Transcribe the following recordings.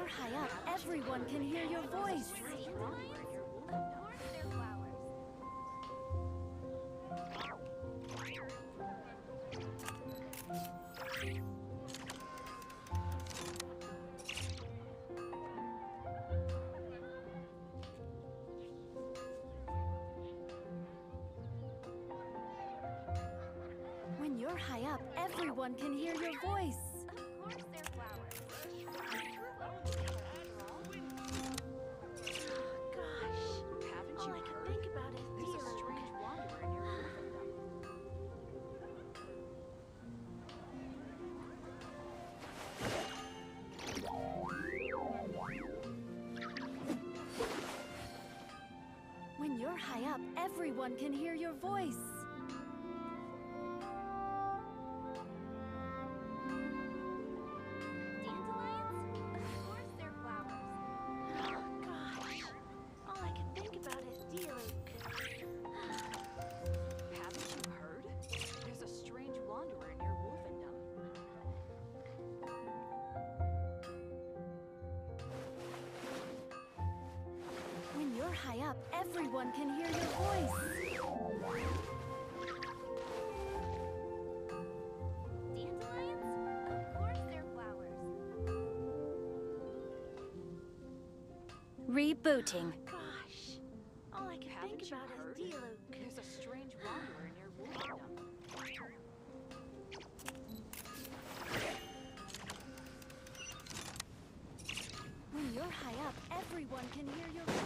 you're high up, everyone can hear your voice. When you're high up, everyone can hear your voice. Of course they're flowers. Gosh, haven't all I can think about is There's a strange wanderer in your When you're high up, everyone can hear your voice. Dandelions? Of course they're flowers. Oh, gosh. All I can think about is Diluc. Haven't you heard? There's a strange wanderer in your wolfendom. When you're high up, everyone can hear your voice. Dandelions? Of course they're flowers. Rebooting. Gosh, all I can Haven't think you about heard? is Diluc. There's a strange wanderer in your wolfendom. When you're high up, everyone can hear your voice.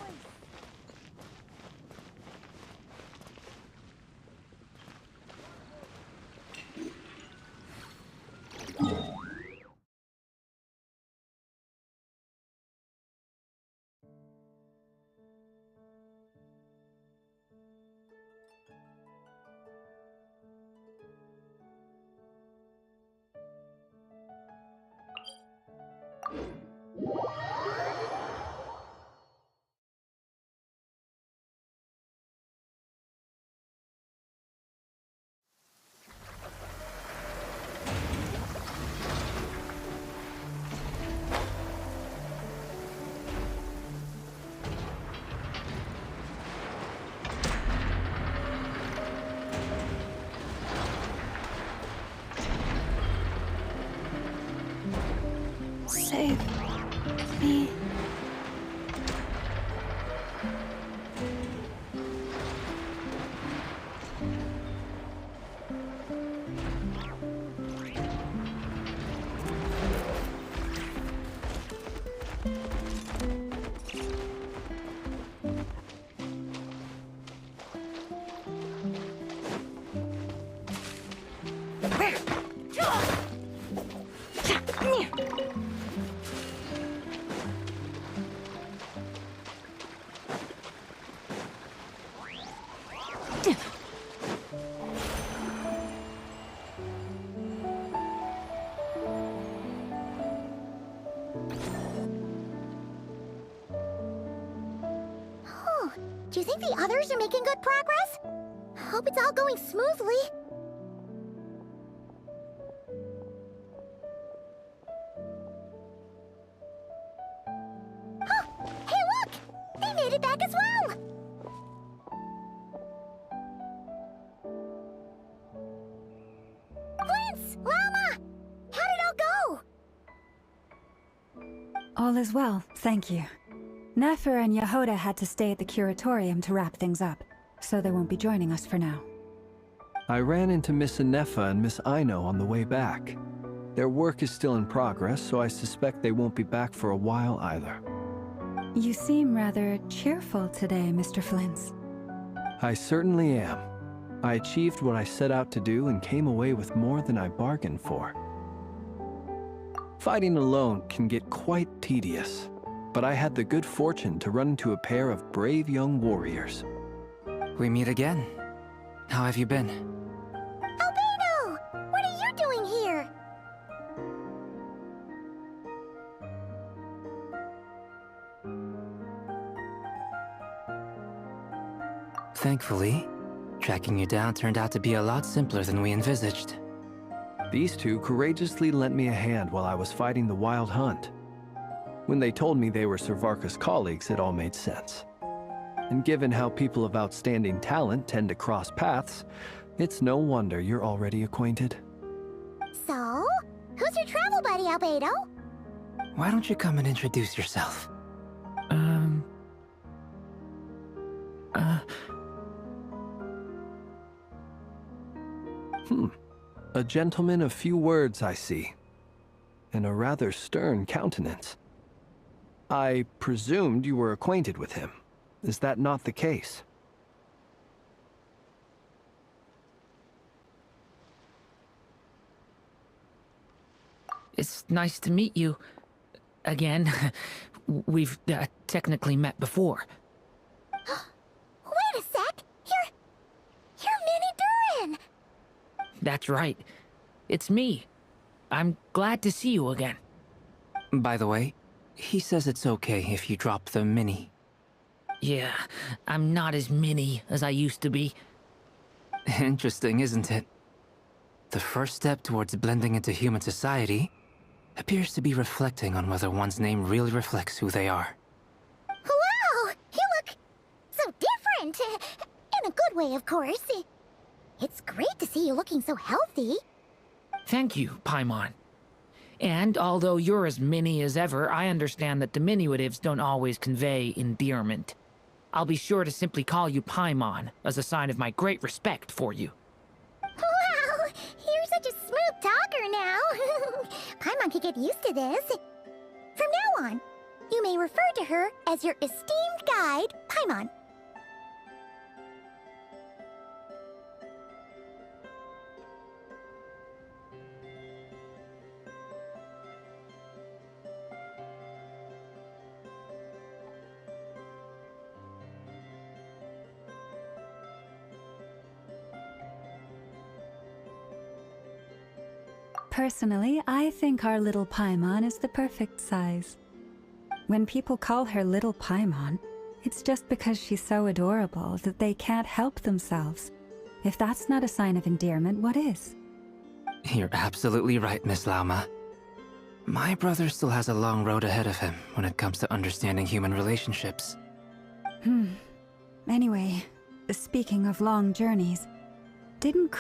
Save me. Do you think the others are making good progress? Hope it's all going smoothly. Oh, hey look! They made it back as well! Prince! Llama! How did it all go? All is well, thank you. Nefer and Yehoda had to stay at the curatorium to wrap things up, so they won't be joining us for now. I ran into Miss Anefa and Miss Aino on the way back. Their work is still in progress, so I suspect they won't be back for a while either. You seem rather cheerful today, Mr. Flintz. I certainly am. I achieved what I set out to do and came away with more than I bargained for. Fighting alone can get quite tedious, but I had the good fortune to run into a pair of brave young warriors. We meet again. How have you been? Albino! What are you doing here? Thankfully, tracking you down turned out to be a lot simpler than we envisaged. These two courageously lent me a hand while I was fighting the wild hunt. When they told me they were Sir Varka's colleagues, it all made sense. And given how people of outstanding talent tend to cross paths, it's no wonder you're already acquainted. So, who's your travel buddy, Albedo? Why don't you come and introduce yourself? A gentleman of few words, I see. And a rather stern countenance. I presumed you were acquainted with him. Is that not the case? It's nice to meet you. Again. We've technically met before. Wait a sec! You're Minnie Durin! That's right. It's me. I'm glad to see you again. By the way, he says it's okay if you drop the mini. Yeah, I'm not as mini as I used to be. Interesting, isn't it? The first step towards blending into human society appears to be reflecting on whether one's name really reflects who they are. Wow! You look so different! In a good way, of course. It's great to see you looking so healthy. Thank you, Paimon. And although you're as mini as ever, I understand that diminutives don't always convey endearment. I'll be sure to simply call you Paimon as a sign of my great respect for you. Wow! You're such a smooth talker now. Paimon could get used to this. From now on, you may refer to her as your esteemed guide, Paimon. Personally, I think our little Paimon is the perfect size. When people call her Little Paimon, it's just because she's so adorable that they can't help themselves. If that's not a sign of endearment, what is? You're absolutely right, Miss Lauma. My brother still has a long road ahead of him when it comes to understanding human relationships. Anyway, speaking of long journeys, didn't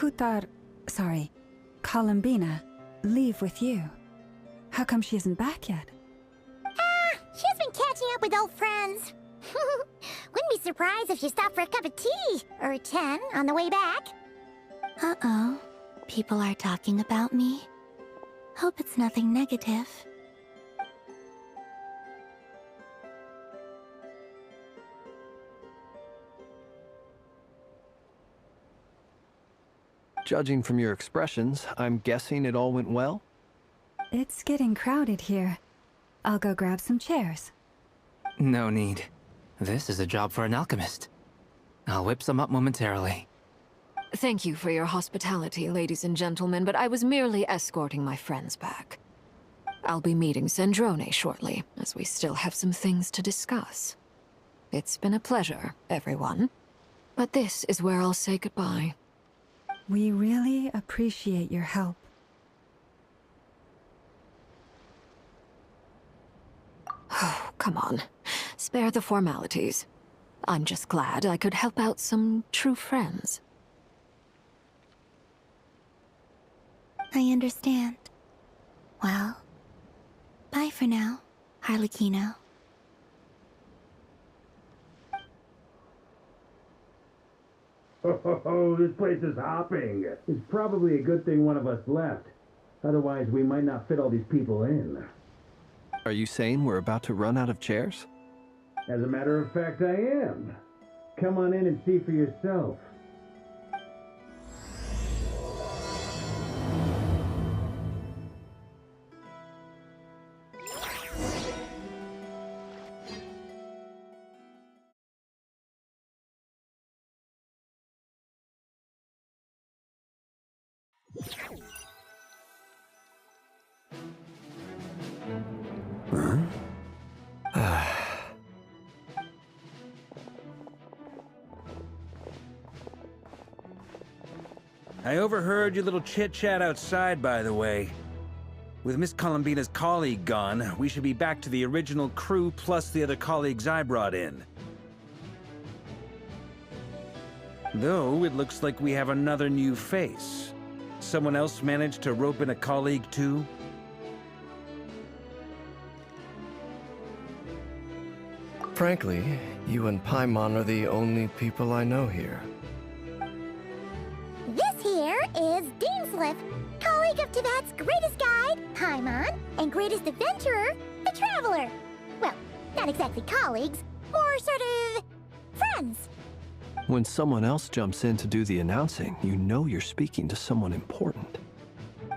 Columbina, leave with you? How come she isn't back yet? She's been catching up with old friends. Wouldn't be surprised if she stopped for a cup of tea or 10 on the way back. Uh-oh. People are talking about me. Hope it's nothing negative. Judging from your expressions, I'm guessing it all went well? It's getting crowded here. I'll go grab some chairs. No need. This is a job for an alchemist. I'll whip some up momentarily. Thank you for your hospitality, ladies and gentlemen, but I was merely escorting my friends back. I'll be meeting Zendrone shortly, as we still have some things to discuss. It's been a pleasure, everyone. But this is where I'll say goodbye. We really appreciate your help. Oh, come on. Spare the formalities. I'm just glad I could help out some true friends. I understand. Well, bye for now, Harlequino. Oh, this place is hopping. It's probably a good thing one of us left. Otherwise, we might not fit all these people in. Are you saying we're about to run out of chairs? As a matter of fact, I am. Come on in and see for yourself. I overheard your little chit-chat outside, by the way. With Miss Columbina's colleague gone, we should be back to the original crew plus the other colleagues I brought in. Though, it looks like we have another new face. Someone else managed to rope in a colleague too? Frankly, you and Paimon are the only people I know here. This here is Deansliff, colleague of Teyvat's greatest guide, Paimon, and greatest adventurer, the Traveler. Well, not exactly colleagues, more sort of friends. When someone else jumps in to do the announcing, you know you're speaking to someone important.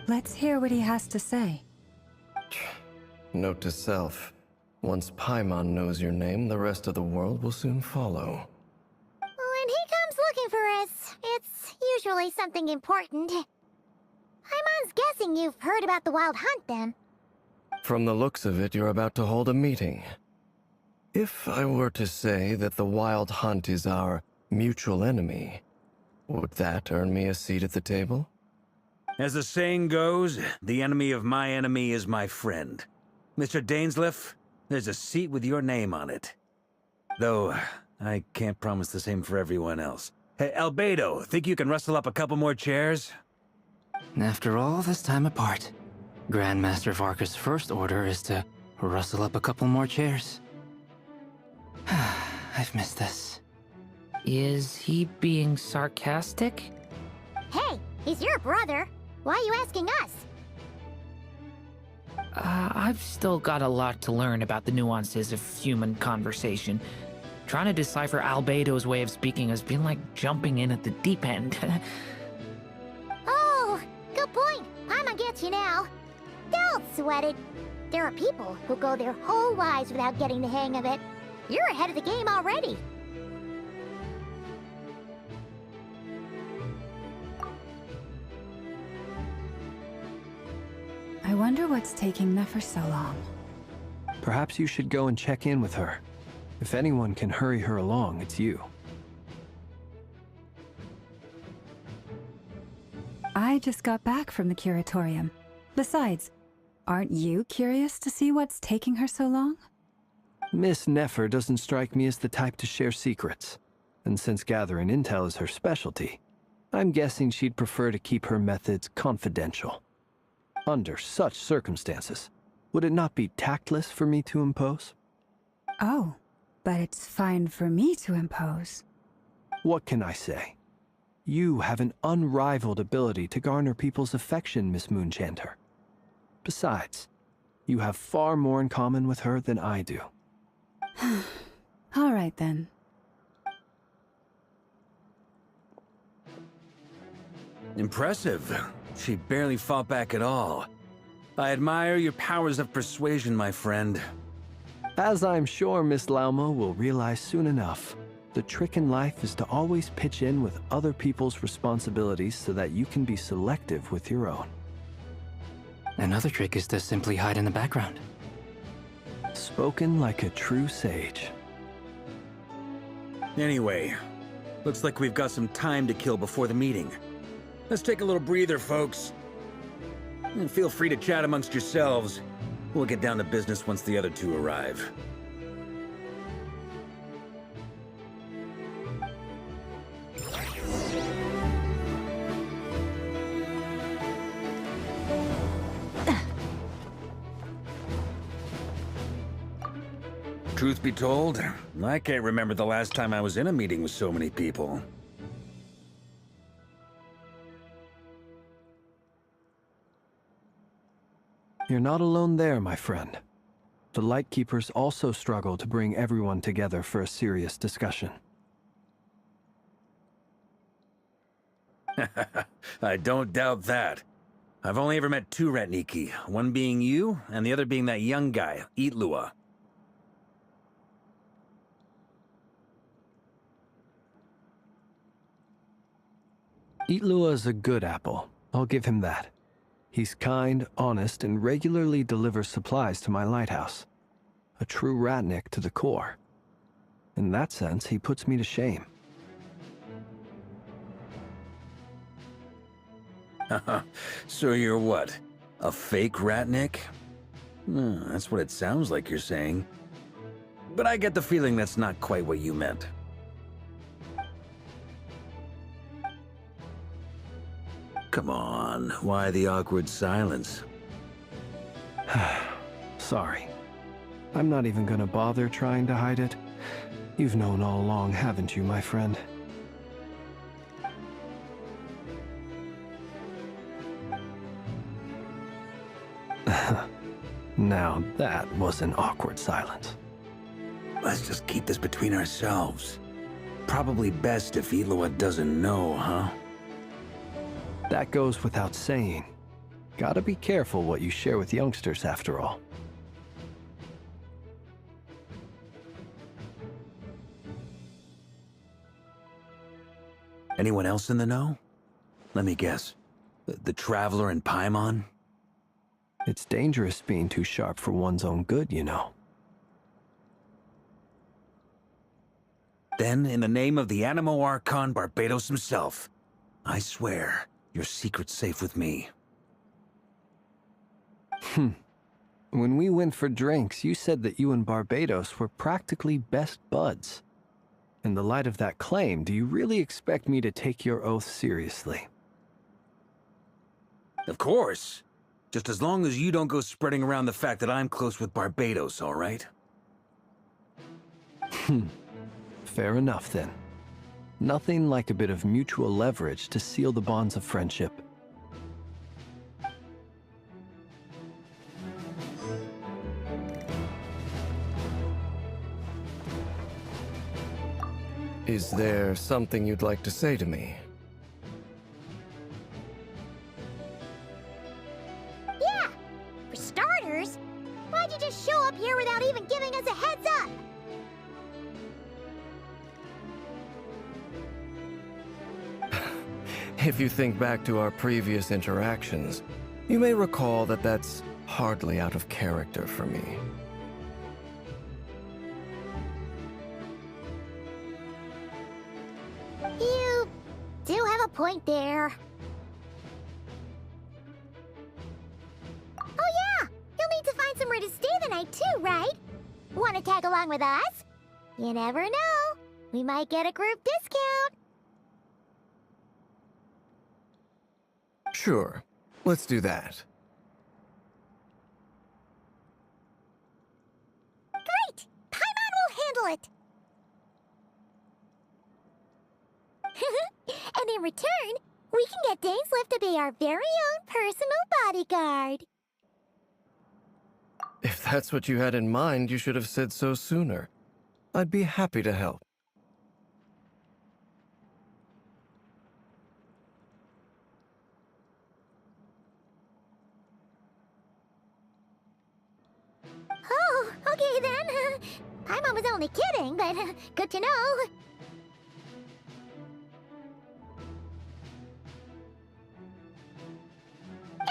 Let's hear what he has to say. Note to self. Once Paimon knows your name, the rest of the world will soon follow. When he comes looking for us, it's usually something important. Paimon's guessing you've heard about the Wild Hunt, then. From the looks of it, you're about to hold a meeting. If I were to say that the Wild Hunt is our mutual enemy, would that earn me a seat at the table? As the saying goes, the enemy of my enemy is my friend. Mr. Dainsliff, there's a seat with your name on it. Though, I can't promise the same for everyone else. Hey, Albedo, think you can rustle up a couple more chairs? After all this time apart, Grandmaster Varka's first order is to rustle up a couple more chairs. I've missed this. Is he being sarcastic? Hey, he's your brother. Why are you asking us? I've still got a lot to learn about the nuances of human conversation. Trying to decipher Albedo's way of speaking has been like jumping in at the deep end. Oh, good point. Paimon gets you now. Don't sweat it. There are people who go their whole lives without getting the hang of it. You're ahead of the game already. I wonder what's taking Nefer so long. Perhaps you should go and check in with her. If anyone can hurry her along, it's you. I just got back from the curatorium. Besides, aren't you curious to see what's taking her so long? Miss Nefer doesn't strike me as the type to share secrets. And since gathering intel is her specialty, I'm guessing she'd prefer to keep her methods confidential. Under such circumstances, would it not be tactless for me to impose? Oh, but it's fine for me to impose. What can I say? You have an unrivaled ability to garner people's affection, Miss Moonchanter. Besides, you have far more in common with her than I do. All right, then. Impressive. She barely fought back at all. I admire your powers of persuasion, my friend. As I'm sure Miss Lauma will realize soon enough, the trick in life is to always pitch in with other people's responsibilities so that you can be selective with your own. Another trick is to simply hide in the background. Spoken like a true sage. Anyway, looks like we've got some time to kill before the meeting. Let's take a little breather, folks. And feel free to chat amongst yourselves. We'll get down to business once the other two arrive. Truth be told, I can't remember the last time I was in a meeting with so many people. You're not alone there, my friend. The Lightkeepers also struggle to bring everyone together for a serious discussion. I don't doubt that. I've only ever met two Retniki, one being you, and the other being that young guy, Itlua. Itlua's a good apple. I'll give him that. He's kind, honest, and regularly delivers supplies to my lighthouse. A true Ratnik to the core. In that sense, he puts me to shame. So you're what? A fake Ratnik? That's what it sounds like you're saying. But I get the feeling that's not quite what you meant. Come on, why the awkward silence? Sorry. I'm not even gonna bother trying to hide it. You've known all along, haven't you, my friend? Now that was an awkward silence. Let's just keep this between ourselves. Probably best if Eloa doesn't know, huh? That goes without saying. Gotta be careful what you share with youngsters, after all. Anyone else in the know? Let me guess. The Traveler and Paimon? It's dangerous being too sharp for one's own good, you know. Then, in the name of the Animo Archon Barbados himself, I swear your secret's safe with me. When we went for drinks, you said that you and Barbados were practically best buds. In the light of that claim, do you really expect me to take your oath seriously? Of course. Just as long as you don't go spreading around the fact that I'm close with Barbados, all right? Fair enough, then. Nothing like a bit of mutual leverage to seal the bonds of friendship. Is there something you'd like to say to me? Yeah! For starters, why'd you just show up here without even giving us a heads up? If you think back to our previous interactions, you may recall that that's hardly out of character for me. You do have a point there. Oh yeah! You'll need to find somewhere to stay the night too, right? Want to tag along with us? You never know. We might get a group discount. Sure, let's do that. Great! Paimon will handle it! And in return, we can get Dainslift to be our very own personal bodyguard. If that's what you had in mind, you should have said so sooner. I'd be happy to help. Oh, okay then. Paimon was only kidding, but good to know.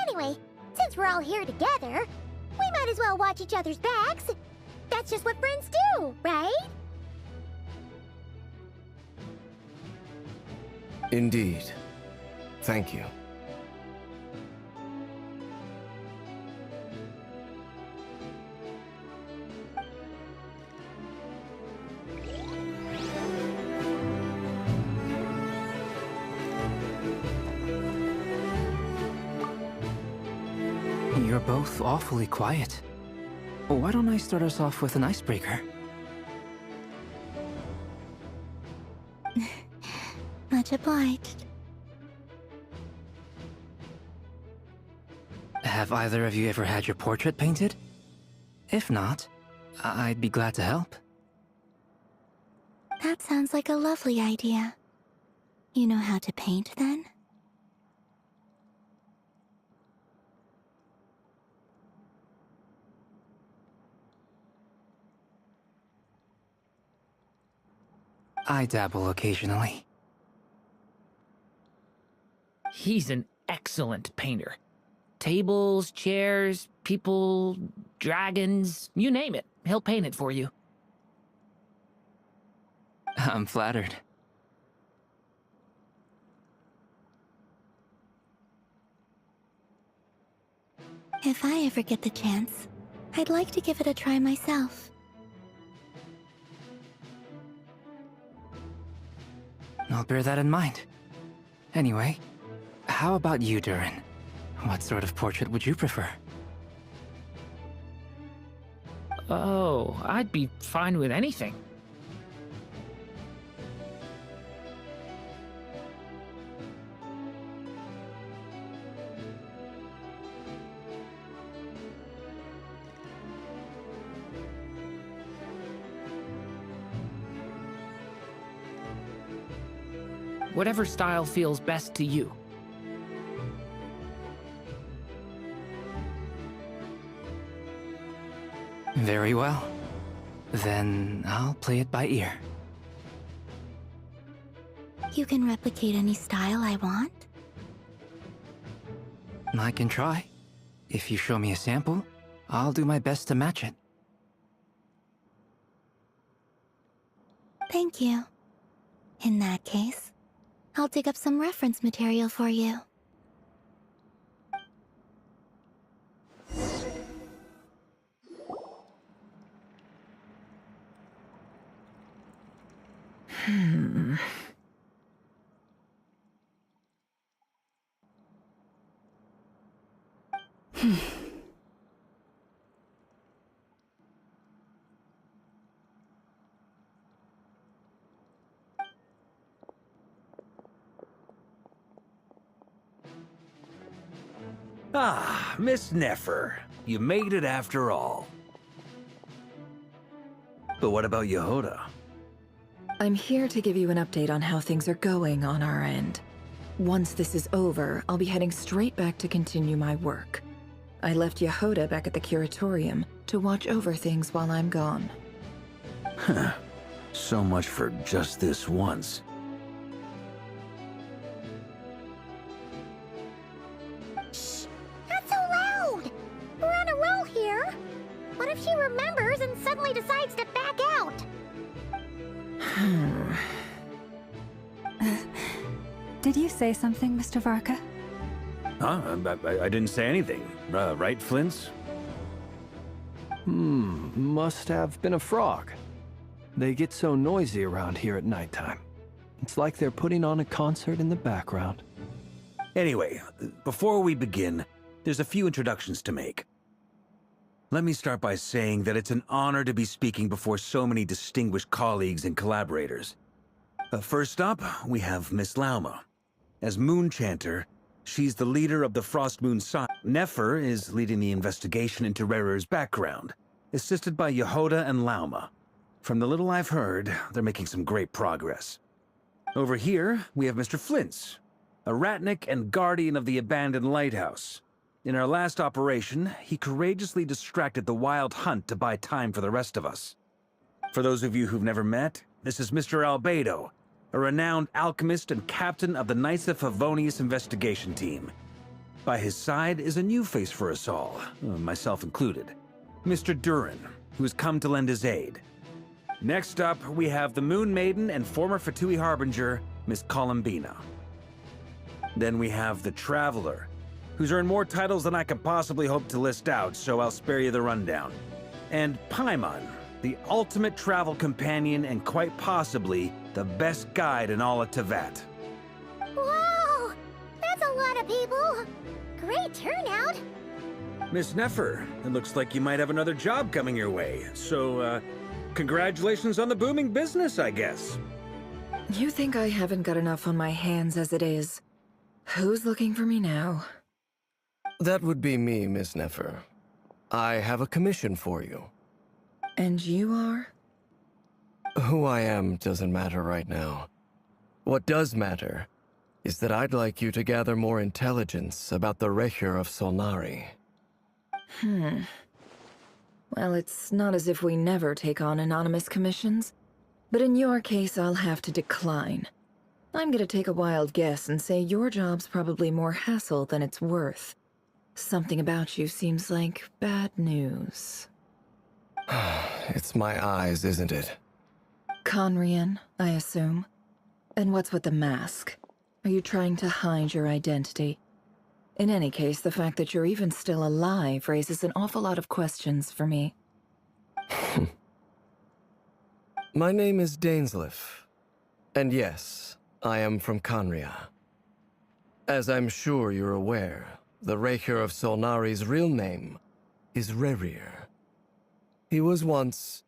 Anyway, since we're all here together, we might as well watch each other's backs. That's just what friends do, right? Indeed. Thank you. You're both awfully quiet. Why don't I start us off with an icebreaker? Much obliged. Have either of you ever had your portrait painted? If not, I'd be glad to help. That sounds like a lovely idea. You know how to paint, then? I dabble occasionally. He's an excellent painter. Tables, chairs, people, dragons, you name it. He'll paint it for you. I'm flattered. If I ever get the chance, I'd like to give it a try myself. I'll bear that in mind. Anyway, how about you, Durin? What sort of portrait would you prefer? Oh, I'd be fine with anything. Whatever style feels best to you. Very well. Then I'll play it by ear. You can replicate any style I want? I can try. If you show me a sample, I'll do my best to match it. Thank you. In that case, I'll dig up some reference material for you. Ah, Miss Nefer. You made it after all. But what about Yehoda? I'm here to give you an update on how things are going on our end. Once this is over, I'll be heading straight back to continue my work. I left Yehoda back at the Curatorium to watch over things while I'm gone. Huh. So much for just this once. Shh! Not so loud! We're on a roll here. What if she remembers and suddenly decides to back out? Did you say something, Mr. Varka? Huh? I didn't say anything. Right, Flint's? Must have been a frog. They get so noisy around here at nighttime. It's like they're putting on a concert in the background. Anyway, before we begin, there's a few introductions to make. Let me start by saying that it's an honor to be speaking before so many distinguished colleagues and collaborators. First up, we have Miss Lauma. As Moon Chanter, she's the leader of the Frost Moon Side. Nefer is leading the investigation into Rerer's background, assisted by Yehoda and Lauma. From the little I've heard, they're making some great progress. Over here, we have Mr. Flint's, a Ratnik and guardian of the abandoned lighthouse. In our last operation, he courageously distracted the wild hunt to buy time for the rest of us. For those of you who've never met, this is Mr. Albedo, a renowned alchemist and captain of the Knights of Favonius investigation team. By his side is a new face for us all, myself included, Mr. Durin, who has come to lend his aid. Next up, we have the Moon Maiden and former Fatui Harbinger, Miss Columbina. Then we have the Traveler, who's earned more titles than I could possibly hope to list out, so I'll spare you the rundown. And Paimon, the ultimate travel companion and quite possibly the best guide in all of Tevat. Whoa! That's a lot of people! Great turnout! Miss Nefer, it looks like you might have another job coming your way, so, congratulations on the booming business, I guess. You think I haven't got enough on my hands as it is? Who's looking for me now? That would be me, Miss Nefer. I have a commission for you. And you are? Who I am doesn't matter right now. What does matter is that I'd like you to gather more intelligence about the Recher of Solnari. Well, it's not as if we never take on anonymous commissions. But in your case, I'll have to decline. I'm gonna take a wild guess and say your job's probably more hassle than it's worth. Something about you seems like bad news. It's my eyes, isn't it? Conrian, I assume. And what's with the mask? Are you trying to hide your identity? In any case, the fact that you're even still alive raises an awful lot of questions for me. My name is Dainsleif, and yes, I am from Khaenri'ah. As I'm sure you're aware, the Raker of Solnari's real name is Rerir. He was once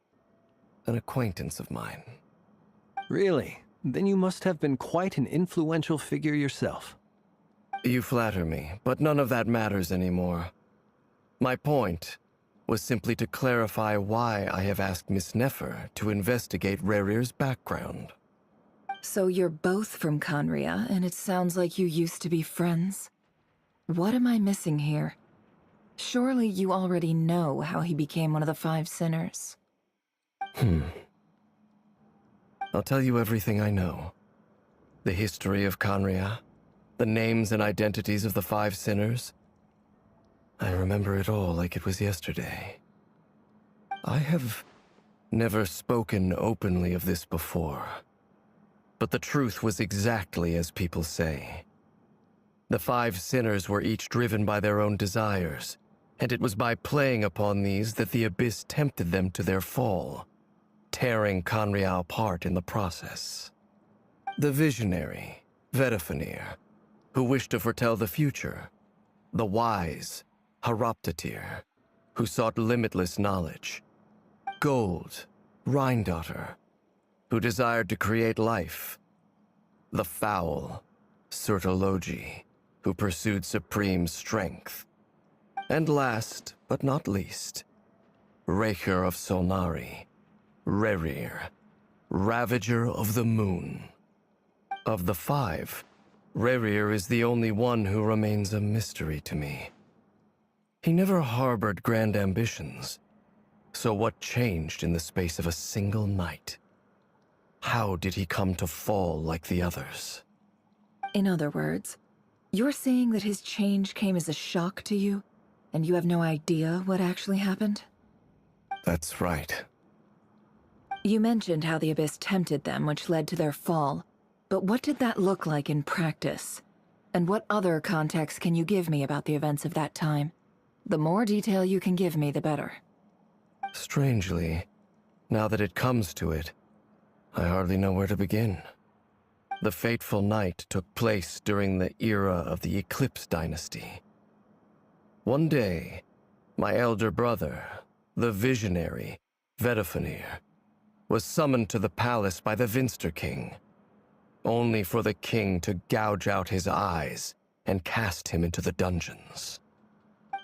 an acquaintance of mine. Really? Then you must have been quite an influential figure yourself. You flatter me, but none of that matters anymore. My point was simply to clarify why I have asked Miss Nefer to investigate Rerir's background. So you're both from Khaenri'ah, and it sounds like you used to be friends? What am I missing here? Surely you already know how he became one of the Five Sinners. I'll tell you everything I know. The history of Khaenri'ah, the names and identities of the Five Sinners. I remember it all like it was yesterday. I have never spoken openly of this before, but the truth was exactly as people say. The Five Sinners were each driven by their own desires, and it was by playing upon these that the Abyss tempted them to their fall, tearing Khaenri'ah apart in the process. The visionary, Vedifenir, who wished to foretell the future. The wise, Haroptatir, who sought limitless knowledge. Gold, Rheindotter, who desired to create life. The foul, Surtologi, who pursued supreme strength. And last, but not least, Raker of Solnari, Rerir, Ravager of the Moon. Of the five, Rerir is the only one who remains a mystery to me. He never harbored grand ambitions, so what changed in the space of a single night? How did he come to fall like the others? In other words, you're saying that his change came as a shock to you, and you have no idea what actually happened? That's right. You mentioned how the Abyss tempted them, which led to their fall. But what did that look like in practice? And what other context can you give me about the events of that time? The more detail you can give me, the better. Strangely, now that it comes to it, I hardly know where to begin. The fateful night took place during the era of the Eclipse Dynasty. One day, my elder brother, the visionary, Vedifenir, was summoned to the palace by the Vinster King, only for the king to gouge out his eyes and cast him into the dungeons.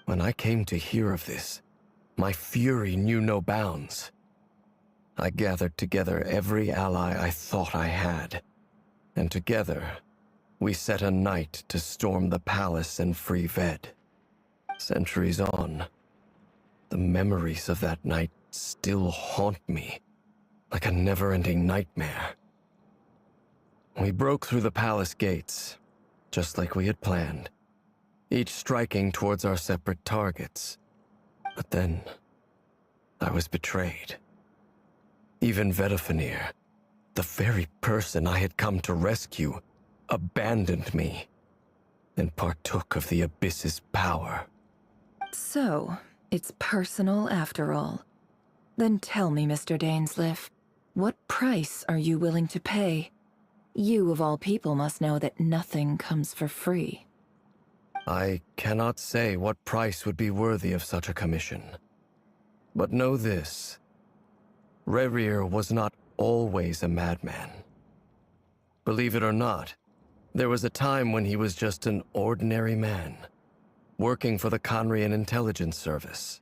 When I came to hear of this, my fury knew no bounds. I gathered together every ally I thought I had, and together, we set a night to storm the palace and free Ved. Centuries on, the memories of that night still haunt me like a never-ending nightmare. We broke through the palace gates, just like we had planned, each striking towards our separate targets. But then, I was betrayed. Even Vedifenir, the very person I had come to rescue, abandoned me and partook of the Abyss's power. So, it's personal after all. Then tell me, Mr. Dainsleif, what price are you willing to pay? You, of all people, must know that nothing comes for free. I cannot say what price would be worthy of such a commission. But know this. Rerir was not always a madman. Believe it or not, there was a time when he was just an ordinary man, working for the Khaenri'ah Intelligence Service.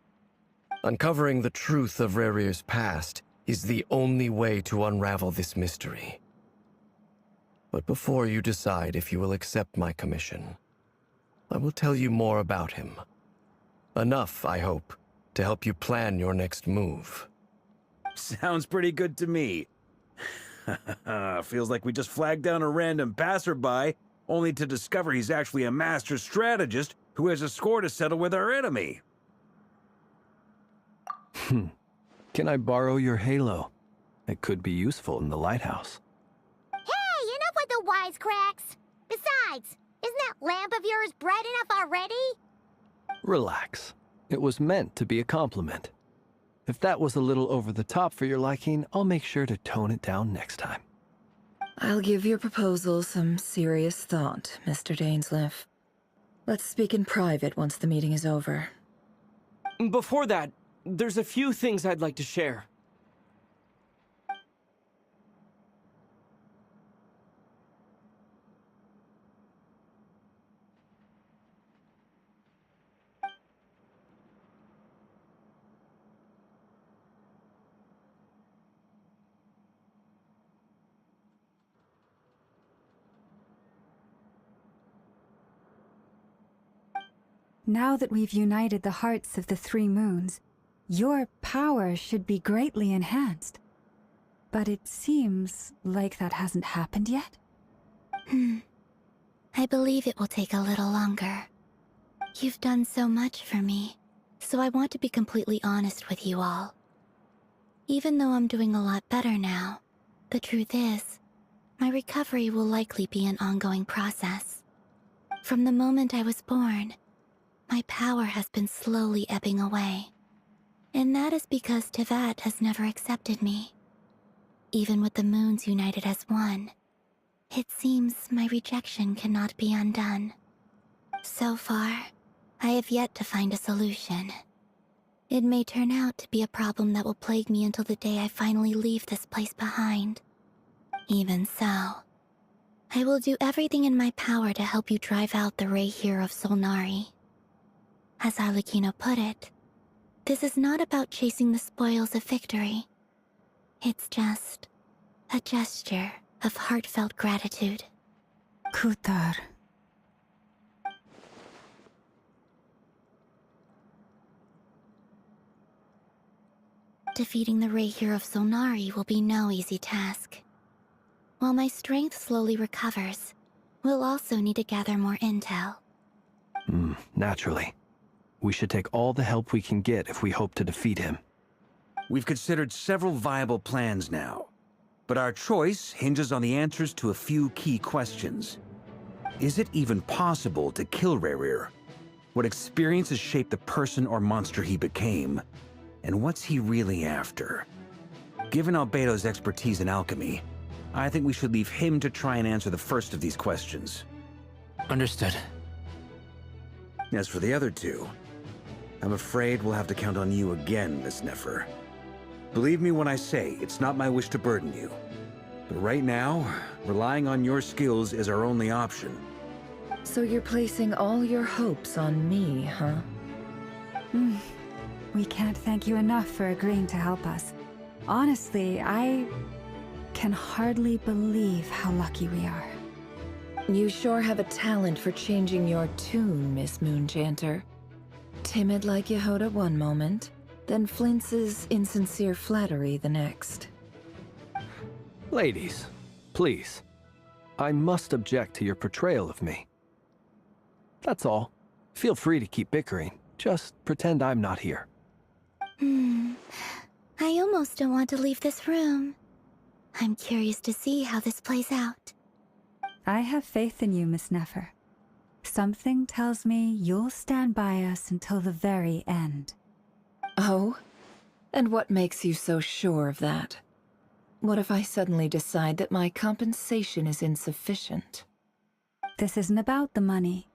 Uncovering the truth of Rerir's past is the only way to unravel this mystery. But before you decide if you will accept my commission, I will tell you more about him. Enough, I hope, to help you plan your next move. Sounds pretty good to me. Feels like we just flagged down a random passerby, only to discover he's actually a master strategist who has a score to settle with our enemy. Can I borrow your halo? It could be useful in the lighthouse. Hey, enough with the wisecracks! Besides, is Isn't that lamp of yours bright enough already? Relax. It was meant to be a compliment. If that was a little over the top for your liking, I'll make sure to tone it down next time. I'll give your proposal some serious thought, Mr. Dainsleif. Let's speak in private once the meeting is over. Before that, there's a few things I'd like to share. Now that we've united the hearts of the three moons, your power should be greatly enhanced. But it seems like that hasn't happened yet. I believe it will take a little longer. You've done so much for me, so I want to be completely honest with you all. Even though I'm doing a lot better now, the truth is, my recovery will likely be an ongoing process. From the moment I was born, my power has been slowly ebbing away. And that is because Tevat has never accepted me. Even with the moons united as one, it seems my rejection cannot be undone. So far, I have yet to find a solution. It may turn out to be a problem that will plague me until the day I finally leave this place behind. Even so, I will do everything in my power to help you drive out the Ray here of Solnari. As Arlecchino put it, this is not about chasing the spoils of victory. It's just a gesture of heartfelt gratitude. Kutar. Defeating the Ray here of Solnari will be no easy task. While my strength slowly recovers, we'll also need to gather more intel. Naturally. We should take all the help we can get if we hope to defeat him. We've considered several viable plans now, but our choice hinges on the answers to a few key questions. Is it even possible to kill Rerir? What experiences shaped the person or monster he became? And what's he really after? Given Albedo's expertise in alchemy, I think we should leave him to try and answer the first of these questions. Understood. As for the other two, I'm afraid we'll have to count on you again, Miss Nefer. Believe me when I say it's not my wish to burden you. But right now, relying on your skills is our only option. So you're placing all your hopes on me, huh? We can't thank you enough for agreeing to help us. Honestly, I can hardly believe how lucky we are. You sure have a talent for changing your tune, Miss Moonchanter. Timid like Yehoda one moment, then flinches insincere flattery the next. Ladies, please. I must object to your portrayal of me. That's all. Feel free to keep bickering. Just pretend I'm not here. I almost don't want to leave this room. I'm curious to see how this plays out. I have faith in you, Miss Nefer. Something tells me you'll stand by us until the very end. Oh? And what makes you so sure of that? What if I suddenly decide that my compensation is insufficient? This isn't about the money.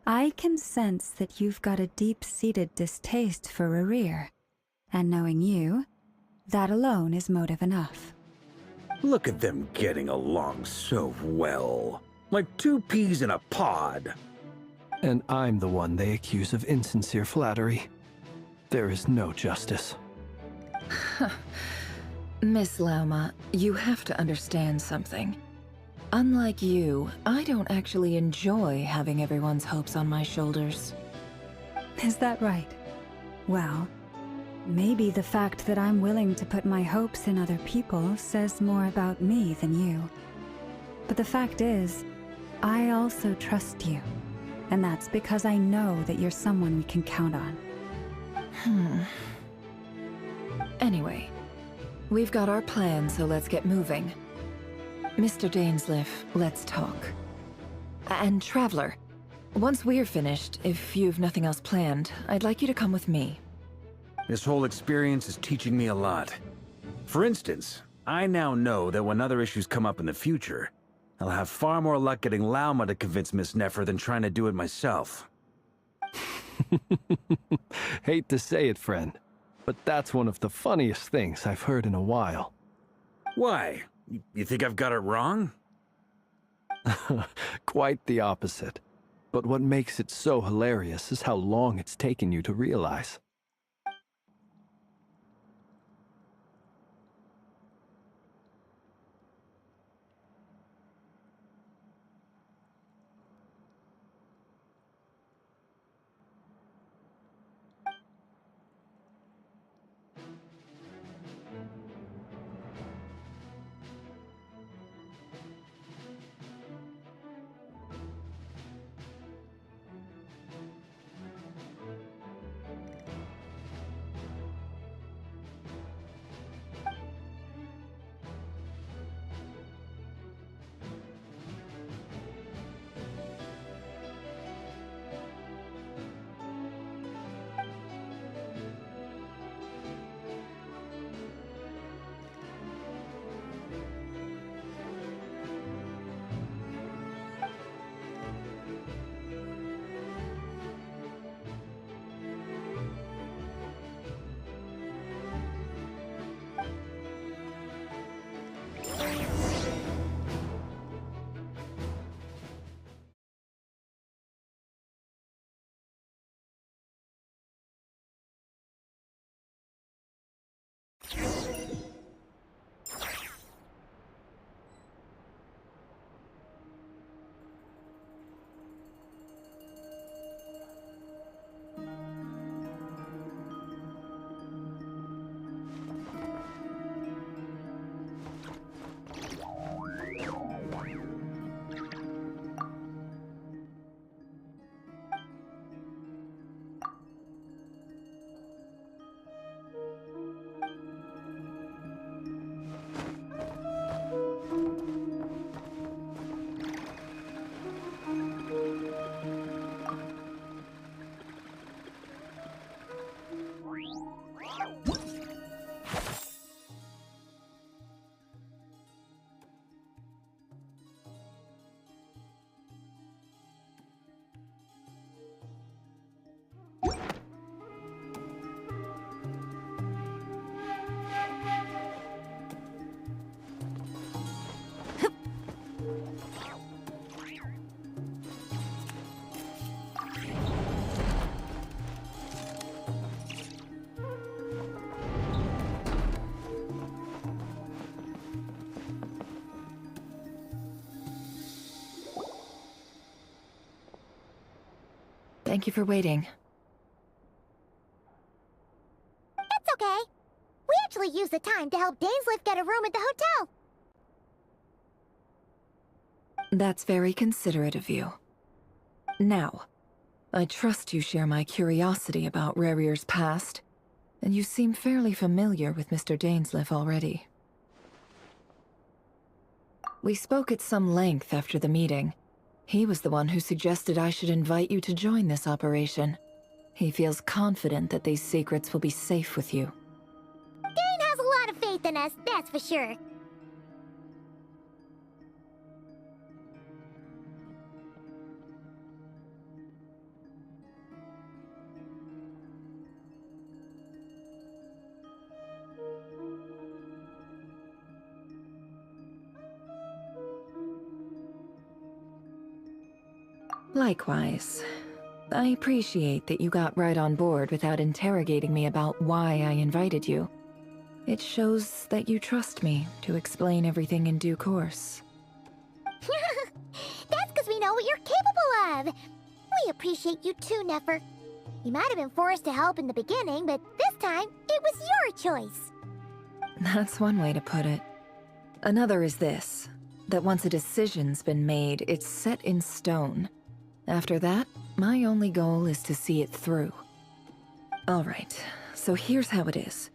I can sense that you've got a deep-seated distaste for Rerir. And knowing you, that alone is motive enough. Look at them getting along so well. Like two peas in a pod. And I'm the one they accuse of insincere flattery. There is no justice. Miss Lauma, you have to understand something. Unlike you, I don't actually enjoy having everyone's hopes on my shoulders. Is that right? Well, maybe the fact that I'm willing to put my hopes in other people says more about me than you. But the fact is, I also trust you. And that's because I know that you're someone we can count on. Anyway, we've got our plan, so let's get moving. Mr. Dainsleif, let's talk. And Traveler, once we're finished, if you've nothing else planned, I'd like you to come with me. This whole experience is teaching me a lot. For instance, I now know that when other issues come up in the future, I'll have far more luck getting Lauma to convince Miss Nefer than trying to do it myself. Hate to say it, friend, but that's one of the funniest things I've heard in a while. Why? You think I've got it wrong? Quite the opposite. But what makes it so hilarious is how long it's taken you to realize. Thank you for waiting. That's okay. We actually used the time to help Dainsleif get a room at the hotel. That's very considerate of you. Now, I trust you share my curiosity about Rarier's past, and you seem fairly familiar with Mr. Dainsleif already. We spoke at some length after the meeting. He was the one who suggested I should invite you to join this operation. He feels confident that these secrets will be safe with you. Dane has a lot of faith in us, that's for sure. Likewise. I appreciate that you got right on board without interrogating me about why I invited you. It shows that you trust me to explain everything in due course. That's because we know what you're capable of. We appreciate you too, Nefer. You might have been forced to help in the beginning, but this time, it was your choice. That's one way to put it. Another is this, that once a decision's been made, it's set in stone. After that, my only goal is to see it through. Alright, so here's how it is.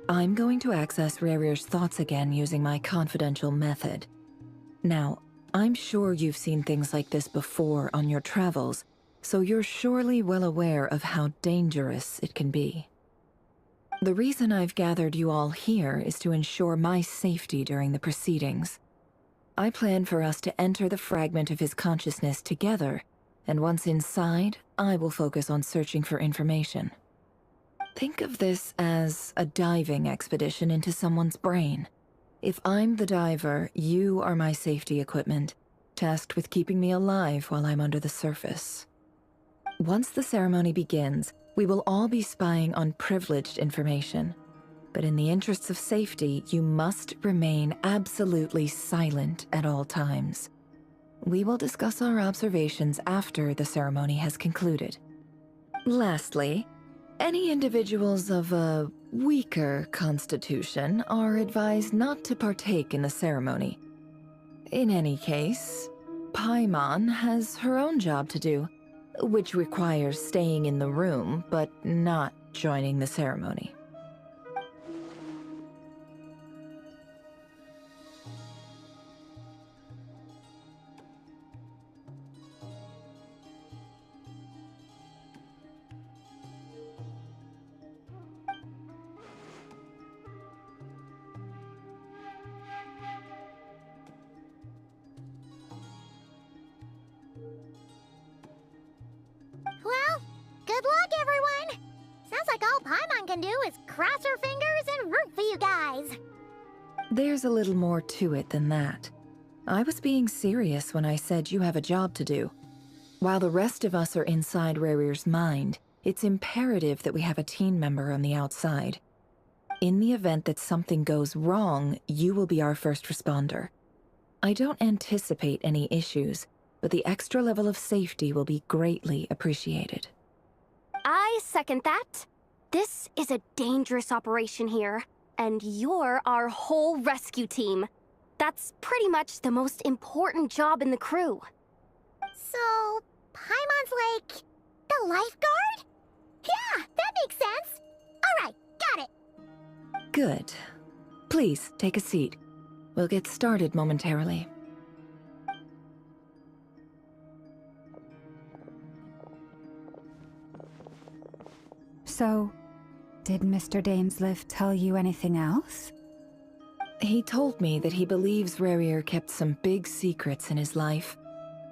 I'm going to access Rarier's thoughts again using my confidential method. Now, I'm sure you've seen things like this before on your travels, so you're surely well aware of how dangerous it can be. The reason I've gathered you all here is to ensure my safety during the proceedings. I plan for us to enter the fragment of his consciousness together, and once inside, I will focus on searching for information. Think of this as a diving expedition into someone's brain. If I'm the diver, you are my safety equipment, tasked with keeping me alive while I'm under the surface. Once the ceremony begins, we will all be spying on privileged information. But in the interests of safety, you must remain absolutely silent at all times. We will discuss our observations after the ceremony has concluded. Lastly, any individuals of a weaker constitution are advised not to partake in the ceremony. In any case, Paimon has her own job to do, which requires staying in the room but not joining the ceremony. Well, good luck, everyone! Sounds like all Paimon can do is cross her fingers and root for you guys. There's a little more to it than that. I was being serious when I said you have a job to do. While the rest of us are inside Rarir's mind, it's imperative that we have a team member on the outside. In the event that something goes wrong, you will be our first responder. I don't anticipate any issues, but the extra level of safety will be greatly appreciated. I second that. This is a dangerous operation here, and you're our whole rescue team. That's pretty much the most important job in the crew. So, Paimon's like the lifeguard? Yeah, that makes sense. All right, got it. Good. Please, take a seat. We'll get started momentarily. So, did Mr. Dainsleif tell you anything else? He told me that he believes Rarir kept some big secrets in his life.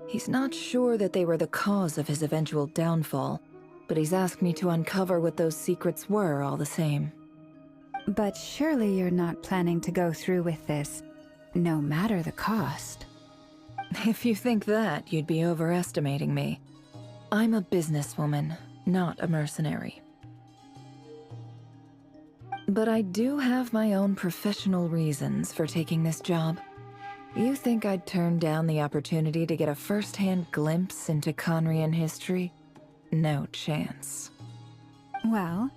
He's not sure that they were the cause of his eventual downfall, but he's asked me to uncover what those secrets were all the same. But surely you're not planning to go through with this, no matter the cost. If you think that, you'd be overestimating me. I'm a businesswoman, not a mercenary. But I do have my own professional reasons for taking this job. You think I'd turn down the opportunity to get a first-hand glimpse into Conrian history? No chance. Well,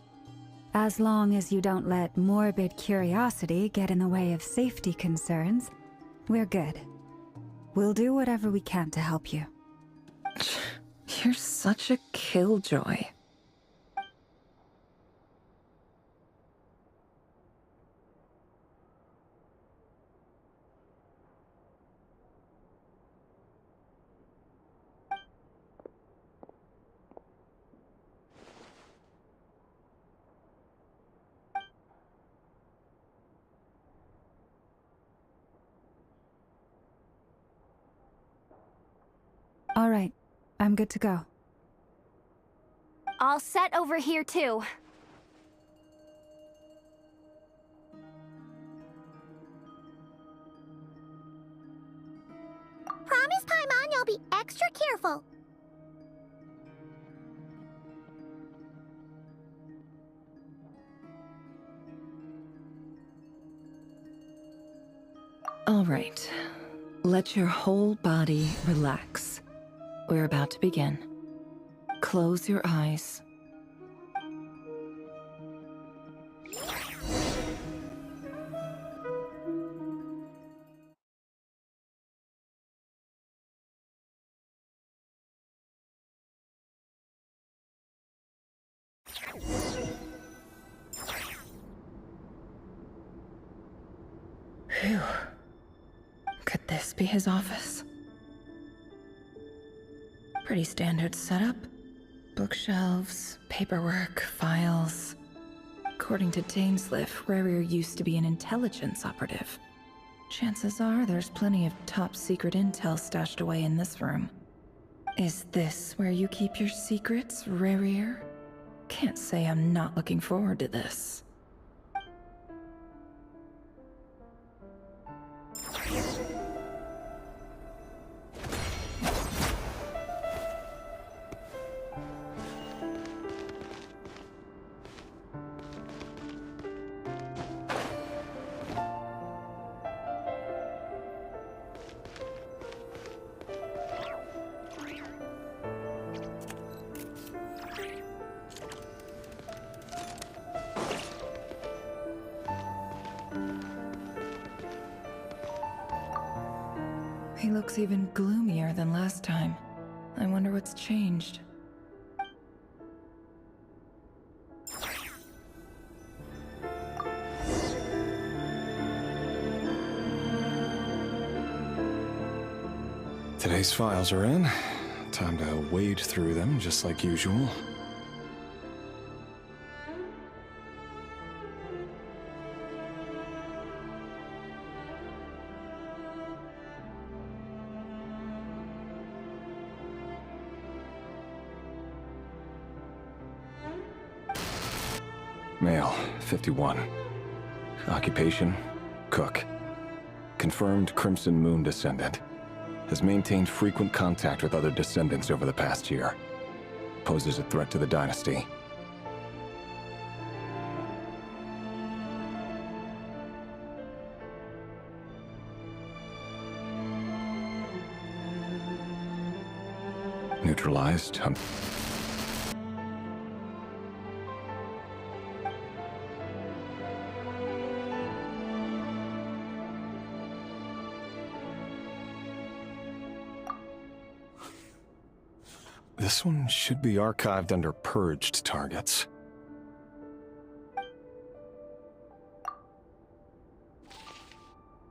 as long as you don't let morbid curiosity get in the way of safety concerns, we're good. We'll do whatever we can to help you. You're such a killjoy. All right, I'm good to go. All set over here, too. Promise, Paimon, you'll be extra careful. All right. Let your whole body relax. We're about to begin. Close your eyes. Phew. Could this be his office? Pretty standard setup. Bookshelves, paperwork, files. According to Dainsliff, Rarier used to be an intelligence operative. Chances are there's plenty of top-secret intel stashed away in this room. Is this where you keep your secrets, Rarier? Can't say I'm not looking forward to this. He looks even gloomier than last time. I wonder what's changed. Today's files are in. Time to wade through them just like usual. Male, 51. Occupation, cook. Confirmed Crimson Moon descendant. Has maintained frequent contact with other descendants over the past year. Poses a threat to the dynasty. Neutralized. This one should be archived under purged targets.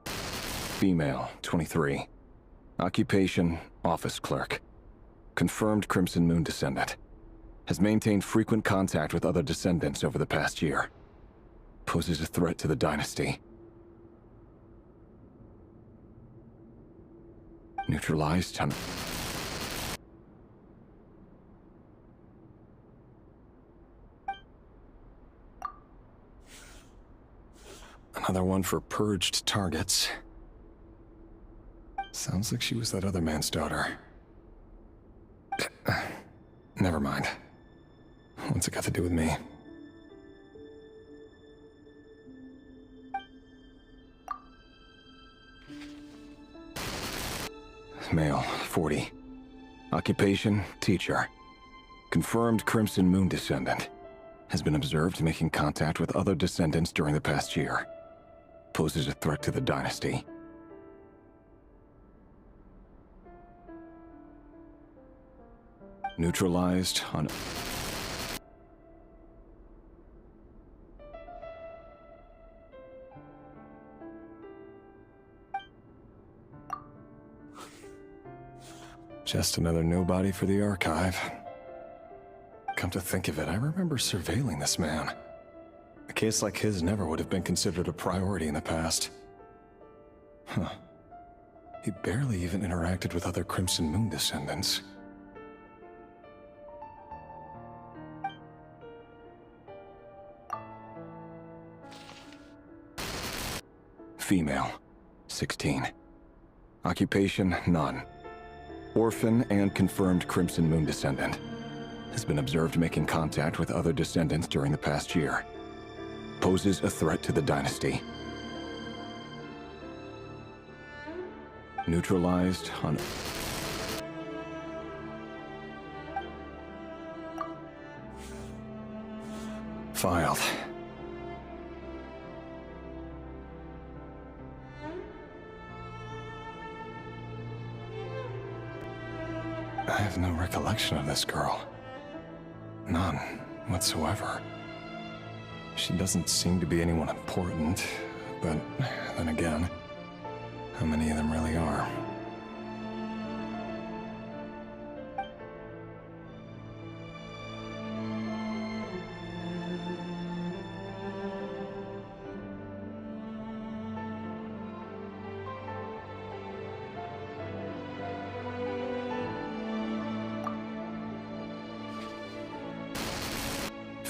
Female, 23. Occupation, office clerk. Confirmed Crimson Moon descendant. Has maintained frequent contact with other descendants over the past year. Poses a threat to the dynasty. Neutralized. Another one for purged targets. Sounds like she was that other man's daughter. Never mind. What's it got to do with me? Male, 40. Occupation, teacher. Confirmed Crimson Moon descendant. Has been observed making contact with other descendants during the past year. Poses a threat to the dynasty. Neutralized on... Just another nobody for the archive. Come to think of it, I remember surveilling this man. A case like his never would have been considered a priority in the past. Huh. He barely even interacted with other Crimson Moon descendants. Female, 16. Occupation, none. Orphan and confirmed Crimson Moon descendant. Has been observed making contact with other descendants during the past year. Poses a threat to the dynasty. Neutralized on... Filed. I have no recollection of this girl. None whatsoever. She doesn't seem to be anyone important, but then again, how many of them really are?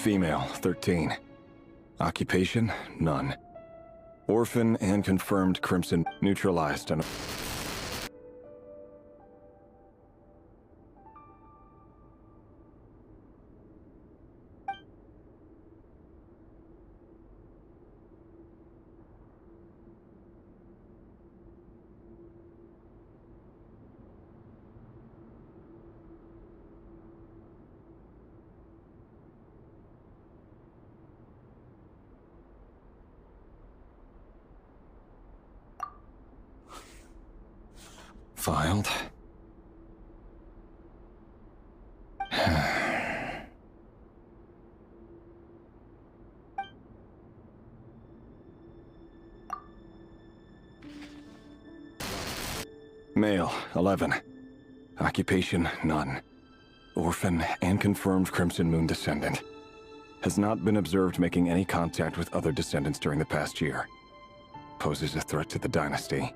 Female, 13. Occupation, none. Orphan and confirmed Crimson neutralized and... filed. Male, 11. Occupation, none. Orphan and confirmed Crimson Moon descendant. Has not been observed making any contact with other descendants during the past year. Poses a threat to the dynasty.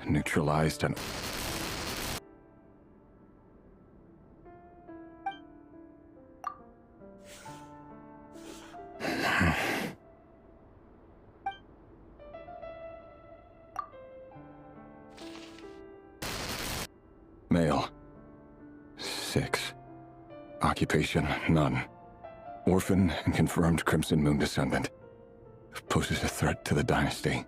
Neutralized and... Male. 6. Occupation, none. Orphan and confirmed Crimson Moon descendant. Poses a threat to the dynasty.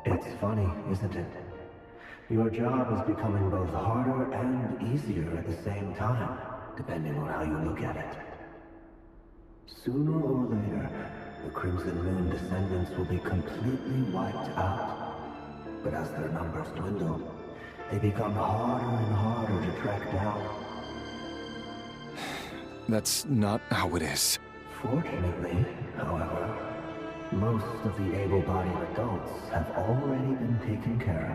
It's funny, isn't it? Your job is becoming both harder and easier at the same time, depending on how you look at it. Sooner or later, the Crimson Moon descendants will be completely wiped out. But as their numbers dwindle, they become harder and harder to track down. That's not how it is. Fortunately, however, most of the able-bodied adults have already been taken care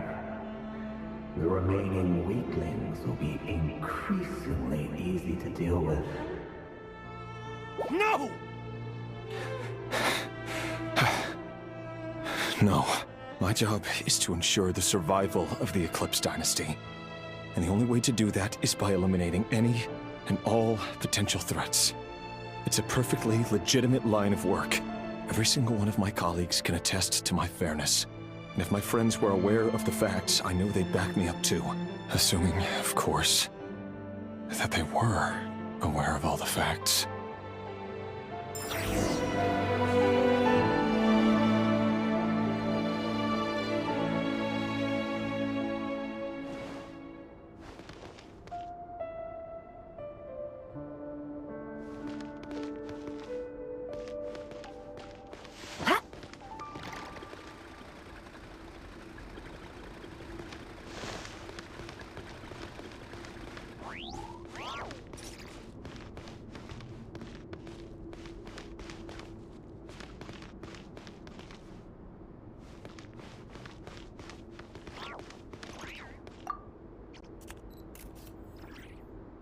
of. The remaining weaklings will be increasingly easy to deal with. No! No. My job is to ensure the survival of the Eclipse Dynasty. And the only way to do that is by eliminating any and all potential threats. It's a perfectly legitimate line of work. Every single one of my colleagues can attest to my fairness. And if my friends were aware of the facts, I know they'd back me up too. Assuming, of course, that they were aware of all the facts.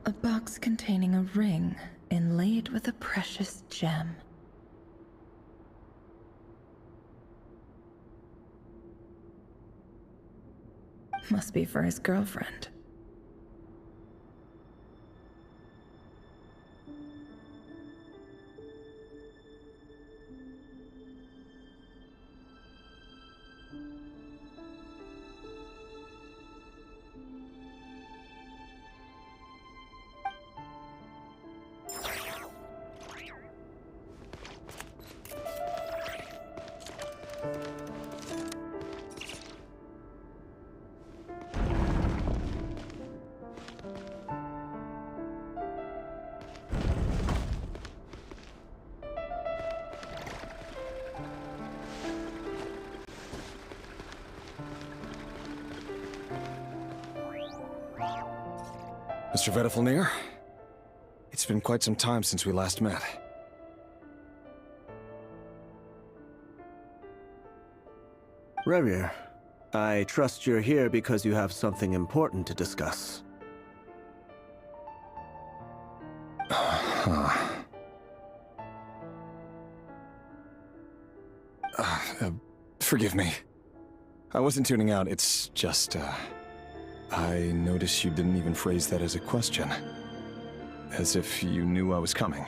A box containing a ring inlaid with a precious gem. Must be for his girlfriend. Mr. Vedifalnir? It's been quite some time since we last met. Revir, I trust you're here because you have something important to discuss. Forgive me. I wasn't tuning out, it's just, I noticed you didn't even phrase that as a question. As if you knew I was coming.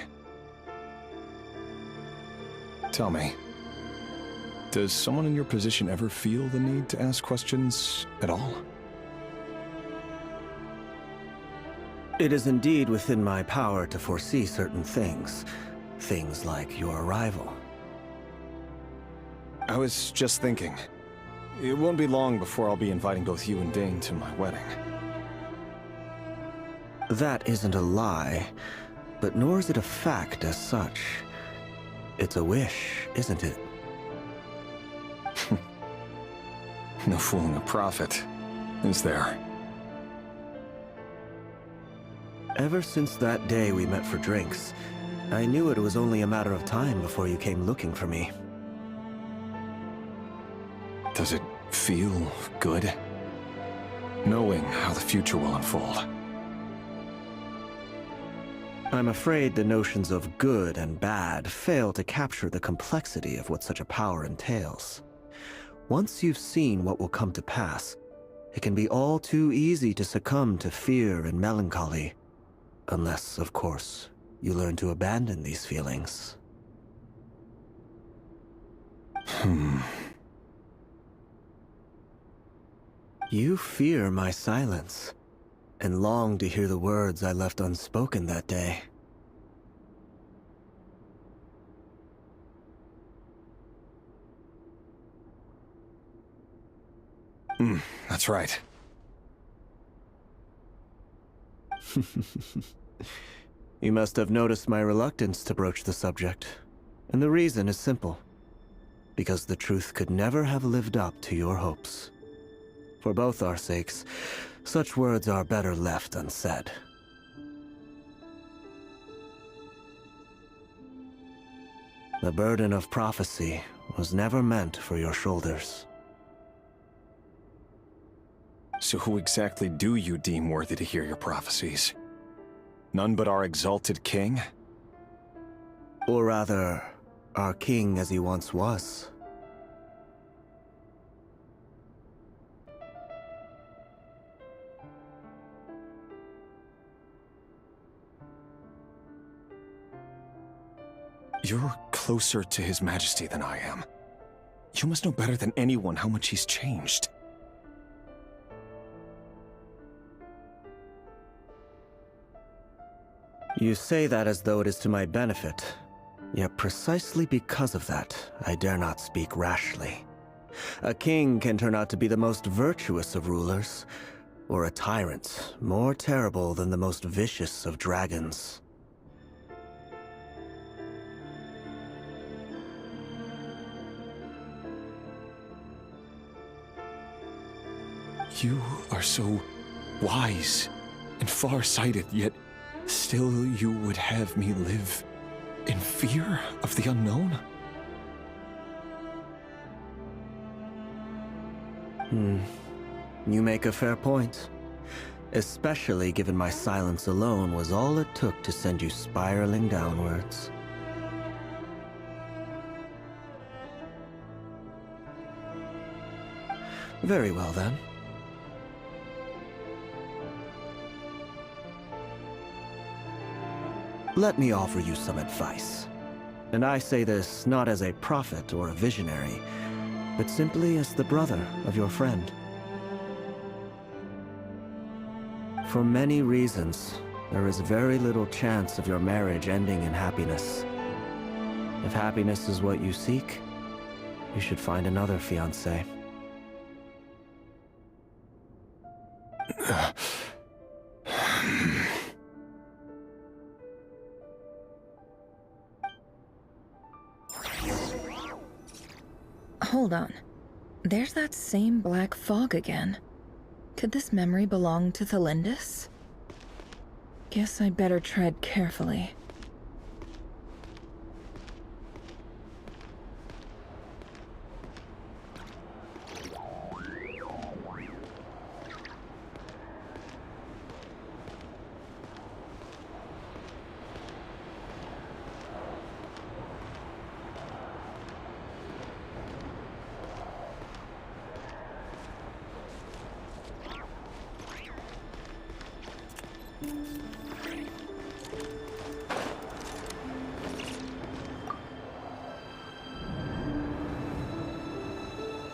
Tell me, does someone in your position ever feel the need to ask questions at all? It is indeed within my power to foresee certain things. Things like your arrival. I was just thinking. It won't be long before I'll be inviting both you and Dane to my wedding. That isn't a lie, but nor is it a fact as such. It's a wish, isn't it? No fooling a prophet, is there? Ever since that day we met for drinks, I knew it was only a matter of time before you came looking for me. Does it feel good? Knowing how the future will unfold. I'm afraid the notions of good and bad fail to capture the complexity of what such a power entails. Once you've seen what will come to pass, it can be all too easy to succumb to fear and melancholy. Unless, of course, you learn to abandon these feelings. You fear my silence, and long to hear the words I left unspoken that day. That's right. You must have noticed my reluctance to broach the subject, and the reason is simple. Because the truth could never have lived up to your hopes. For both our sakes, such words are better left unsaid. The burden of prophecy was never meant for your shoulders. So who exactly do you deem worthy to hear your prophecies? None but our exalted king? Or rather, our king as he once was. You're closer to His Majesty than I am. You must know better than anyone how much he's changed. You say that as though it is to my benefit. Yet precisely because of that, I dare not speak rashly. A king can turn out to be the most virtuous of rulers, or a tyrant more terrible than the most vicious of dragons. You are so wise and far-sighted, yet still you would have me live in fear of the unknown? You make a fair point. Especially given my silence alone was all it took to send you spiraling downwards. Very well then. Let me offer you some advice. And I say this not as a prophet or a visionary, but simply as the brother of your friend. For many reasons, there is very little chance of your marriage ending in happiness. If happiness is what you seek, you should find another fiancé. Hold on. There's that same black fog again. Could this memory belong to Thelindis? Guess I'd better tread carefully.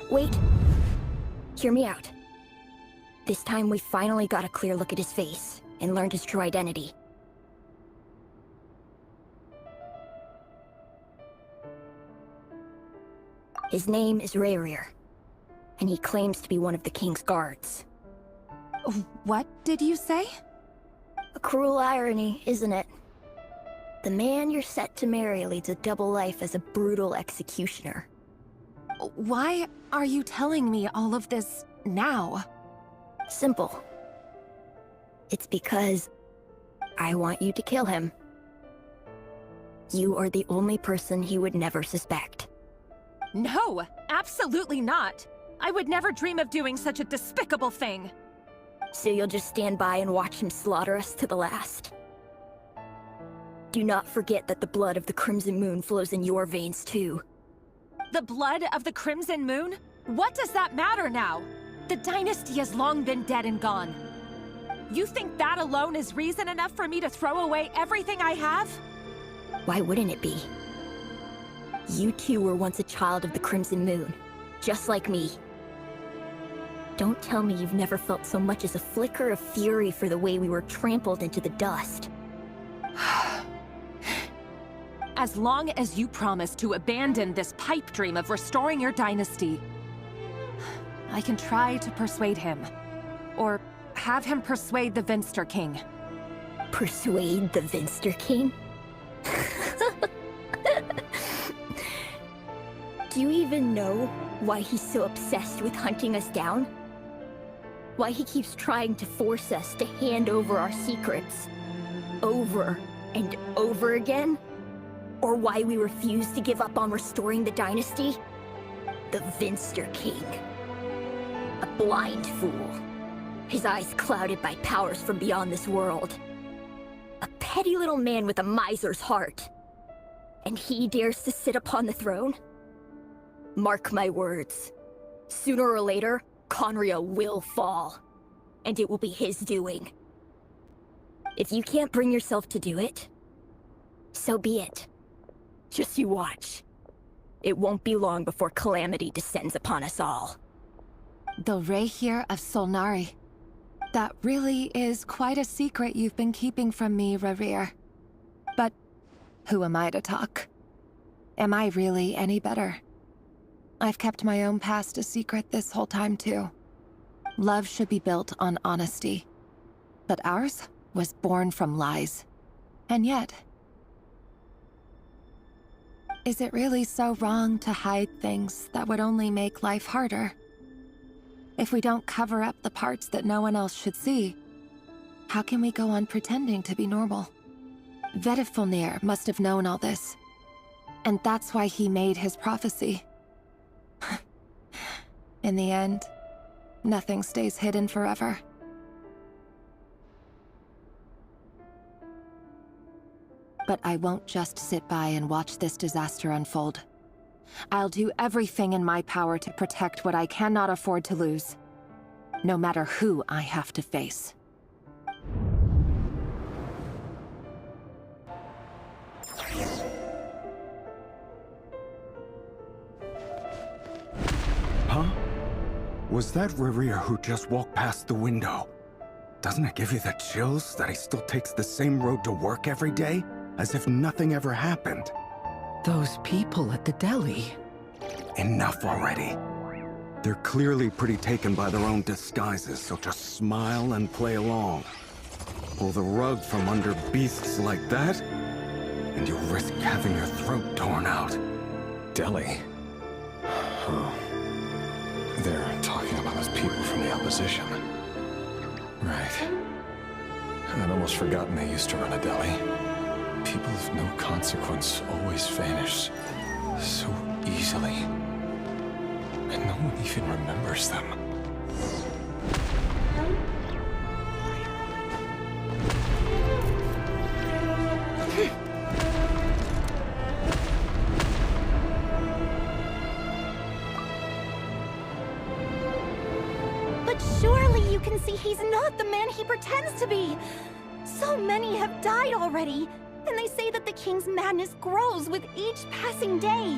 Wait. Hear me out. This time we finally got a clear look at his face and learned his true identity. His name is Rayrir, and he claims to be one of the king's guards. What did you say? A cruel irony, isn't it? The man you're set to marry leads a double life as a brutal executioner. Why are you telling me all of this now? Simple. It's because I want you to kill him. You are the only person he would never suspect. No, absolutely not. I would never dream of doing such a despicable thing. So you'll just stand by and watch him slaughter us to the last? Do not forget that the blood of the Crimson Moon flows in your veins too. The blood of the Crimson Moon? What does that matter now? The dynasty has long been dead and gone. You think that alone is reason enough for me to throw away everything I have? Why wouldn't it be? You two were once a child of the Crimson Moon, just like me. Don't tell me you've never felt so much as a flicker of fury for the way we were trampled into the dust. As long as you promise to abandon this pipe dream of restoring your dynasty, I can try to persuade him. Or have him persuade the Vinster King. Persuade the Vinster King? Do you even know why he's so obsessed with hunting us down? Why he keeps trying to force us to hand over our secrets over and over again? Or why we refuse to give up on restoring the dynasty? The Vinster King. A blind fool. His eyes clouded by powers from beyond this world. A petty little man with a miser's heart. And he dares to sit upon the throne? Mark my words. Sooner or later, Khaenri'ah will fall. And it will be his doing. If you can't bring yourself to do it, so be it. Just you watch. It won't be long before calamity descends upon us all. The Rayrir of Solnari. That really is quite a secret you've been keeping from me, Rayrir. But who am I to talk? Am I really any better? I've kept my own past a secret this whole time, too. Love should be built on honesty. But ours was born from lies. And yet... is it really so wrong to hide things that would only make life harder? If we don't cover up the parts that no one else should see, how can we go on pretending to be normal? Vedifilnir must have known all this. And that's why he made his prophecy. In the end, nothing stays hidden forever. But I won't just sit by and watch this disaster unfold. I'll do everything in my power to protect what I cannot afford to lose, no matter who I have to face. Huh? Was that Rayrir who just walked past the window? Doesn't it give you the chills that he still takes the same road to work every day? As if nothing ever happened. Those people at the deli. Enough already. They're clearly pretty taken by their own disguises, so just smile and play along. Pull the rug from under beasts like that, and you risk having your throat torn out. Deli? Oh. They're talking about those people from the opposition. Right. I'd almost forgotten they used to run a deli. People of no consequence always vanish so easily. And no one even remembers them. But surely you can see he's not the man he pretends to be. So many have died already. And they say that the king's madness grows with each passing day.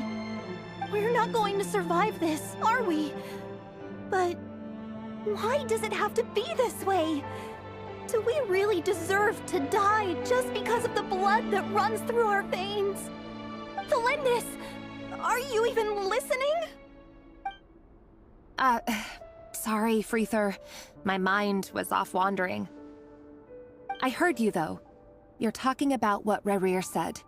We're not going to survive this, are we? But why does it have to be this way? Do we really deserve to die just because of the blood that runs through our veins? Felindis, are you even listening? Sorry, Freether. My mind was off wandering. I heard you, though. You're talking about what Rerir said.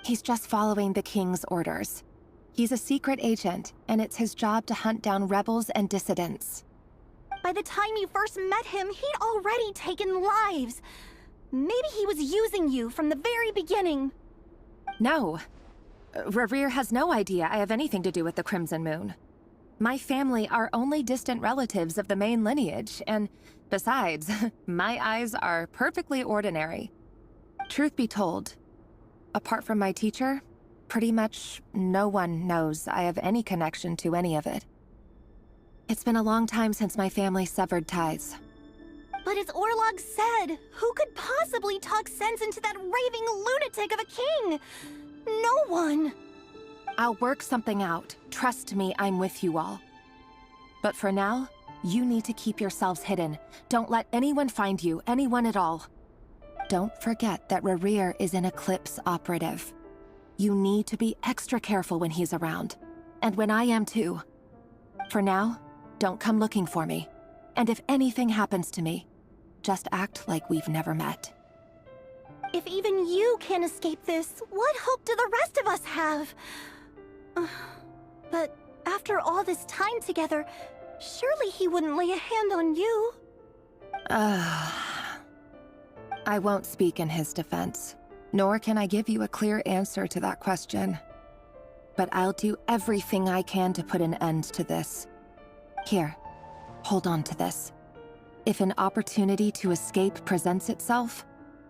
He's just following the King's orders. He's a secret agent, and it's his job to hunt down rebels and dissidents. By the time you first met him, he'd already taken lives. Maybe he was using you from the very beginning. No. Rerir has no idea I have anything to do with the Crimson Moon. My family are only distant relatives of the main lineage, and besides, my eyes are perfectly ordinary. Truth be told, apart from my teacher, pretty much no one knows I have any connection to any of it. It's been a long time since my family severed ties. But as Orlog said, who could possibly talk sense into that raving lunatic of a king? No one. I'll work something out. Trust me, I'm with you all. But for now, you need to keep yourselves hidden. Don't let anyone find you, anyone at all. Don't forget that Rerir is an Eclipse operative. You need to be extra careful when he's around. And when I am too. For now, don't come looking for me. And if anything happens to me, just act like we've never met. If even you can't escape this, what hope do the rest of us have? But after all this time together, surely he wouldn't lay a hand on you. I won't speak in his defense, nor can I give you a clear answer to that question. But I'll do everything I can to put an end to this. Here, hold on to this. If an opportunity to escape presents itself,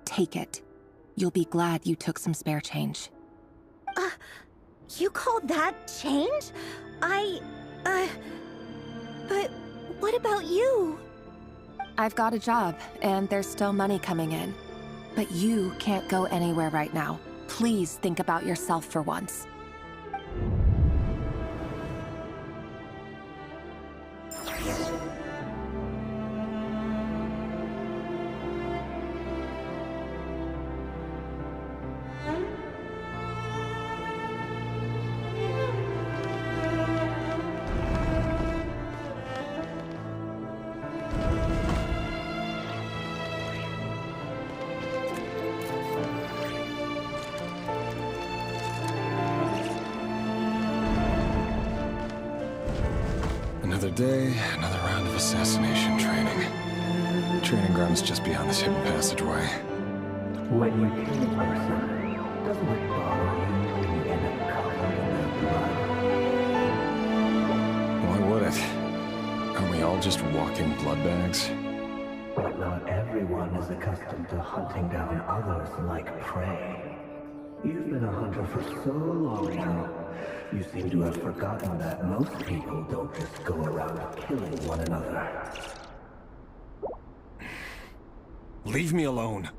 take it. You'll be glad you took some spare change. You call that change? But what about you? I've got a job, and there's still money coming in. But you can't go anywhere right now. Please think about yourself for once. Another day, another round of assassination training. Training ground is just beyond this hidden passageway. When you kill a person, doesn't it bother you when you end up covered in their blood? Why would it? Aren't we all just walking blood bags? But not everyone is accustomed to hunting down others like prey. You've been a hunter for so long now, you seem to have forgotten that most people don't just go around killing one another. Leave me alone.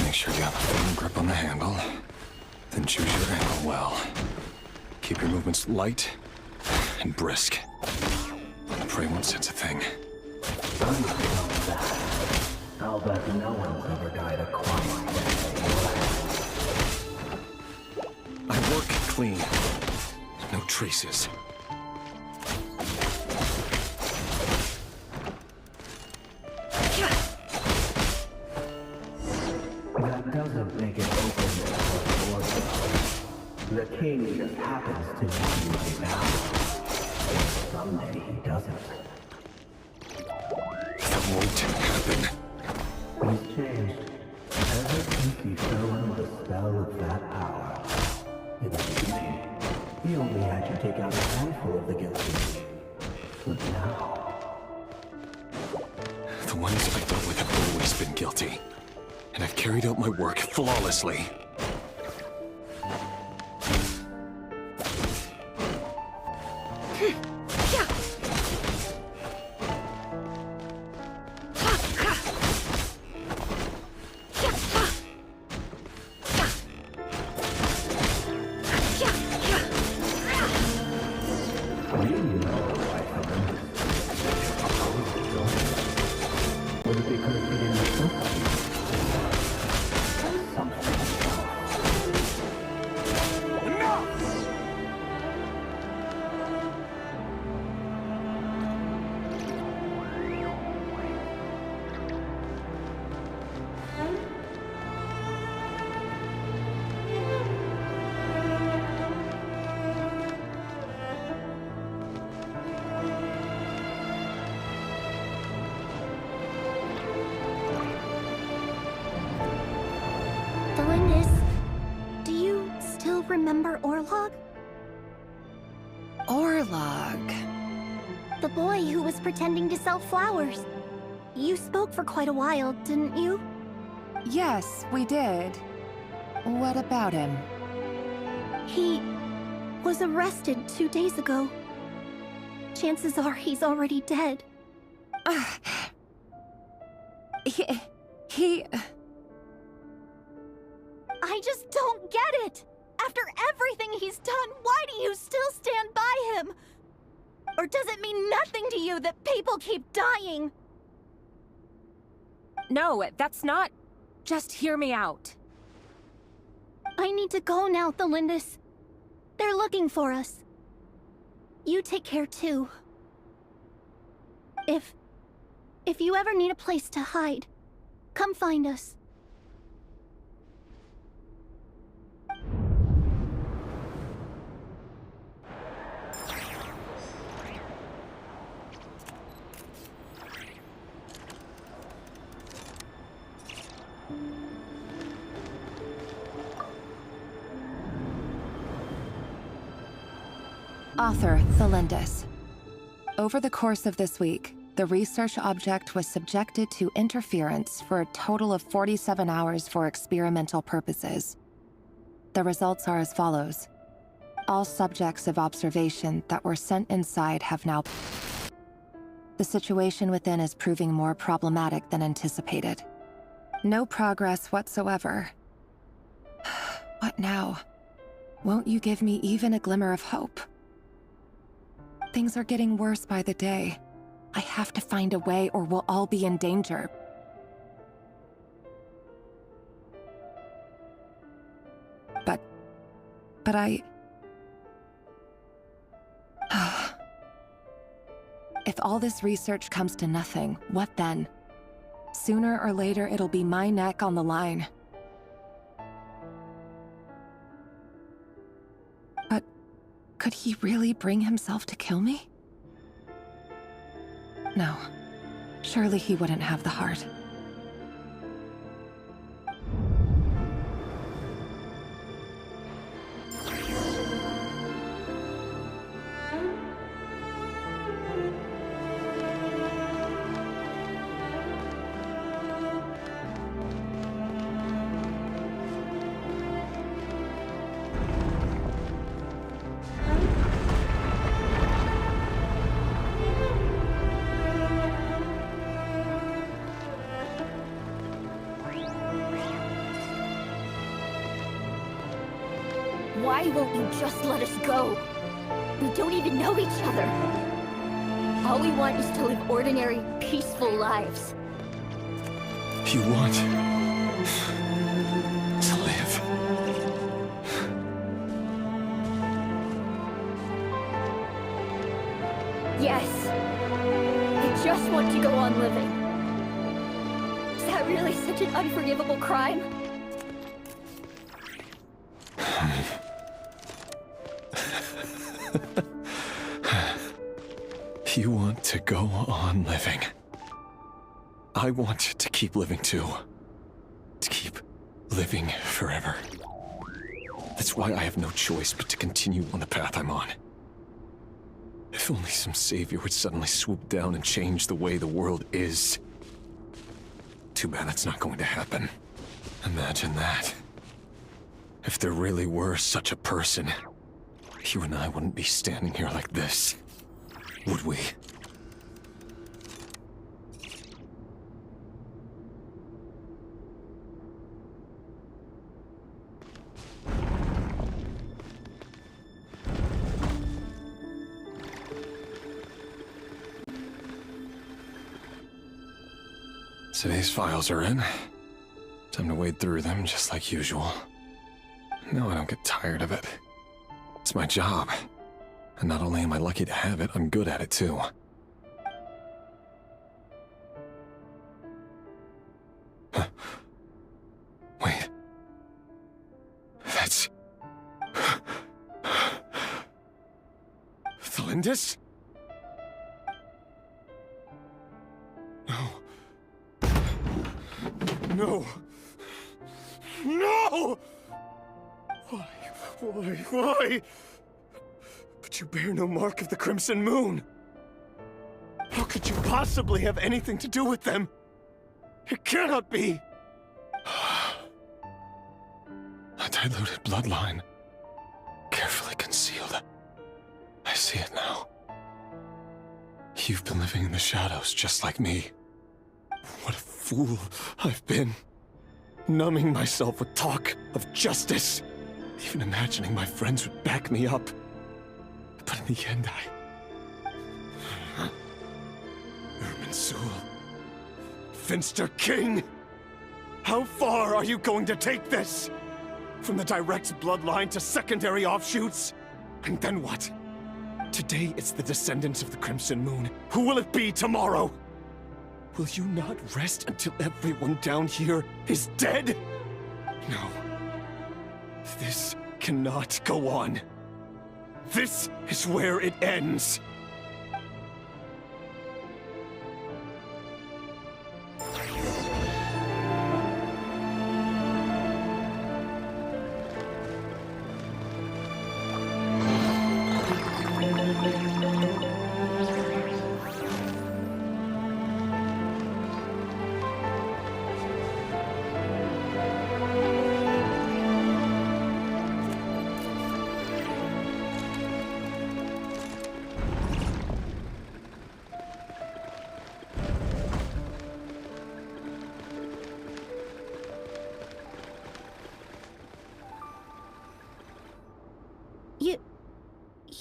Make sure you have a firm grip on the handle. Then choose your angle well. Keep your movements light and brisk. The prey won't sense a thing. I'll bet no one's ever died a quiet death. I work clean. No traces. That doesn't make it open or the king just happens to be right now. Someday he doesn't. That won't happen. He's changed. Ever since he fell under the spell of that power. In the beginning, he only had you take out a handful of the guilty. But now... The ones I've dealt with have always been guilty. And I've carried out my work flawlessly. Remember Orlog? Orlog? The boy who was pretending to sell flowers. You spoke for quite a while, didn't you? Yes, we did. What about him? He was arrested 2 days ago. Chances are he's already dead. He... I just don't get it! After everything he's done, why do you still stand by him? Or does it mean nothing to you that people keep dying? No, that's not... Just hear me out. I need to go now, Thelindis. They're looking for us. You take care too. If you ever need a place to hide, come find us. Author Thelindis. Over the course of this week, the research object was subjected to interference for a total of 47 hours for experimental purposes. The results are as follows. All subjects of observation that were sent inside have now... The situation within is proving more problematic than anticipated. No progress whatsoever. What now? Won't you give me even a glimmer of hope? Things are getting worse by the day. I have to find a way or we'll all be in danger. But I... If all this research comes to nothing, what then? Sooner or later, it'll be my neck on the line. But could he really bring himself to kill me? No. Surely he wouldn't have the heart. Why won't you just let us go? We don't even know each other. All we want is to live ordinary, peaceful lives. You want... to live. Yes. I just want to go on living. Is that really such an unforgivable crime? You want to go on living. I want to keep living too. To keep living forever. That's why I have no choice but to continue on the path I'm on. If only some savior would suddenly swoop down and change the way the world is. Too bad that's not going to happen. Imagine that. If there really were such a person, you and I wouldn't be standing here like this, would we? Today's files are in. Time to wade through them just like usual. No, I don't get tired of it. It's my job. And not only am I lucky to have it, I'm good at it too. Huh. Wait. That's... Thalindis? No. No! No! Why? But you bear no mark of the Crimson Moon. How could you possibly have anything to do with them? It cannot be! A diluted bloodline. Carefully concealed. I see it now. You've been living in the shadows just like me. What a fool I've been. Numbing myself with talk of justice. Even imagining my friends would back me up. But in the end, Irminsul. Finster King! How far are you going to take this? From the direct bloodline to secondary offshoots? And then what? Today it's the descendants of the Crimson Moon. Who will it be tomorrow? Will you not rest until everyone down here is dead? No. This cannot go on. This is where it ends.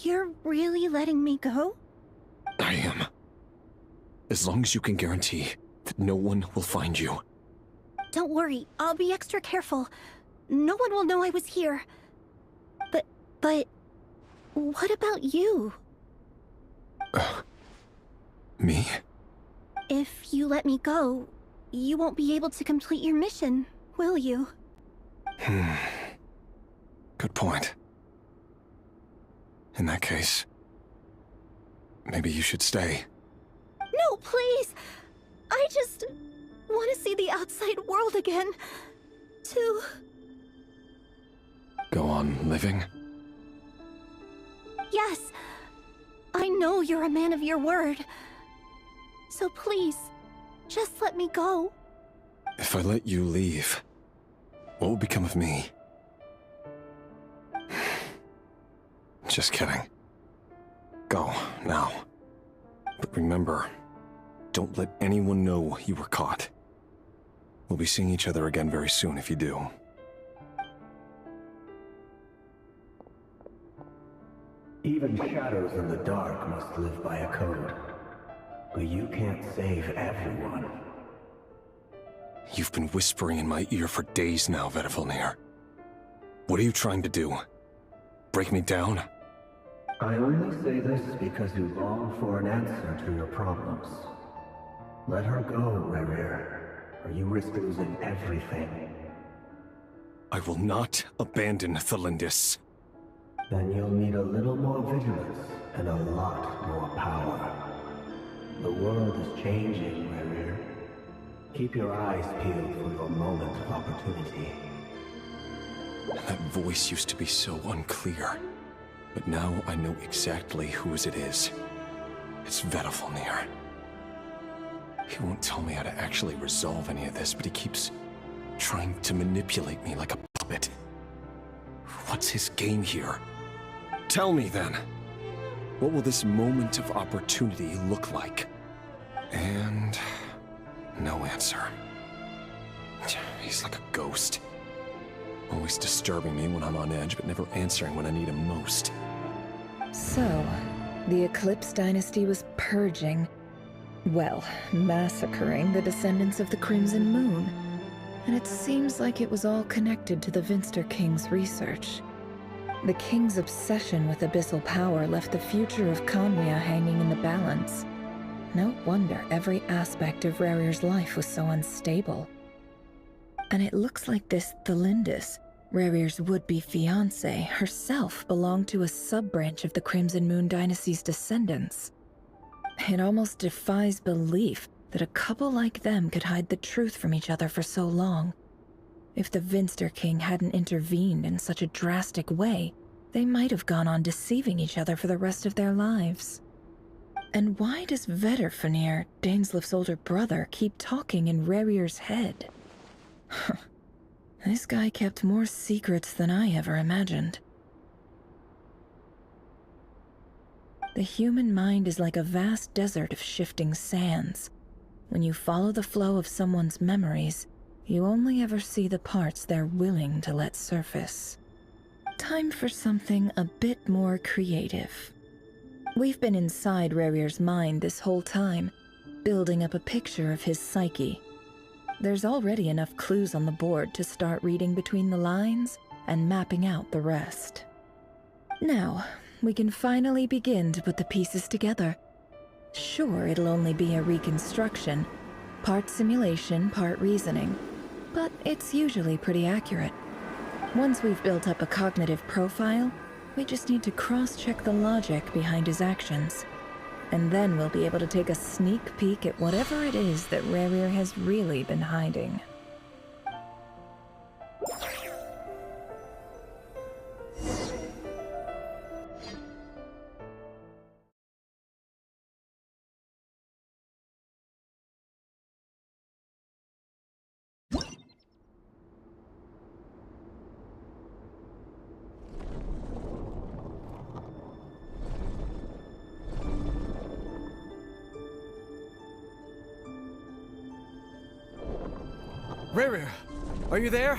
You're really letting me go? I am. As long as you can guarantee that no one will find you. Don't worry, I'll be extra careful. No one will know I was here. But... what about you? Me? If you let me go, you won't be able to complete your mission, will you? Good point. In that case, maybe you should stay. No, please! I just want to see the outside world again. To... Go on living? Yes. I know you're a man of your word. So please, just let me go. If I let you leave, what will become of me? Just kidding. Go, now. But remember, don't let anyone know you were caught. We'll be seeing each other again very soon if you do. Even shadows in the dark must live by a code. But you can't save everyone. You've been whispering in my ear for days now, Vedifilnir. What are you trying to do? Break me down? I only say this because you long for an answer to your problems. Let her go, Rerir, or you risk losing everything. I will not abandon Thalindis. Then you'll need a little more vigilance and a lot more power. The world is changing, Rerir. Keep your eyes peeled for your moment of opportunity. That voice used to be so unclear. But now I know exactly whose it is. It's Vedifilnir. He won't tell me how to actually resolve any of this, but he keeps trying to manipulate me like a puppet. What's his game here? Tell me then. What will this moment of opportunity look like? And no answer. He's like a ghost. Always disturbing me when I'm on edge, but never answering when I need him most. So, the Eclipse Dynasty was purging, well, massacring the descendants of the Crimson Moon. And it seems like it was all connected to the Vinster King's research. The King's obsession with abyssal power left the future of Conria hanging in the balance. No wonder every aspect of Rarir's life was so unstable. And it looks like this Thelindis, Rarir's would-be fiancé, herself belonged to a sub-branch of the Crimson Moon Dynasty's descendants. It almost defies belief that a couple like them could hide the truth from each other for so long. If the Vinster King hadn't intervened in such a drastic way, they might have gone on deceiving each other for the rest of their lives. And why does Vedderfanir, Daneslif's older brother, keep talking in Rarir's head? This guy kept more secrets than I ever imagined. The human mind is like a vast desert of shifting sands. When you follow the flow of someone's memories, you only ever see the parts they're willing to let surface. Time for something a bit more creative. We've been inside Rarir's mind this whole time, building up a picture of his psyche. There's already enough clues on the board to start reading between the lines and mapping out the rest. Now, we can finally begin to put the pieces together. Sure, it'll only be a reconstruction, part simulation, part reasoning, but it's usually pretty accurate. Once we've built up a cognitive profile, we just need to cross-check the logic behind his actions. And then we'll be able to take a sneak peek at whatever it is that Rarir has really been hiding. Rarir, are you there?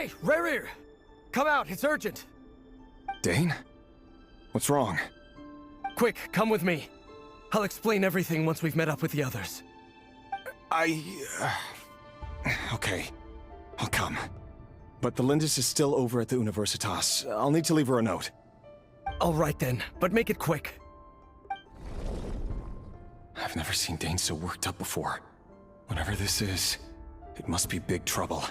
Hey, Rerir! Come out, it's urgent! Dane? What's wrong? Quick, come with me. I'll explain everything once we've met up with the others. Okay, I'll come. But the Lindis is still over at the Universitas. I'll need to leave her a note. All right then, but make it quick. I've never seen Dane so worked up before. Whatever this is, it must be big trouble.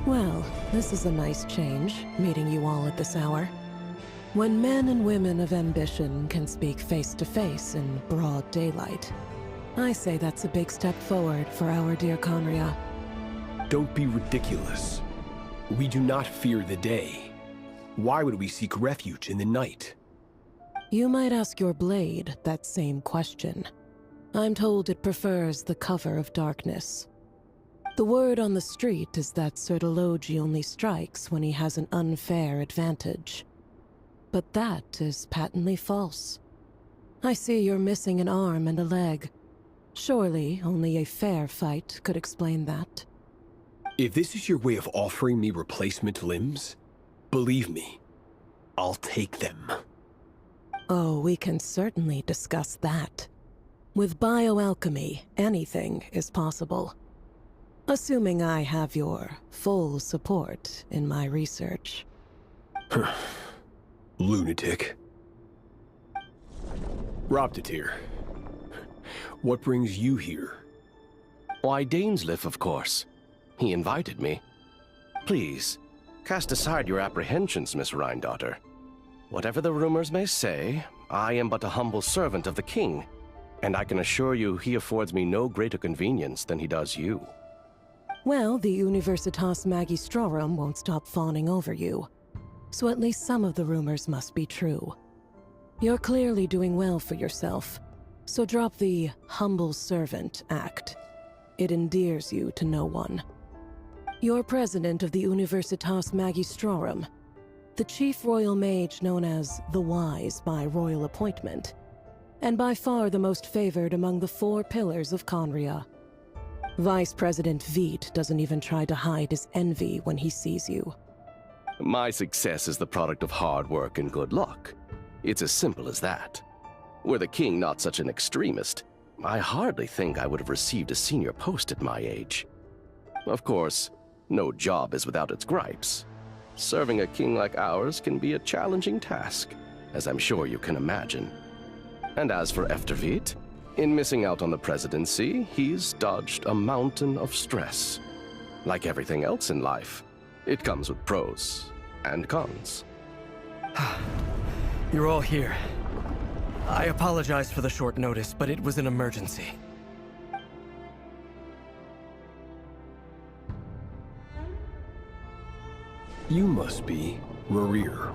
Well, this is a nice change, meeting you all at this hour. When men and women of ambition can speak face to face in broad daylight, I say that's a big step forward for our dear Conria. Don't be ridiculous. We do not fear the day. Why would we seek refuge in the night? You might ask your blade that same question. I'm told it prefers the cover of darkness. The word on the street is that Sertologi only strikes when he has an unfair advantage. But that is patently false. I see you're missing an arm and a leg. Surely only a fair fight could explain that. If this is your way of offering me replacement limbs, believe me, I'll take them. Oh, we can certainly discuss that. With bioalchemy, anything is possible. Assuming I have your full support in my research. Lunatic. Robtatir, what brings you here? Why, Dainsleif, of course. He invited me. Please, cast aside your apprehensions, Miss Rhine-daughter. Whatever the rumors may say, I am but a humble servant of the king, and I can assure you he affords me no greater convenience than he does you. Well, the Universitas Magistrorum won't stop fawning over you, so at least some of the rumors must be true. You're clearly doing well for yourself, so drop the humble servant act. It endears you to no one. You're president of the Universitas Magistrorum, the chief royal mage known as the Wise by royal appointment, and by far the most favored among the 4 pillars of Conria. Vice President Veit doesn't even try to hide his envy when he sees you. My success is the product of hard work and good luck. It's as simple as that. Were the king not such an extremist, I hardly think I would have received a senior post at my age. Of course, no job is without its gripes. Serving a king like ours can be a challenging task, as I'm sure you can imagine. And as for Efterveit, in missing out on the presidency, he's dodged a mountain of stress. Like everything else in life, it comes with pros and cons. You're all here. I apologize for the short notice, but it was an emergency. You must be Rerir.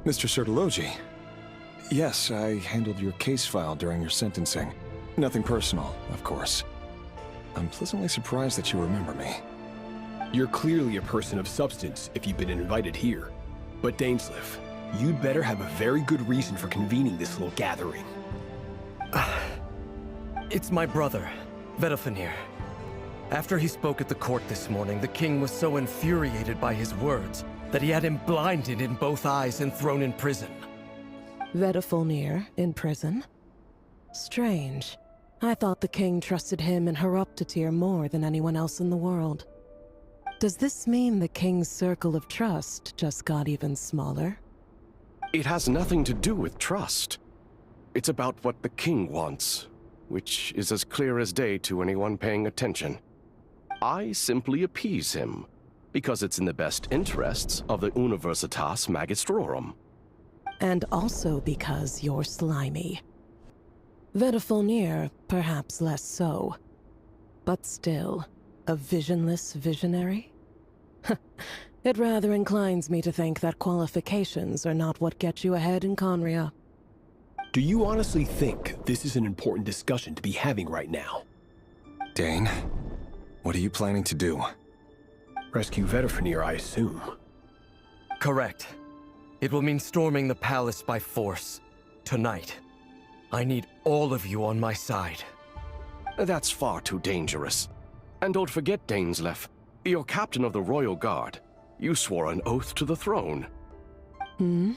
Mr. Sertologi. Yes, I handled your case file during your sentencing. Nothing personal, of course. I'm pleasantly surprised that you remember me. You're clearly a person of substance if you've been invited here. But Dainsleif, you'd better have a very good reason for convening this little gathering. It's my brother, Vedalfenir. After he spoke at the court this morning, the king was so infuriated by his words that he had him blinded in both eyes and thrown in prison. Vedalfenir in prison? Strange. I thought the king trusted him and Heroptatyr more than anyone else in the world. Does this mean the king's circle of trust just got even smaller? It has nothing to do with trust. It's about what the king wants, which is as clear as day to anyone paying attention. I simply appease him, because it's in the best interests of the Universitas Magistrorum. And also because you're slimy. Vedalfenir, perhaps less so. But still, a visionless visionary? It rather inclines me to think that qualifications are not what get you ahead in Khaenri'ah. Do you honestly think this is an important discussion to be having right now? Dane, what are you planning to do? Rescue Vedalfenir, I assume. Correct. It will mean storming the palace by force. Tonight. I need all of you on my side. That's far too dangerous. And don't forget, Dainsleif, you're captain of the Royal Guard. You swore an oath to the throne. Hmm?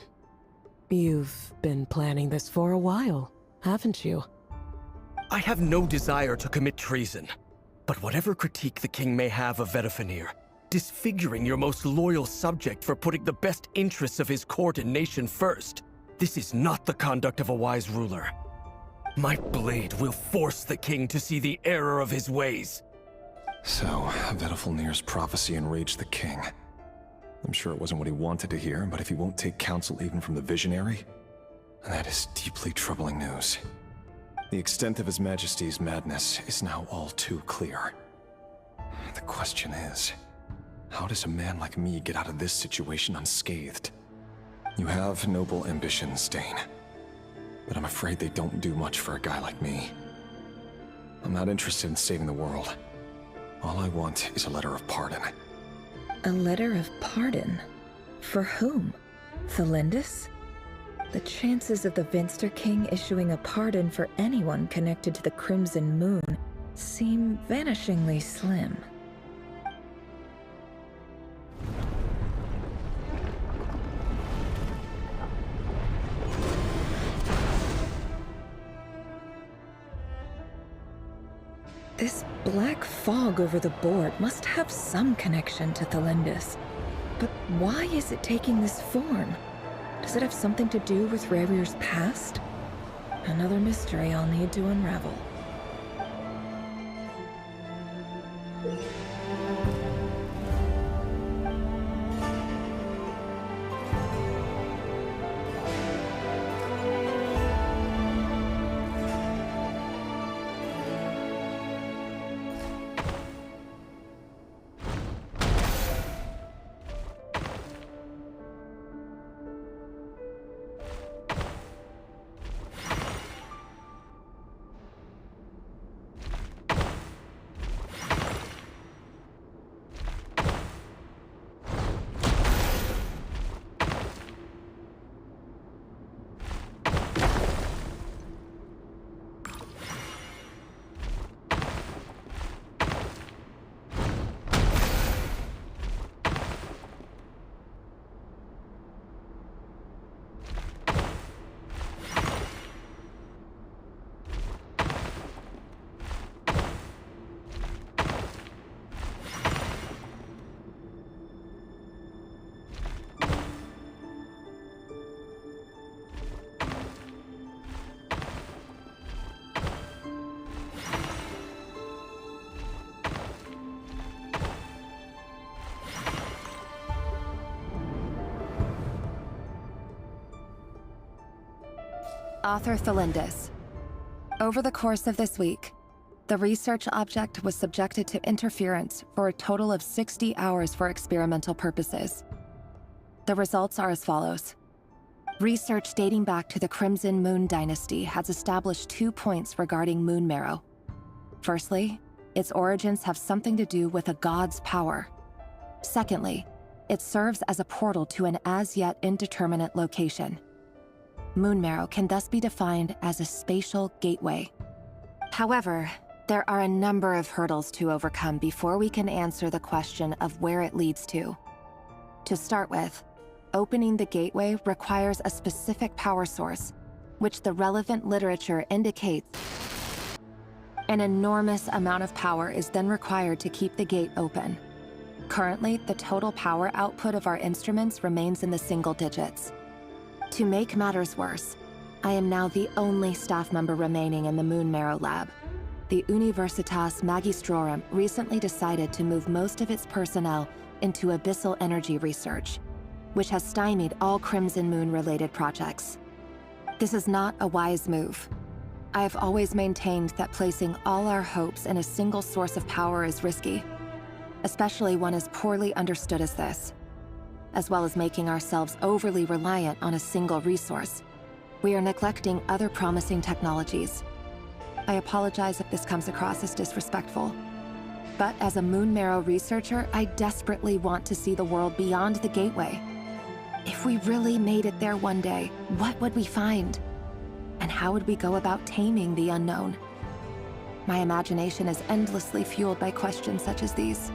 You've been planning this for a while, haven't you? I have no desire to commit treason. But whatever critique the king may have of Vedalfenir, disfiguring your most loyal subject for putting the best interests of his court and nation first, this is not the conduct of a wise ruler. My blade will force the king to see the error of his ways. So, Vedalfenir's prophecy enraged the king. I'm sure it wasn't what he wanted to hear, but if he won't take counsel even from the visionary, that is deeply troubling news. The extent of His Majesty's madness is now all too clear. The question is, how does a man like me get out of this situation unscathed? You have noble ambitions, Dane, but I'm afraid they don't do much for a guy like me. I'm not interested in saving the world. All I want is a letter of pardon. A letter of pardon? For whom? Thelindis? The chances of the Vinster King issuing a pardon for anyone connected to the Crimson Moon seem vanishingly slim. This black fog over the board must have some connection to Thelindis. But why is it taking this form? Does it have something to do with Rerir's past? Another mystery I'll need to unravel. Author Thelindis. Over the course of this week, the research object was subjected to interference for a total of 60 hours for experimental purposes. The results are as follows. Research dating back to the Crimson Moon Dynasty has established 2 points regarding moon marrow. Firstly, its origins have something to do with a god's power. Secondly, it serves as a portal to an as-yet indeterminate location. Moon marrow can thus be defined as a spatial gateway. However, there are a number of hurdles to overcome before we can answer the question of where it leads to. To start with, opening the gateway requires a specific power source, which the relevant literature indicates. An enormous amount of power is then required to keep the gate open. Currently, the total power output of our instruments remains in the single digits. To make matters worse, I am now the only staff member remaining in the Moon Marrow lab. The Universitas Magistrorum recently decided to move most of its personnel into abyssal energy research, which has stymied all Crimson Moon-related projects. This is not a wise move. I have always maintained that placing all our hopes in a single source of power is risky, especially one as poorly understood as this. As well as making ourselves overly reliant on a single resource, we are neglecting other promising technologies. I apologize if this comes across as disrespectful, but as a Moon Marrow researcher, I desperately want to see the world beyond the gateway. If we really made it there one day, what would we find? And how would we go about taming the unknown? My imagination is endlessly fueled by questions such as these.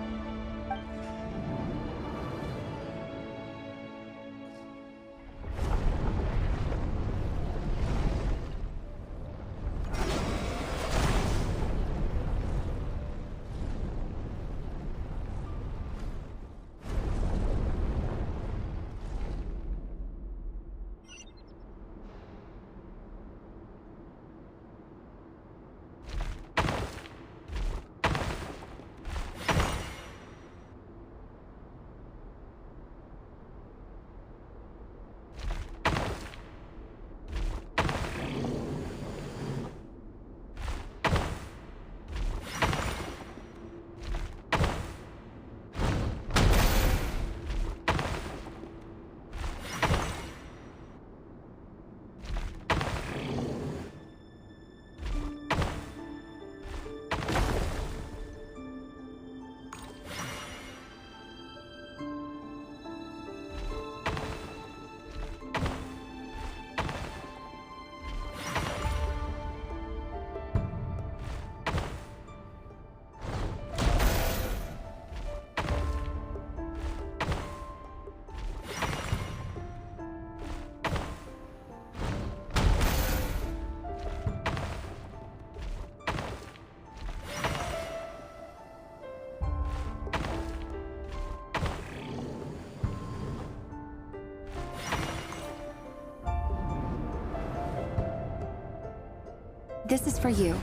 This is for you.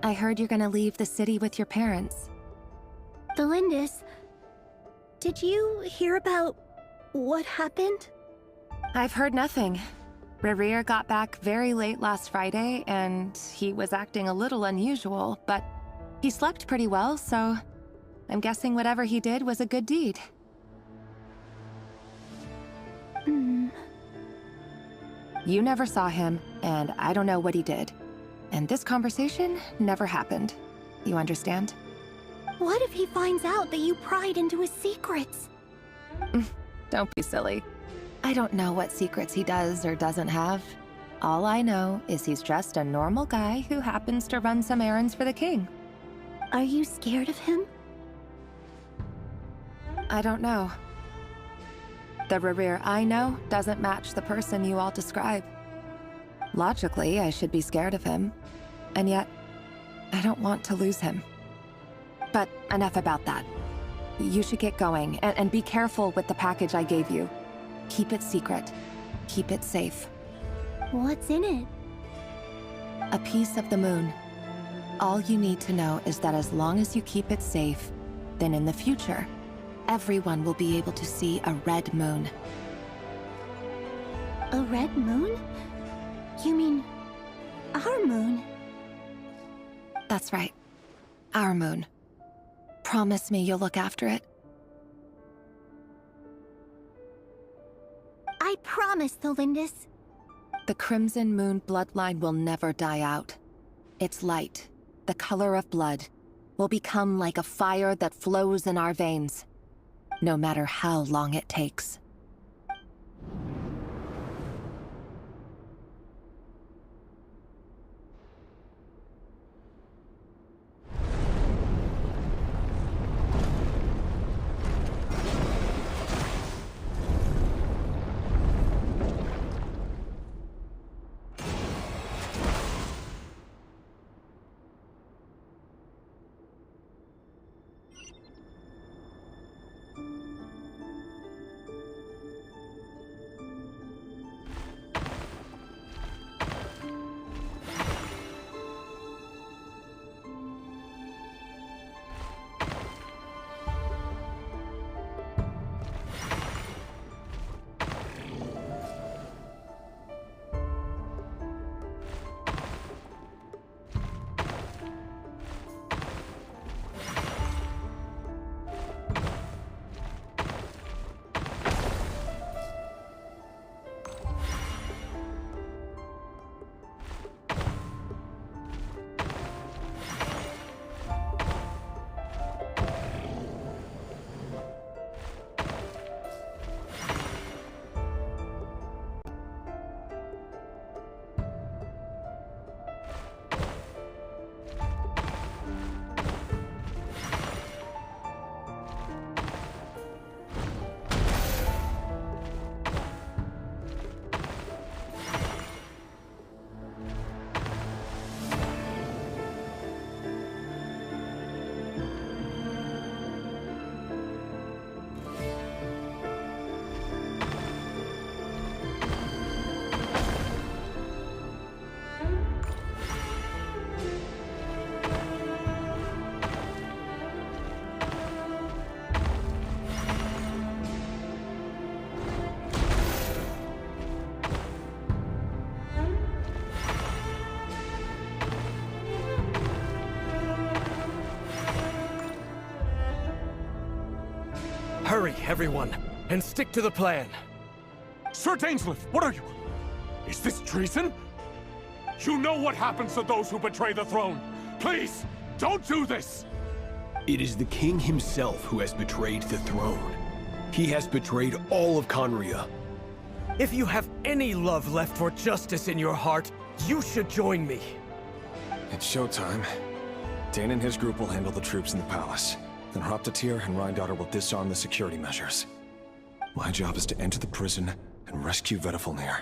I heard you're gonna leave the city with your parents. The Lindis, did you hear about what happened? I've heard nothing. Rerir got back very late last Friday, and he was acting a little unusual, but he slept pretty well, so I'm guessing whatever he did was a good deed. You never saw him, and I don't know what he did. And this conversation never happened. You understand? What if he finds out that you pried into his secrets? Don't be silly. I don't know what secrets he does or doesn't have. All I know is he's just a normal guy who happens to run some errands for the king. Are you scared of him? I don't know. The Rerir I know doesn't match the person you all describe. Logically, I should be scared of him, and yet, I don't want to lose him. But enough about that. You should get going, and be careful with the package I gave you. Keep it secret. Keep it safe. What's in it? A piece of the moon. All you need to know is that as long as you keep it safe, then in the future, everyone will be able to see a red moon. A red moon? You mean our moon? That's right. Our moon. Promise me you'll look after it. I promise, Tholindis. The Crimson Moon bloodline will never die out. Its light, the color of blood, will become like a fire that flows in our veins. no matter how long it takes. Hurry, everyone, and stick to the plan. Sir Dainsleif, what are you? Is this treason? You know what happens to those who betray the throne. Please, don't do this! It is the king himself who has betrayed the throne. He has betrayed all of Conria. If you have any love left for justice in your heart, you should join me. It's showtime. Dane and his group will handle the troops in the palace. Then Hraptatir and Rheindater will disarm the security measures. My job is to enter the prison and rescue Vedifalnir.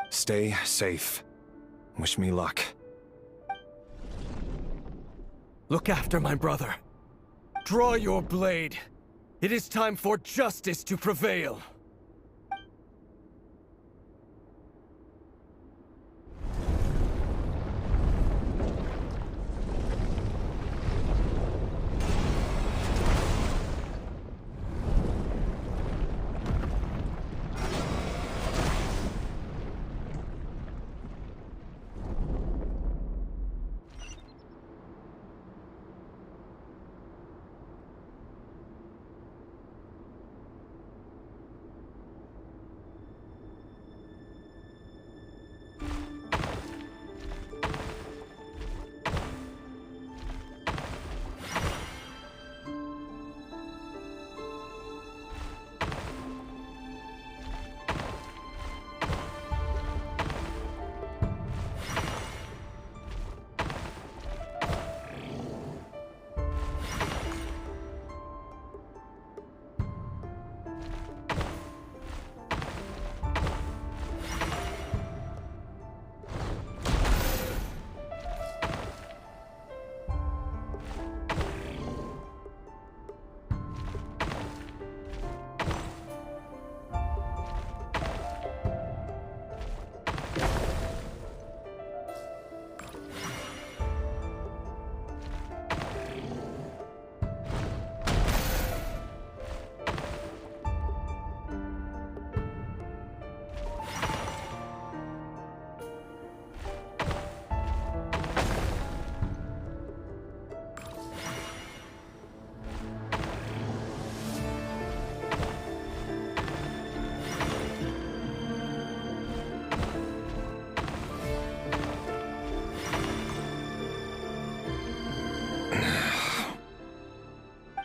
Stay safe. Wish me luck. Look after my brother. Draw your blade. It is time for justice to prevail.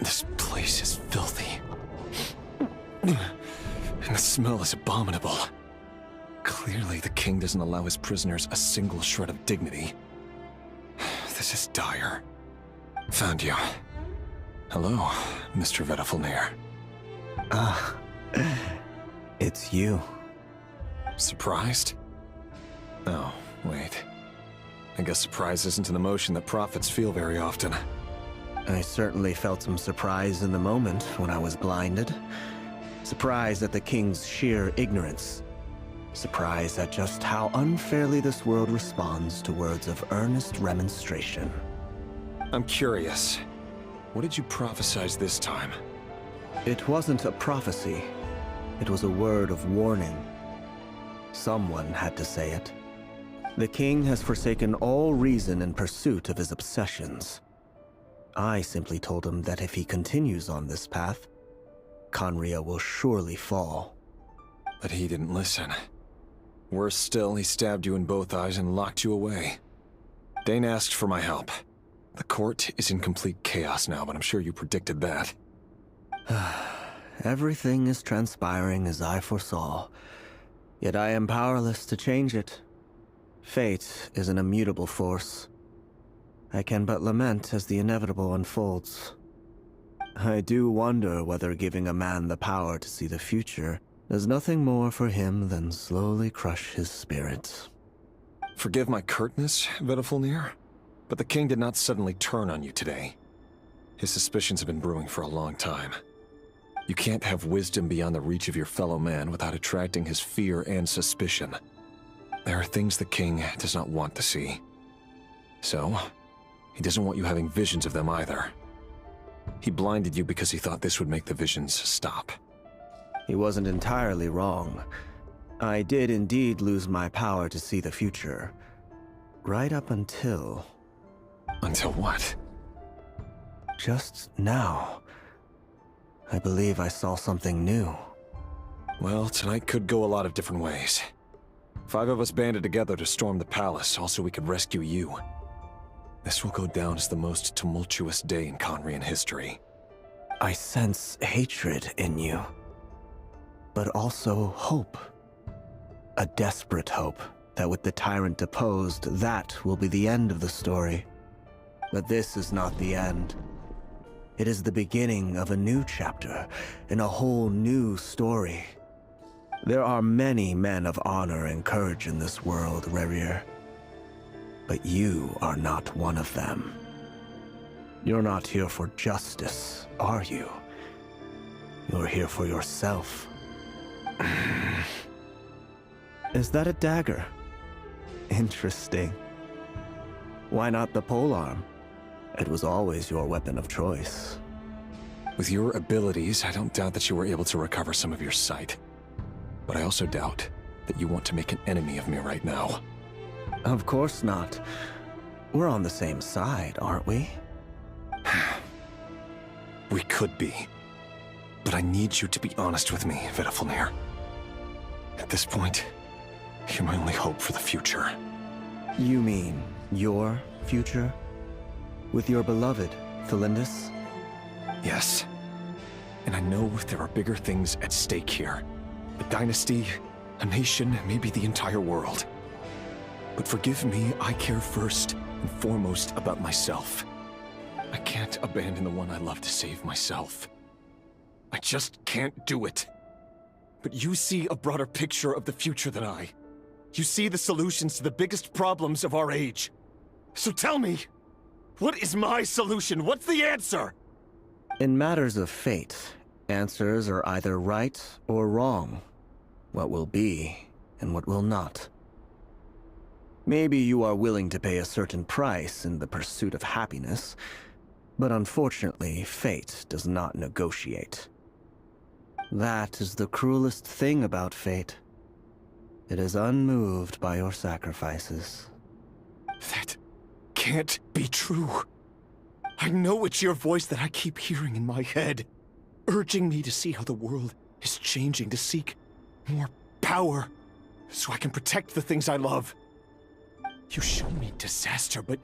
This place is filthy. And the smell is abominable. Clearly, the king doesn't allow his prisoners a single shred of dignity. This is dire. Found you. Hello, Mr. Vedafilnir. Ah, it's you. Surprised? Oh, wait. I guess surprise isn't an emotion that prophets feel very often. I certainly felt some surprise in the moment when I was blinded. Surprise at the king's sheer ignorance. Surprise at just how unfairly this world responds to words of earnest remonstration. I'm curious. What did you prophesize this time? It wasn't a prophecy. It was a word of warning. Someone had to say it. The king has forsaken all reason in pursuit of his obsessions. I simply told him that if he continues on this path, Khaenri'ah will surely fall. But he didn't listen. Worse still, he stabbed you in both eyes and locked you away. Dane asked for my help. The court is in complete chaos now, but I'm sure you predicted that. Everything is transpiring as I foresaw, yet I am powerless to change it. Fate is an immutable force. I can but lament as the inevitable unfolds. I do wonder whether giving a man the power to see the future does nothing more for him than slowly crush his spirit. Forgive my curtness, Vedafilnir, but the king did not suddenly turn on you today. His suspicions have been brewing for a long time. You can't have wisdom beyond the reach of your fellow man without attracting his fear and suspicion. There are things the king does not want to see. So, he doesn't want you having visions of them either. He blinded you because he thought this would make the visions stop. He wasn't entirely wrong. I did indeed lose my power to see the future. Right up until... Until what? Just now. I believe I saw something new. Well, tonight could go a lot of different ways. 5 of us banded together to storm the palace, also we could rescue you. This will go down as the most tumultuous day in Khaenri'ah history. I sense hatred in you. But also hope. A desperate hope that with the tyrant deposed, that will be the end of the story. But this is not the end. It is the beginning of a new chapter, in a whole new story. There are many men of honor and courage in this world, Rerir. But you are not one of them. You're not here for justice, are you? You're here for yourself. Is that a dagger? Interesting. Why not the polearm? It was always your weapon of choice. With your abilities, I don't doubt that you were able to recover some of your sight. But I also doubt that you want to make an enemy of me right now. Of course not. We're on the same side, aren't we? We could be. But I need you to be honest with me, Vedafilnir. At this point, you're my only hope for the future. You mean your future? With your beloved, Felindus? Yes. And I know there are bigger things at stake here. A dynasty, a nation, maybe the entire world. But forgive me, I care first and foremost about myself. I can't abandon the one I love to save myself. I just can't do it. But you see a broader picture of the future than I. You see the solutions to the biggest problems of our age. So tell me, what is my solution? What's the answer? In matters of fate, answers are either right or wrong. What will be, and what will not. Maybe you are willing to pay a certain price in the pursuit of happiness, but unfortunately, fate does not negotiate. That is the cruelest thing about fate. It is unmoved by your sacrifices. That can't be true. I know it's your voice that I keep hearing in my head, urging me to see how the world is changing, to seek more power, so I can protect the things I love. You show me disaster, but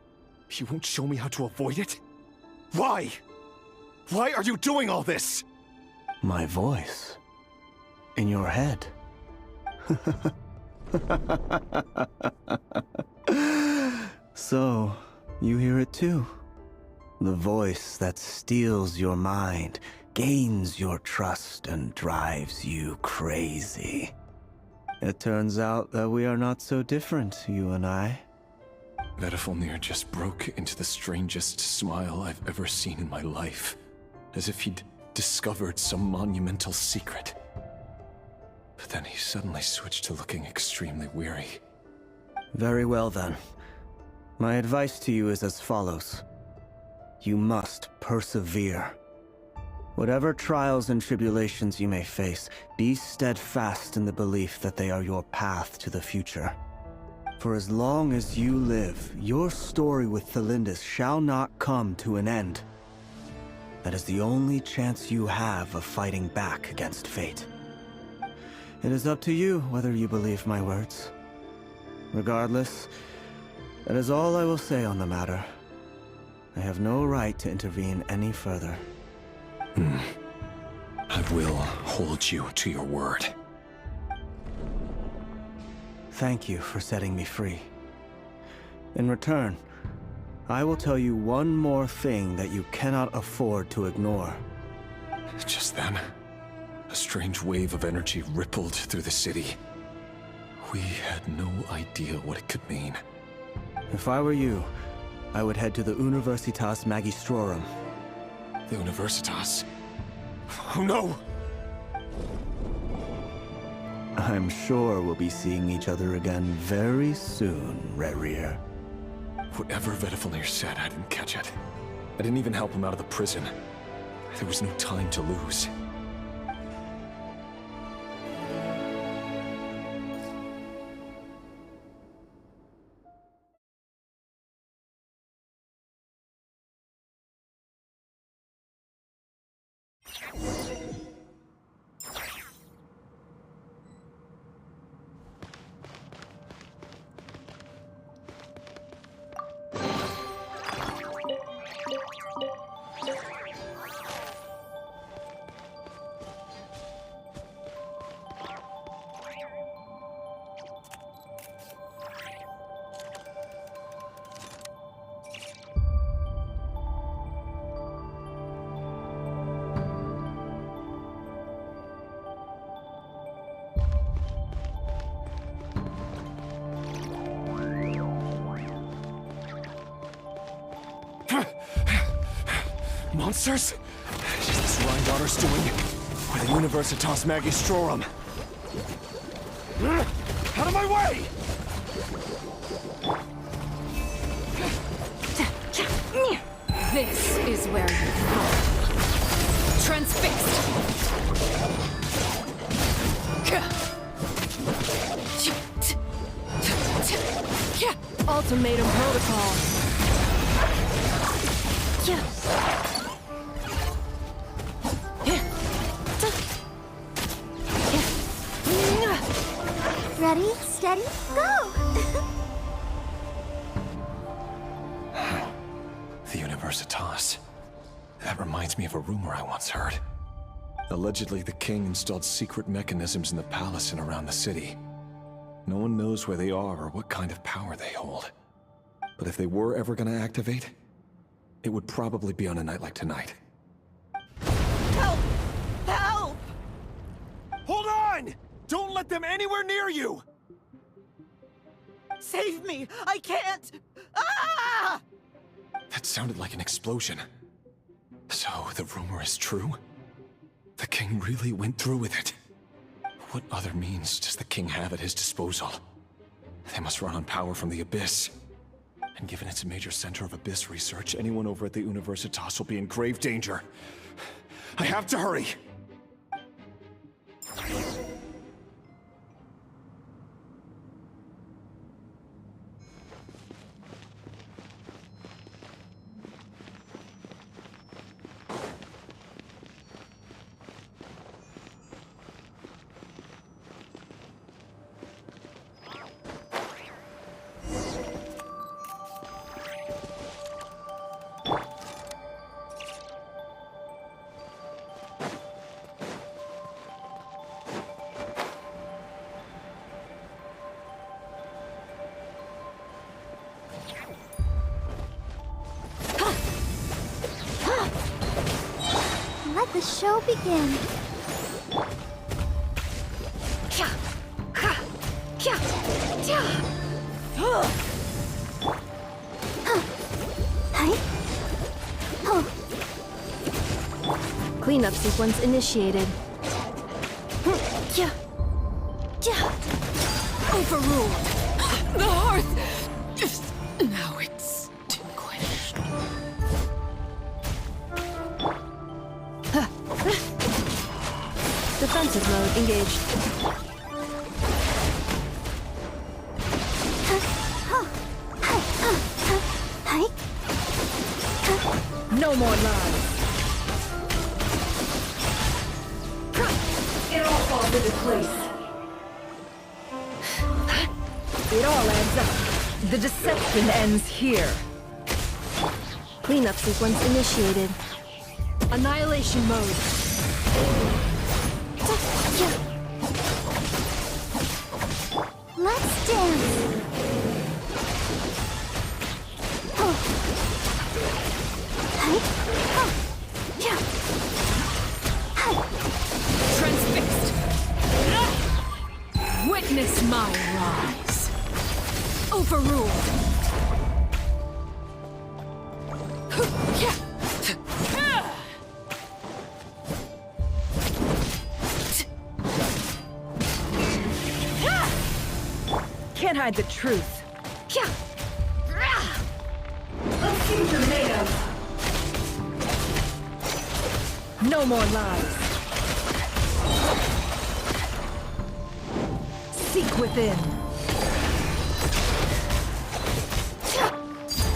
you won't show me how to avoid it? Why? Why are you doing all this? My voice. in your head. So, you hear it too. The voice that steals your mind, gains your trust, and drives you crazy. It turns out that we are not so different, you and I. Vedifalnir just broke into the strangest smile I've ever seen in my life, as if he'd discovered some monumental secret. But then he suddenly switched to looking extremely weary. Very well then. My advice to you is as follows. You must persevere. Whatever trials and tribulations you may face, be steadfast in the belief that they are your path to the future. For as long as you live, your story with Thelindis shall not come to an end. That is the only chance you have of fighting back against fate. It is up to you whether you believe my words. Regardless, that is all I will say on the matter. I have no right to intervene any further. I will hold you to your word. Thank you for setting me free. In return, I will tell you one more thing that you cannot afford to ignore. Just then, a strange wave of energy rippled through the city. We had no idea what it could mean. If I were you, I would head to the Universitas Magistrorum. The Universitas? Oh no! I'm sure we'll be seeing each other again very soon, Rerir. Whatever Vedifalnir said, I didn't catch it. I didn't even help him out of the prison. There was no time to lose. Monsters? Is this Rhindaughter's doing? Or the Universitas Magistrorum? Out of my way! This is where you fall. Transfixed! Ultimatum protocol. Ready, steady, go! The Universitas. That reminds me of a rumor I once heard. Allegedly, the king installed secret mechanisms in the palace and around the city. No one knows where they are or what kind of power they hold. But if they were ever gonna activate, it would probably be on a night like tonight. Help! Help! Hold on! Don't let them anywhere near you! Save me! I can't! Ah! That sounded like an explosion. So, the rumor is true? The king really went through with it? What other means does the king have at his disposal? They must run on power from the Abyss. And given it's a major center of Abyss research, anyone over at the Universitas will be in grave danger. I have to hurry! Let the show begin. Cleanup sequence initiated. Overruled. The hearth is now extinguished. Defensive mode engaged. No more lies. It all falls into place. It all adds up. The deception ends here. Cleanup sequence initiated. Annihilation mode. Let's dance. Transfixed. Witness my rise. Overruled. Can't hide the truth. Let's see what you're made of. No more lies. Seek within.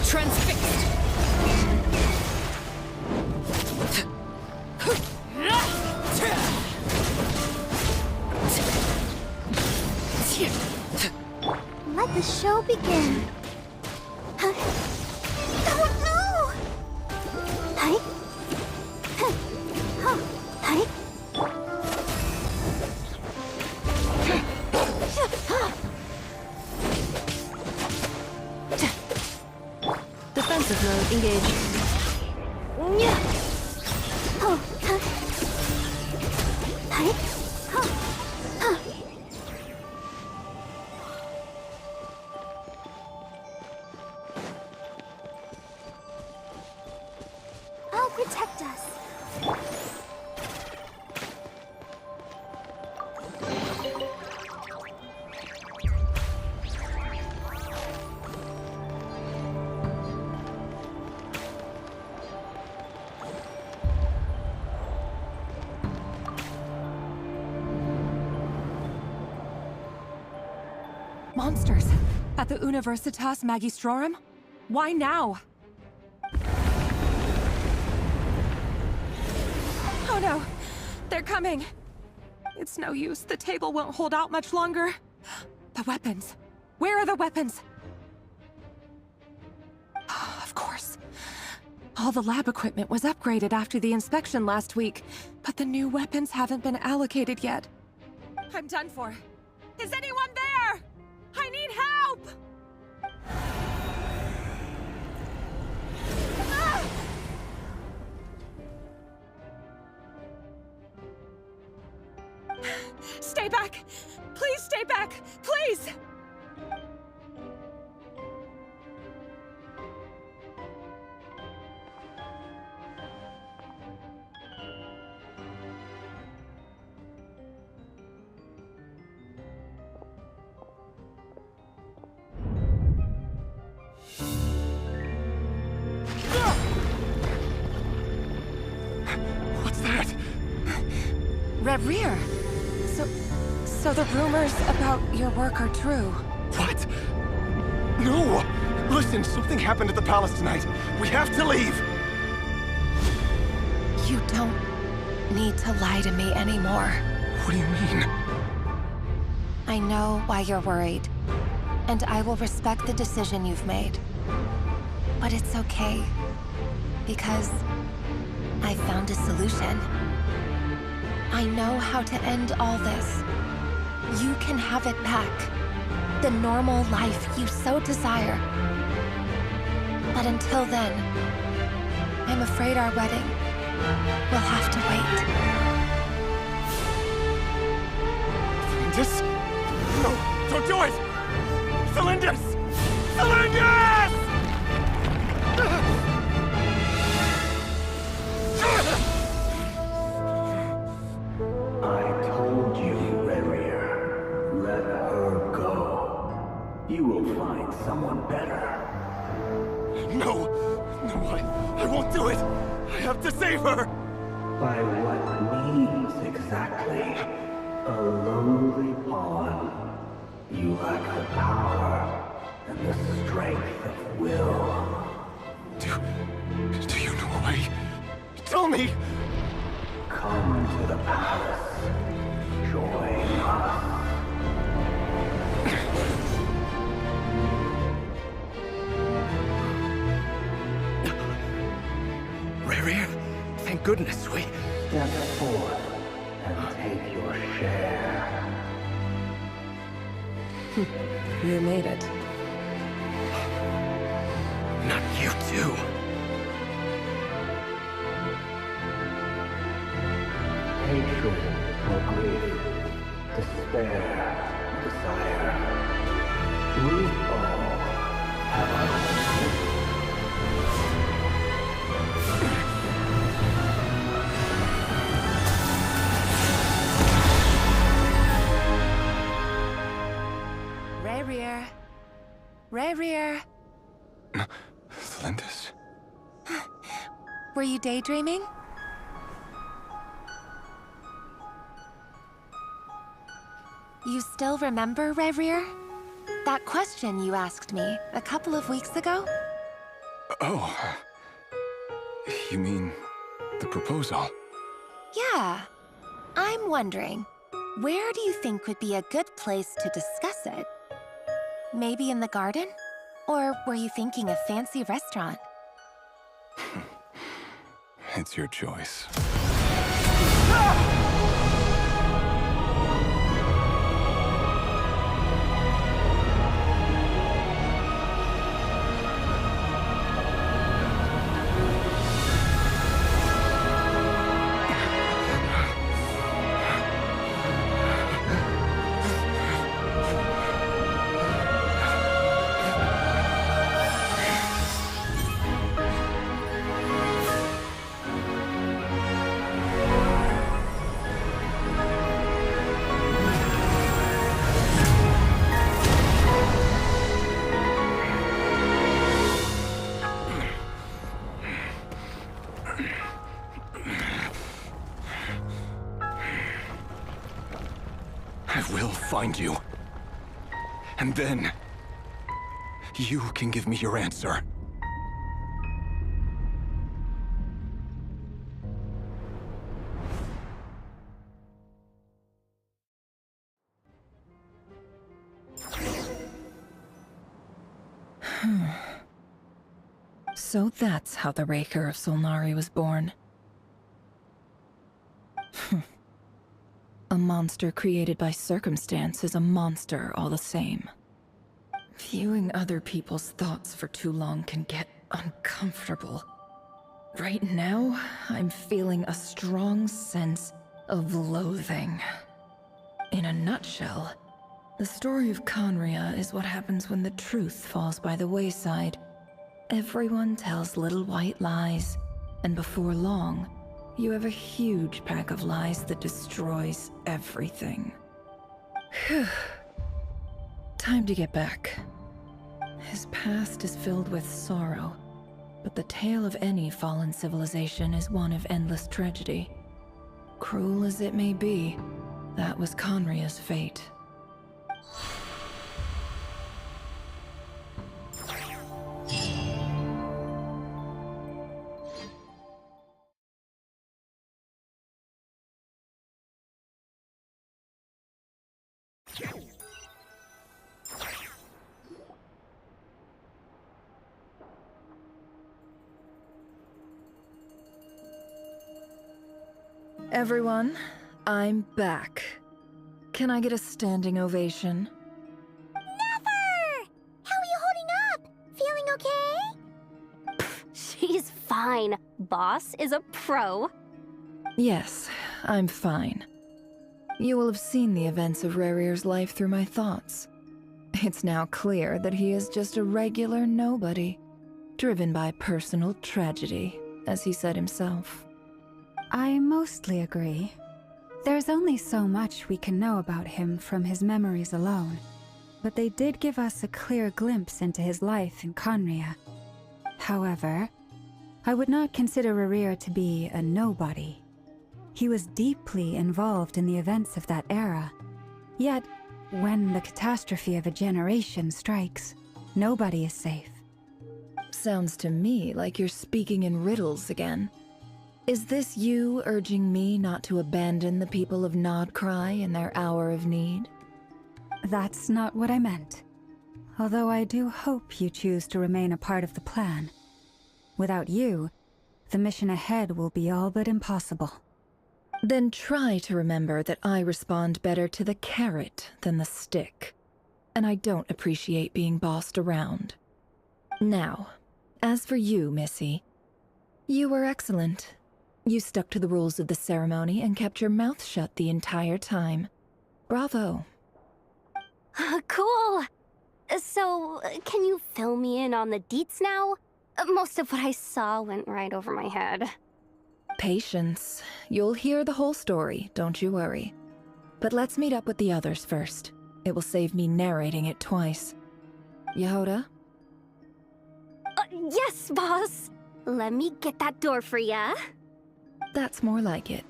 Transfixed. Let the show begin. Oh no! Defensive mode engaged. I'll protect us. Monsters. At the Universitas Magistrorum? Why now? Oh no! They're coming! It's no use. The table won't hold out much longer. The weapons. Where are the weapons? Of course. All the lab equipment was upgraded after the inspection last week, but the new weapons haven't been allocated yet. I'm done for. Is anyone there? I need help! Ah! Stay back! Please stay back! Please! What's that? Rear. So the rumors about your work are true. What? No! Listen, something happened at the palace tonight. We have to leave! You don't need to lie to me anymore. What do you mean? I know why you're worried, and I will respect the decision you've made. But it's okay, because I found a solution. I know how to end all this. You can have it back. The normal life you so desire. But until then, I'm afraid our wedding We'll have to wait. Celindus? No, don't do it! Celindus! Celindus! I told you, Rerir. Let her go. You will find someone better. No! No, I won't do it! I have to save her! By what means exactly? A lowly pawn. You lack the power and the strength of will. Do you know a way? Tell me! Come to the palace. Join us. Rerir, thank goodness we... Step forth and take your share. You made it. Not you too. Hatred or grief, despair, desire. We all have our own. Rerir. Rerir. Celindus? Were you daydreaming? You still remember, Rerir? That question you asked me a couple of weeks ago? Oh. You mean the proposal? Yeah. I'm wondering, where do you think would be a good place to discuss it? Maybe in the garden? Or were you thinking a fancy restaurant? It's your choice. I will find you. And then... you can give me your answer. So that's how the Raker of Solnari was born. A monster created by circumstance is a monster all the same. Viewing other people's thoughts for too long can get uncomfortable. Right now, I'm feeling a strong sense of loathing. In a nutshell, the story of Conria is what happens when the truth falls by the wayside. Everyone tells little white lies, and before long, you have a huge pack of lies that destroys everything. Phew. Time to get back. His past is filled with sorrow, but the tale of any fallen civilization is one of endless tragedy. Cruel as it may be, that was Conria's fate. Everyone, I'm back. Can I get a standing ovation? Never! How are you holding up? Feeling okay? She's fine. boss is a pro. Yes, I'm fine. You will have seen the events of Rerir's life through my thoughts. It's now clear that he is just a regular nobody, driven by personal tragedy, as he said himself. I mostly agree. There's only so much we can know about him from his memories alone, but they did give us a clear glimpse into his life in Khaenri'ah. However, I would not consider Rerir to be a nobody. He was deeply involved in the events of that era. Yet, when the catastrophe of a generation strikes, nobody is safe. Sounds to me like you're speaking in riddles again. Is this you urging me not to abandon the people of Nod-Krai in their hour of need? That's not what I meant. Although I do hope you choose to remain a part of the plan. Without you, the mission ahead will be all but impossible. Then try to remember that I respond better to the carrot than the stick. And I don't appreciate being bossed around. Now, as for you, Missy, you were excellent. You stuck to the rules of the ceremony and kept your mouth shut the entire time. Bravo. Cool! So, can you fill me in on the deets now? Most of what I saw went right over my head. Patience. You'll hear the whole story, don't you worry. But let's meet up with the others first. It will save me narrating it twice. Yehoda? Yes, boss! Let me get that door for ya. That's more like it.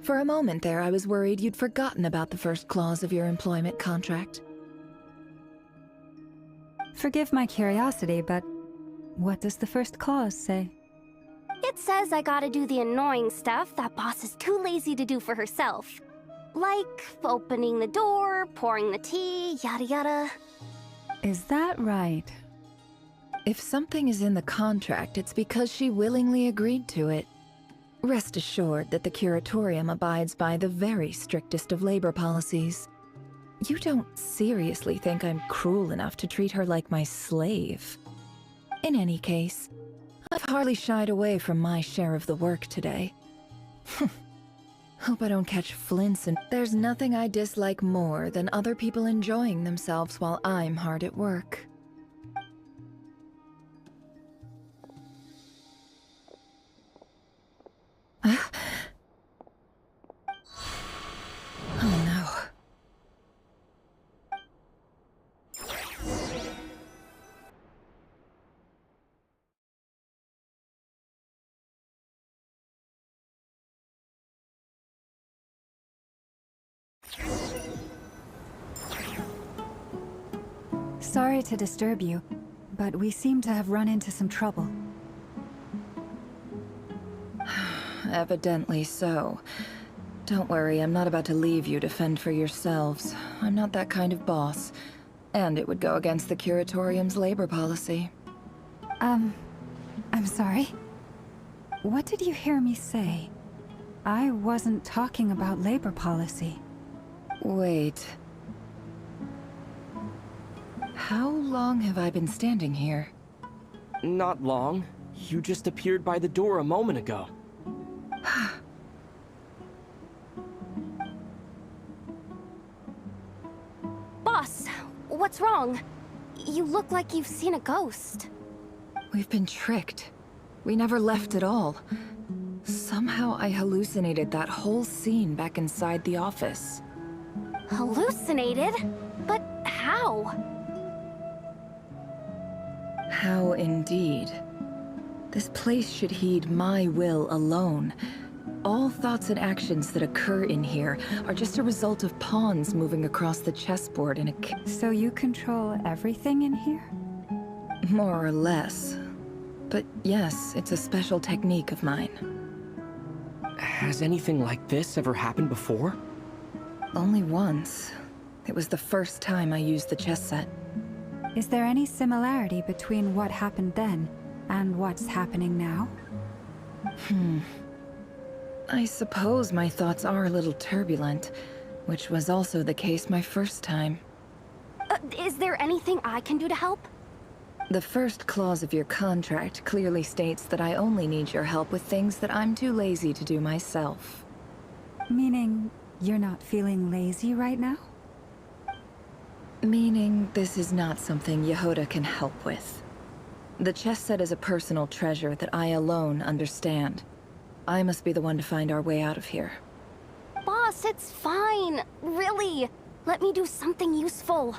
For a moment there, I was worried you'd forgotten about the first clause of your employment contract. Forgive my curiosity, but what does the first clause say? It says I gotta do the annoying stuff that boss is too lazy to do for herself. Like opening the door, pouring the tea, yada yada. Is that right? If something is in the contract, it's because she willingly agreed to it. Rest assured that the Curatorium abides by the very strictest of labor policies. You don't seriously think I'm cruel enough to treat her like my slave? In any case, I've hardly shied away from my share of the work today. Hope I don't catch flints, and there's nothing I dislike more than other people enjoying themselves while I'm hard at work. Oh no. Sorry to disturb you, but we seem to have run into some trouble. Evidently so. Don't worry, I'm not about to leave you to fend for yourselves. I'm not that kind of boss. And it would go against the Curatorium's labor policy. I'm sorry? What did you hear me say? I wasn't talking about labor policy. Wait. How long have I been standing here? Not long. You just appeared by the door a moment ago. Boss, what's wrong? You look like you've seen a ghost. We've been tricked. We never left at all. Somehow I hallucinated that whole scene back inside the office. Hallucinated? But how? How indeed. This place should heed my will alone. All thoughts and actions that occur in here are just a result of pawns moving across the chessboard in a So you control everything in here? More or less. But yes, it's a special technique of mine. Has anything like this ever happened before? Only once. It was the first time I used the chess set. Is there any similarity between what happened then and what's happening now? I suppose my thoughts are a little turbulent, which was also the case my first time. Is there anything I can do to help? The first clause of your contract clearly states that I only need your help with things that I'm too lazy to do myself. Meaning, you're not feeling lazy right now? Meaning, this is not something Yehoda can help with. The chess set is a personal treasure that I alone understand. I must be the one to find our way out of here. Boss, it's fine. Really. Let me do something useful.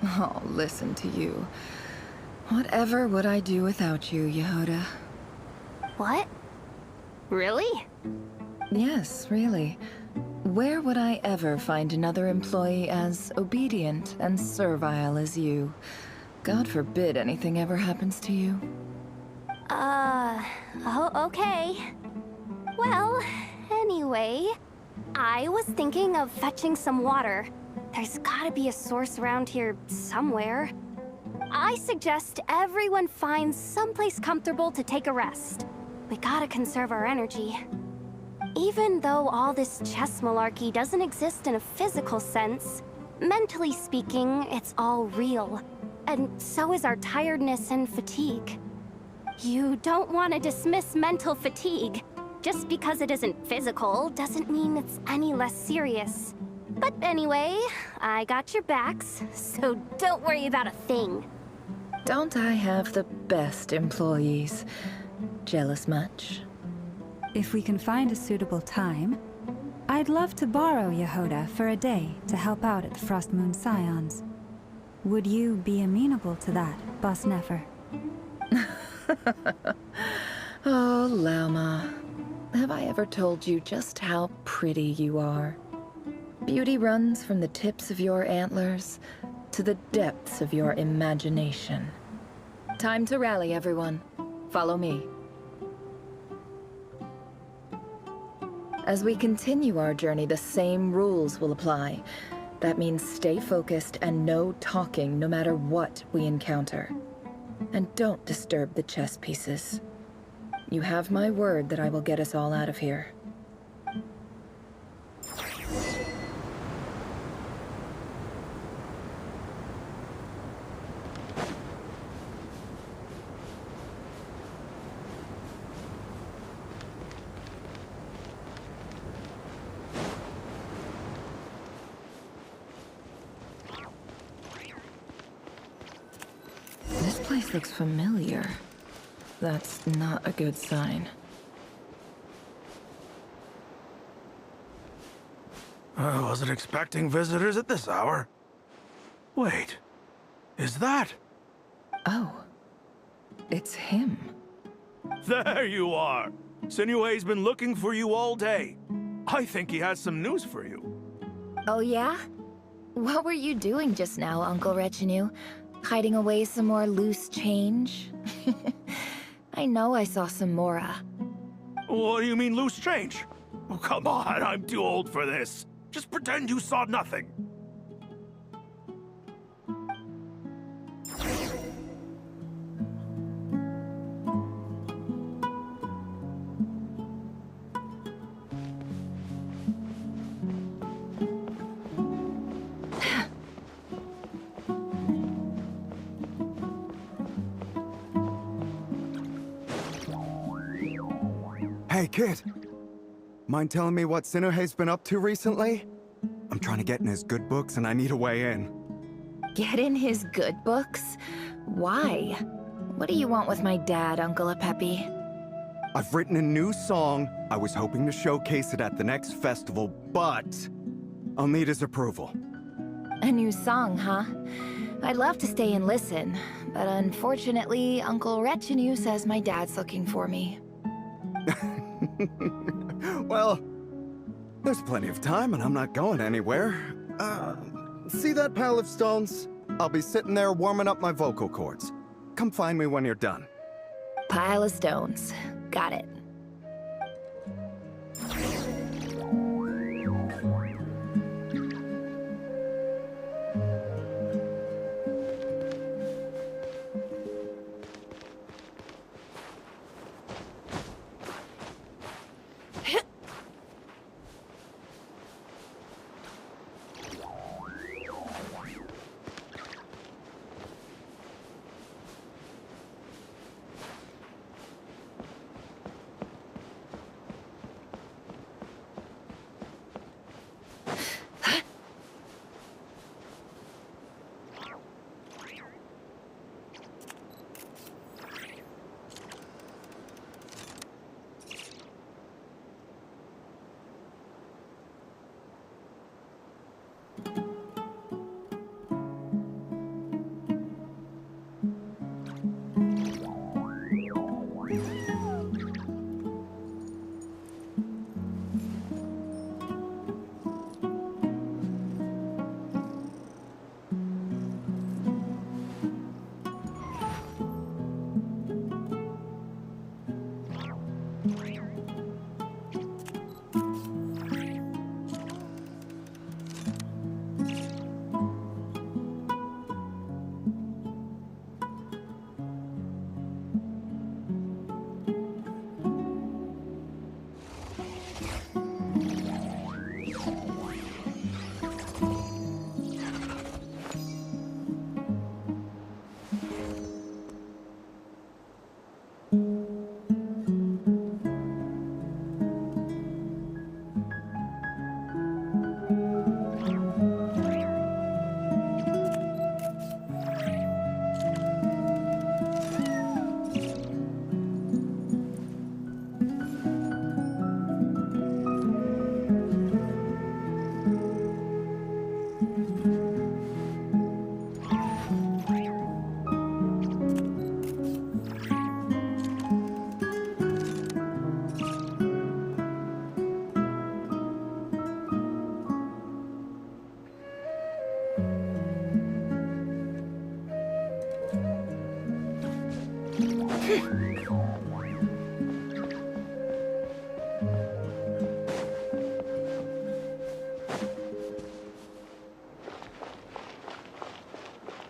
Oh, listen to you. Whatever would I do without you, Yehoda? What? Really? Yes, really. Where would I ever find another employee as obedient and servile as you? God forbid anything ever happens to you. Oh, okay. Well, anyway, I was thinking of fetching some water. There's gotta be a source around here somewhere. I suggest everyone finds someplace comfortable to take a rest. We gotta conserve our energy. Even though all this chess malarkey doesn't exist in a physical sense, mentally speaking, it's all real. And so is our tiredness and fatigue. You don't want to dismiss mental fatigue. Just because it isn't physical doesn't mean it's any less serious. But anyway, I got your backs, so don't worry about a thing. Don't I have the best employees? Jealous much? If we can find a suitable time, I'd love to borrow Yehoda for a day to help out at the Frost Moon Scions. Would you be amenable to that, Boss Nefer? Oh, Lauma. Have I ever told you just how pretty you are? Beauty runs from the tips of your antlers to the depths of your imagination. Time to rally, everyone. Follow me. As we continue our journey, the same rules will apply. That means stay focused and no talking no matter what we encounter. And don't disturb the chess pieces. You have my word that I will get us all out of here. This place looks familiar. That's not a good sign. I wasn't expecting visitors at this hour. Wait, is that? Oh, it's him. There you are! Sinue's been looking for you all day. I think he has some news for you. Oh yeah? What were you doing just now, Uncle Retinue? Hiding away some more loose change? I know I saw some Mora. What do you mean, loose change? Oh, come on, I'm too old for this. Just pretend you saw nothing. Hey, kid. Mind telling me what Sinuhe's been up to recently? I'm trying to get in his good books and I need a way in. Get in his good books? Why? What do you want with my dad, Uncle Apepi? I've written a new song. I was hoping to showcase it at the next festival, but I'll need his approval. A new song, huh? I'd love to stay and listen, but unfortunately, Uncle Retinue says my dad's looking for me. Well, there's plenty of time and I'm not going anywhere. See that pile of stones? I'll be sitting there warming up my vocal cords. Come find me when you're done. Pile of stones. Got it.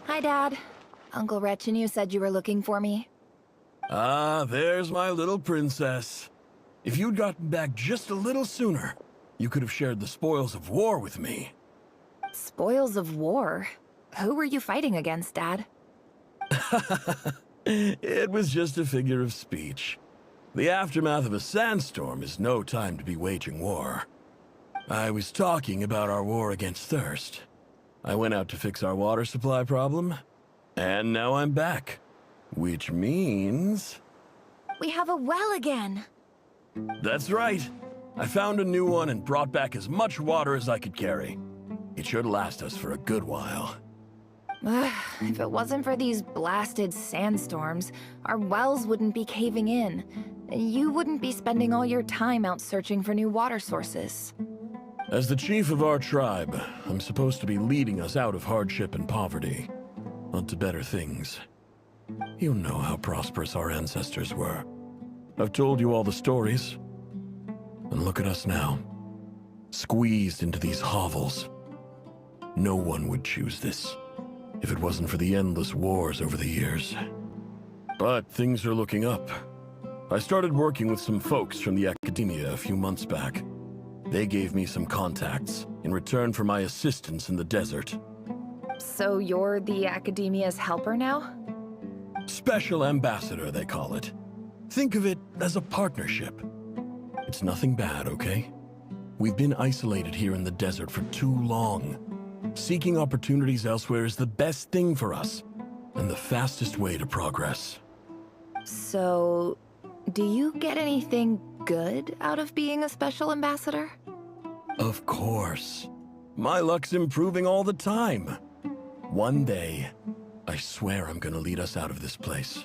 Hi, Dad. Uncle Retinue said you were looking for me. Ah, there's my little princess. If you'd gotten back just a little sooner, you could have shared the spoils of war with me. Spoils of war? Who were you fighting against, Dad? It was just a figure of speech. The aftermath of a sandstorm is no time to be waging war. I was talking about our war against thirst. I went out to fix our water supply problem, and now I'm back. Which means... We have a well again! That's right. I found a new one and brought back as much water as I could carry. It should last us for a good while. If it wasn't for these blasted sandstorms, our wells wouldn't be caving in. You wouldn't be spending all your time out searching for new water sources. As the chief of our tribe, I'm supposed to be leading us out of hardship and poverty, onto better things. You know how prosperous our ancestors were. I've told you all the stories. And look at us now, squeezed into these hovels. No one would choose this, if it wasn't for the endless wars over the years. But things are looking up. I started working with some folks from the academia a few months back. They gave me some contacts in return for my assistance in the desert. So you're the academia's helper now? Special ambassador, they call it. Think of it as a partnership. It's nothing bad, okay? We've been isolated here in the desert for too long. Seeking opportunities elsewhere is the best thing for us, and the fastest way to progress. So, do you get anything good out of being a special ambassador? Of course. My luck's improving all the time. One day, I swear I'm gonna lead us out of this place.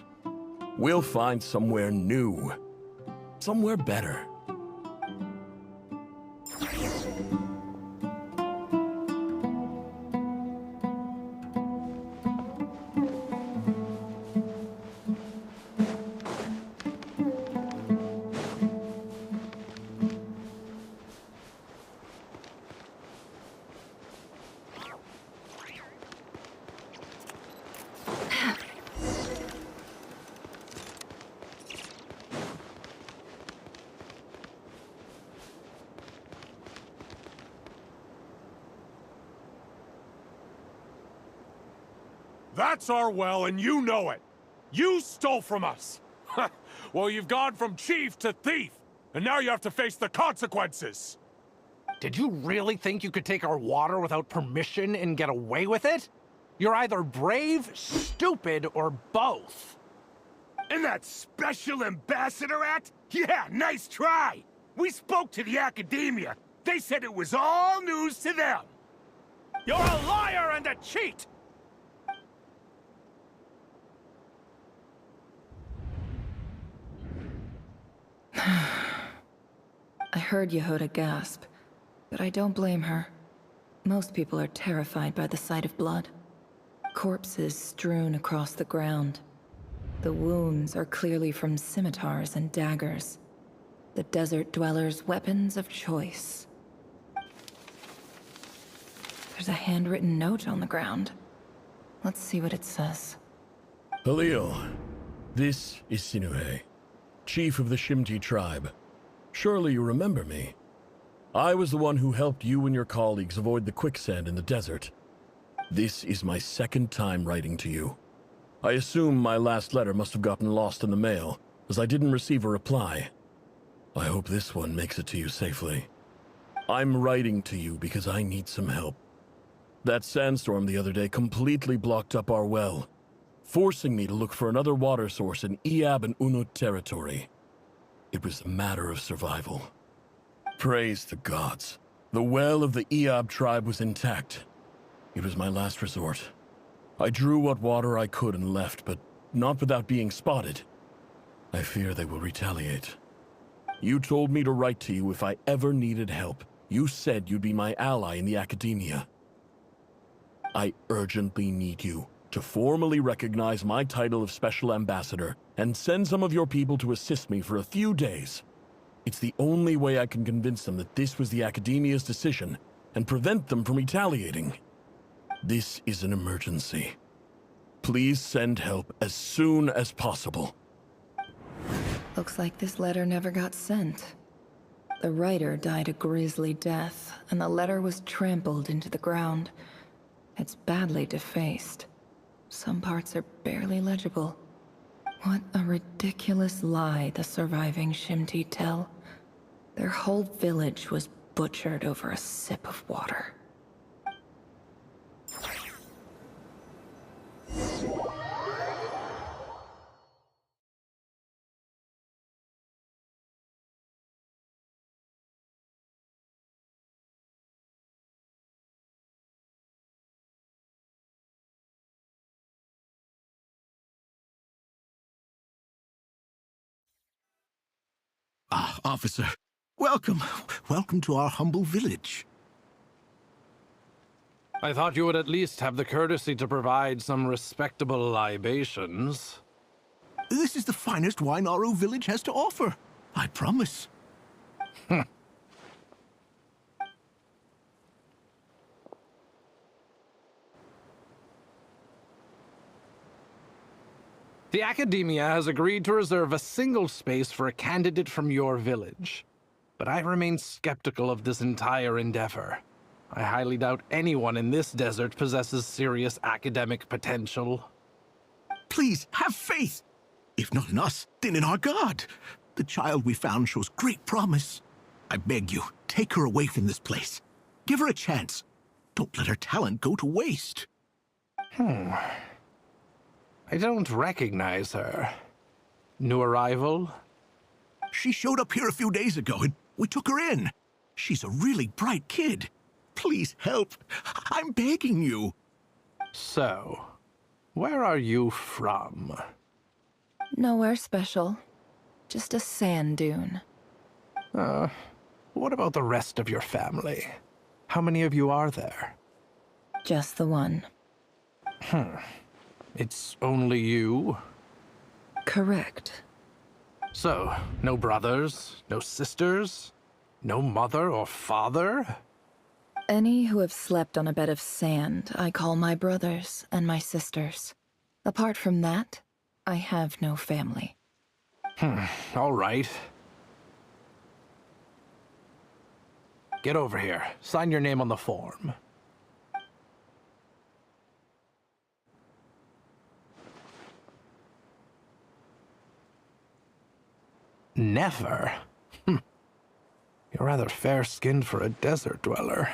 We'll find somewhere new. Somewhere better. That's our well, and you know it. You stole from us. Well, you've gone from chief to thief, and now you have to face the consequences. Did you really think you could take our water without permission and get away with it? You're either brave, stupid, or both. And that special ambassador act? Yeah, nice try. We spoke to the academia. They said it was all news to them. You're a liar and a cheat! I heard Yehuda gasp, but I don't blame her. Most people are terrified by the sight of blood. Corpses strewn across the ground. The wounds are clearly from scimitars and daggers. The desert dwellers' weapons of choice. There's a handwritten note on the ground. Let's see what it says. Halil, this is Sinuhe, chief of the Shimti tribe. Surely you remember me. I was the one who helped you and your colleagues avoid the quicksand in the desert. This is my second time writing to you. I assume my last letter must have gotten lost in the mail, as I didn't receive a reply. I hope this one makes it to you safely. I'm writing to you because I need some help. That sandstorm the other day completely blocked up our well, forcing me to look for another water source in Iab and Unut territory. It was a matter of survival. Praise the gods. The well of the Iab tribe was intact. It was my last resort. I drew what water I could and left, but not without being spotted. I fear they will retaliate. You told me to write to you if I ever needed help. You said you'd be my ally in the academia. I urgently need you. to formally recognize my title of Special Ambassador and send some of your people to assist me for a few days. It's the only way I can convince them that this was the Academia's decision and prevent them from retaliating. This is an emergency. Please send help as soon as possible. Looks like this letter never got sent. The writer died a grisly death, and the letter was trampled into the ground. It's badly defaced. Some parts are barely legible. What a ridiculous lie the surviving Shimti tell. Their whole village was butchered over a sip of water. Ah, officer. Welcome. Welcome to our humble village. I thought you would at least have the courtesy to provide some respectable libations. This is the finest wine our village has to offer. I promise. The Academia has agreed to reserve a single space for a candidate from your village. But I remain skeptical of this entire endeavor. I highly doubt anyone in this desert possesses serious academic potential. Please, have faith. If not in us, then in our god. The child we found shows great promise. I beg you, take her away from this place. Give her a chance. Don't let her talent go to waste. I don't recognize her. New arrival? She showed up here a few days ago, and we took her in. She's a really bright kid. Please help. I'm begging you. So, where are you from? Nowhere special. Just a sand dune. What about the rest of your family? How many of you are there? Just the one. It's only you? Correct. So, no brothers, no sisters, no mother or father? Any who have slept on a bed of sand, I call my brothers and my sisters. Apart from that, I have no family. All right. Get over here. Sign your name on the form. Never? You're rather fair-skinned for a desert dweller.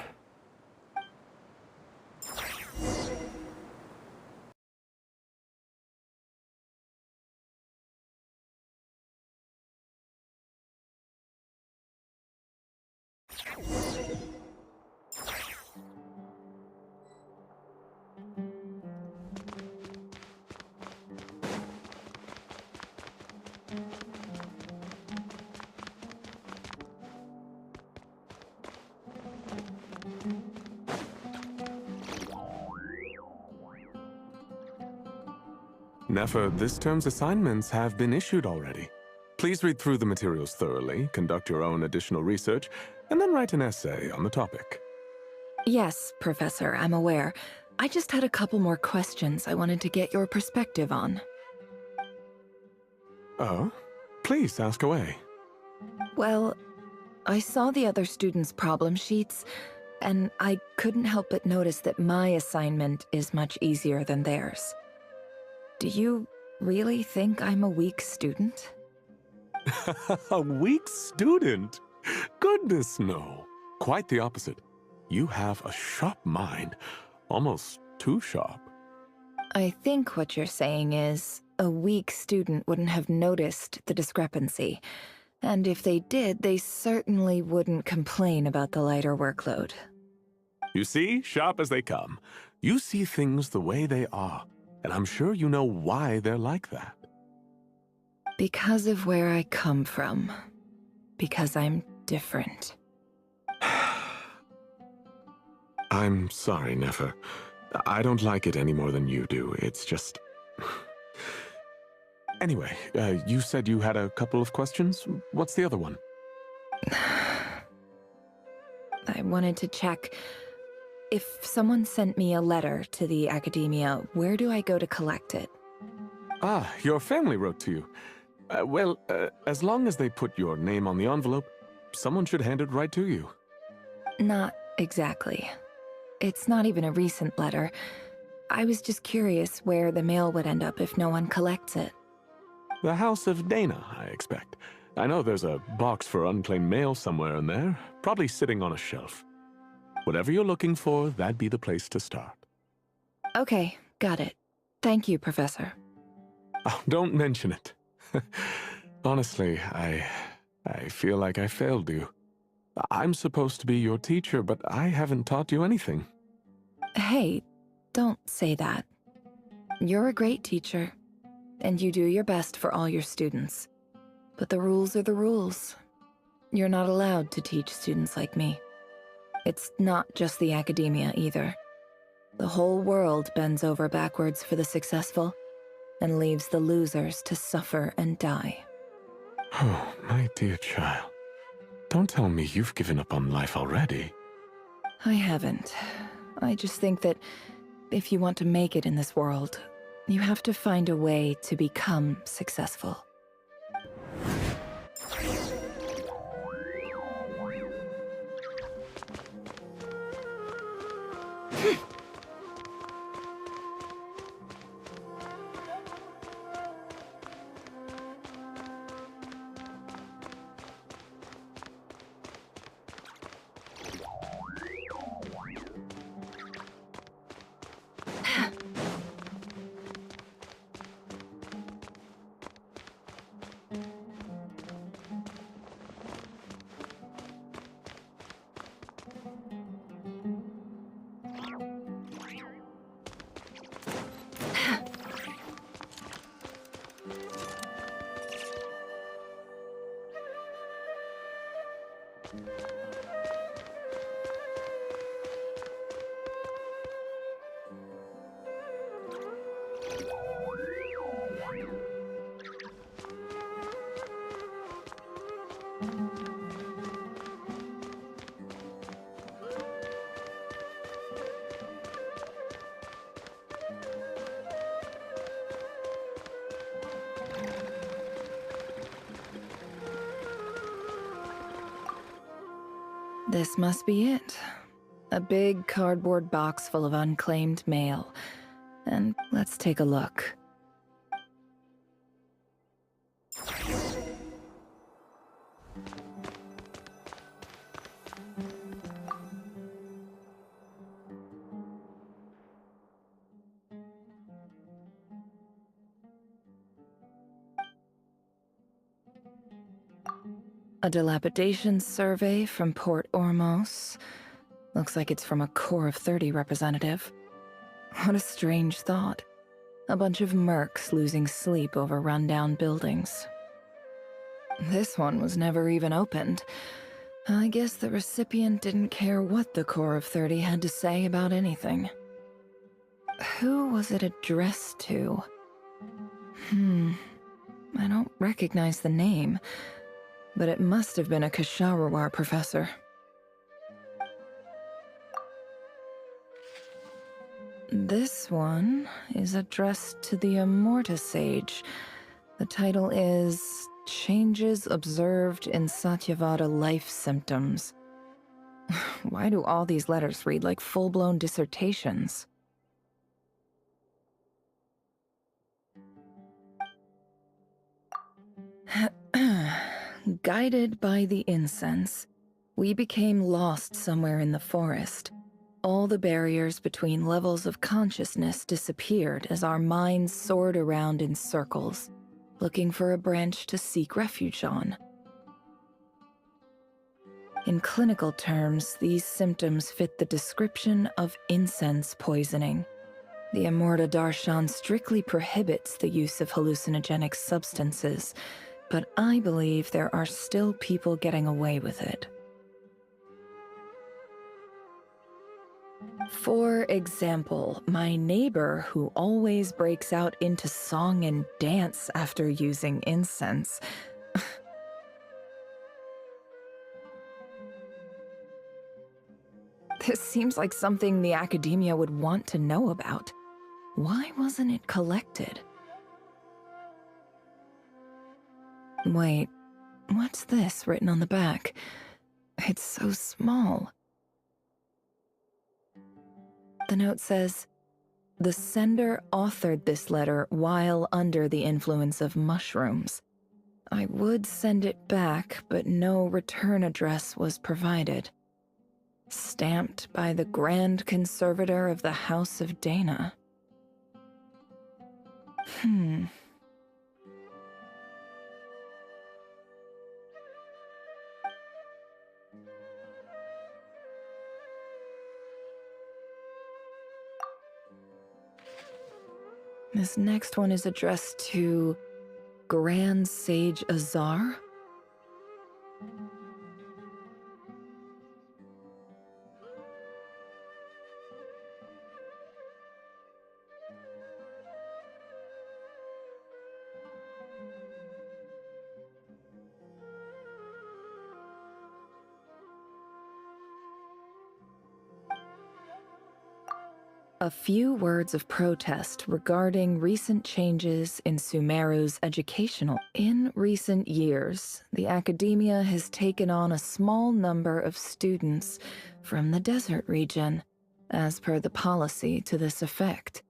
Nefer, this term's assignments have been issued already. Please read through the materials thoroughly, conduct your own additional research, and then write an essay on the topic. Yes, Professor, I'm aware. I just had a couple more questions I wanted to get your perspective on. Oh? Please ask away. Well, I saw the other students' problem sheets, and I couldn't help but notice that my assignment is much easier than theirs. Do you really think I'm a weak student? A weak student? Goodness, no. Quite the opposite. You have a sharp mind. Almost too sharp. I think what you're saying is, a weak student wouldn't have noticed the discrepancy. And if they did, they certainly wouldn't complain about the lighter workload. You see, sharp as they come. You see things the way they are. And I'm sure you know why they're like that. Because of where I come from. Because I'm different. I'm sorry, Nefer. I don't like it any more than you do. It's just... Anyway, you said you had a couple of questions. What's the other one? I wanted to check. If someone sent me a letter to the academia, where do I go to collect it? Ah, your family wrote to you. Well, as long as they put your name on the envelope, someone should hand it right to you. Not exactly. It's not even a recent letter. I was just curious where the mail would end up if no one collects it. The House of Dana, I expect. I know there's a box for unclaimed mail somewhere in there, probably sitting on a shelf. Whatever you're looking for, that'd be the place to start. Okay, got it. Thank you, Professor. Oh, don't mention it. Honestly, I feel like I failed you. I'm supposed to be your teacher, but I haven't taught you anything. Hey, don't say that. You're a great teacher, and you do your best for all your students. But the rules are the rules. You're not allowed to teach students like me. It's not just the academia either. The whole world bends over backwards for the successful and leaves the losers to suffer and die. Oh, my dear child. Don't tell me you've given up on life already. I haven't. I just think that if you want to make it in this world, you have to find a way to become successful. This must be it. A big cardboard box full of unclaimed mail. And let's take a look. A dilapidation survey from Port Ormos. Looks like it's from a Core of 30 representative. What a strange thought. A bunch of mercs losing sleep over rundown buildings. This one was never even opened. I guess the recipient didn't care what the Core of 30 had to say about anything. Who was it addressed to? I don't recognize the name. But it must have been a Ksharawar professor. This one is addressed to the Immorta Sage. The title is Changes Observed in Satyavada Life Symptoms. Why do all these letters read like full-blown dissertations? Guided by the incense, we became lost somewhere in the forest. All the barriers between levels of consciousness disappeared as our minds soared around in circles, looking for a branch to seek refuge on. In clinical terms, these symptoms fit the description of incense poisoning. The Immorta Darshan strictly prohibits the use of hallucinogenic substances, but I believe there are still people getting away with it. For example, my neighbor who always breaks out into song and dance after using incense. This seems like something the academia would want to know about. Why wasn't it collected? Wait, what's this written on the back? It's so small. The note says, "The sender authored this letter while under the influence of mushrooms. I would send it back, but no return address was provided. Stamped by the Grand Conservator of the House of Dana." This next one is addressed to Grand Sage Azar? A few words of protest regarding recent changes in Sumeru's educational. In recent years, the academia has taken on a small number of students from the desert region, as per the policy to this effect.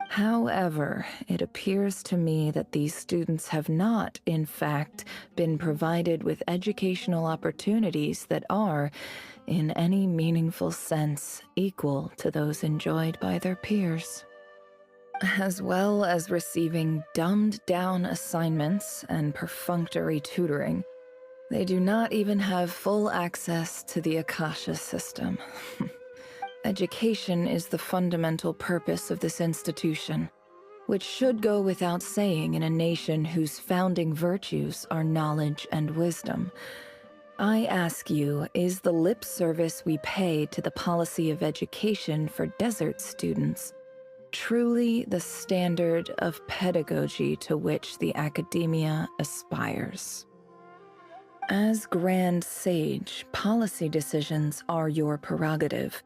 However, it appears to me that these students have not, in fact, been provided with educational opportunities that are, in any meaningful sense, equal to those enjoyed by their peers. As well as receiving dumbed-down assignments and perfunctory tutoring, they do not even have full access to the Akasha system. Education is the fundamental purpose of this institution, which should go without saying in a nation whose founding virtues are knowledge and wisdom. I ask you, is the lip service we pay to the policy of education for desert students truly the standard of pedagogy to which the academia aspires? As Grand Sage, policy decisions are your prerogative.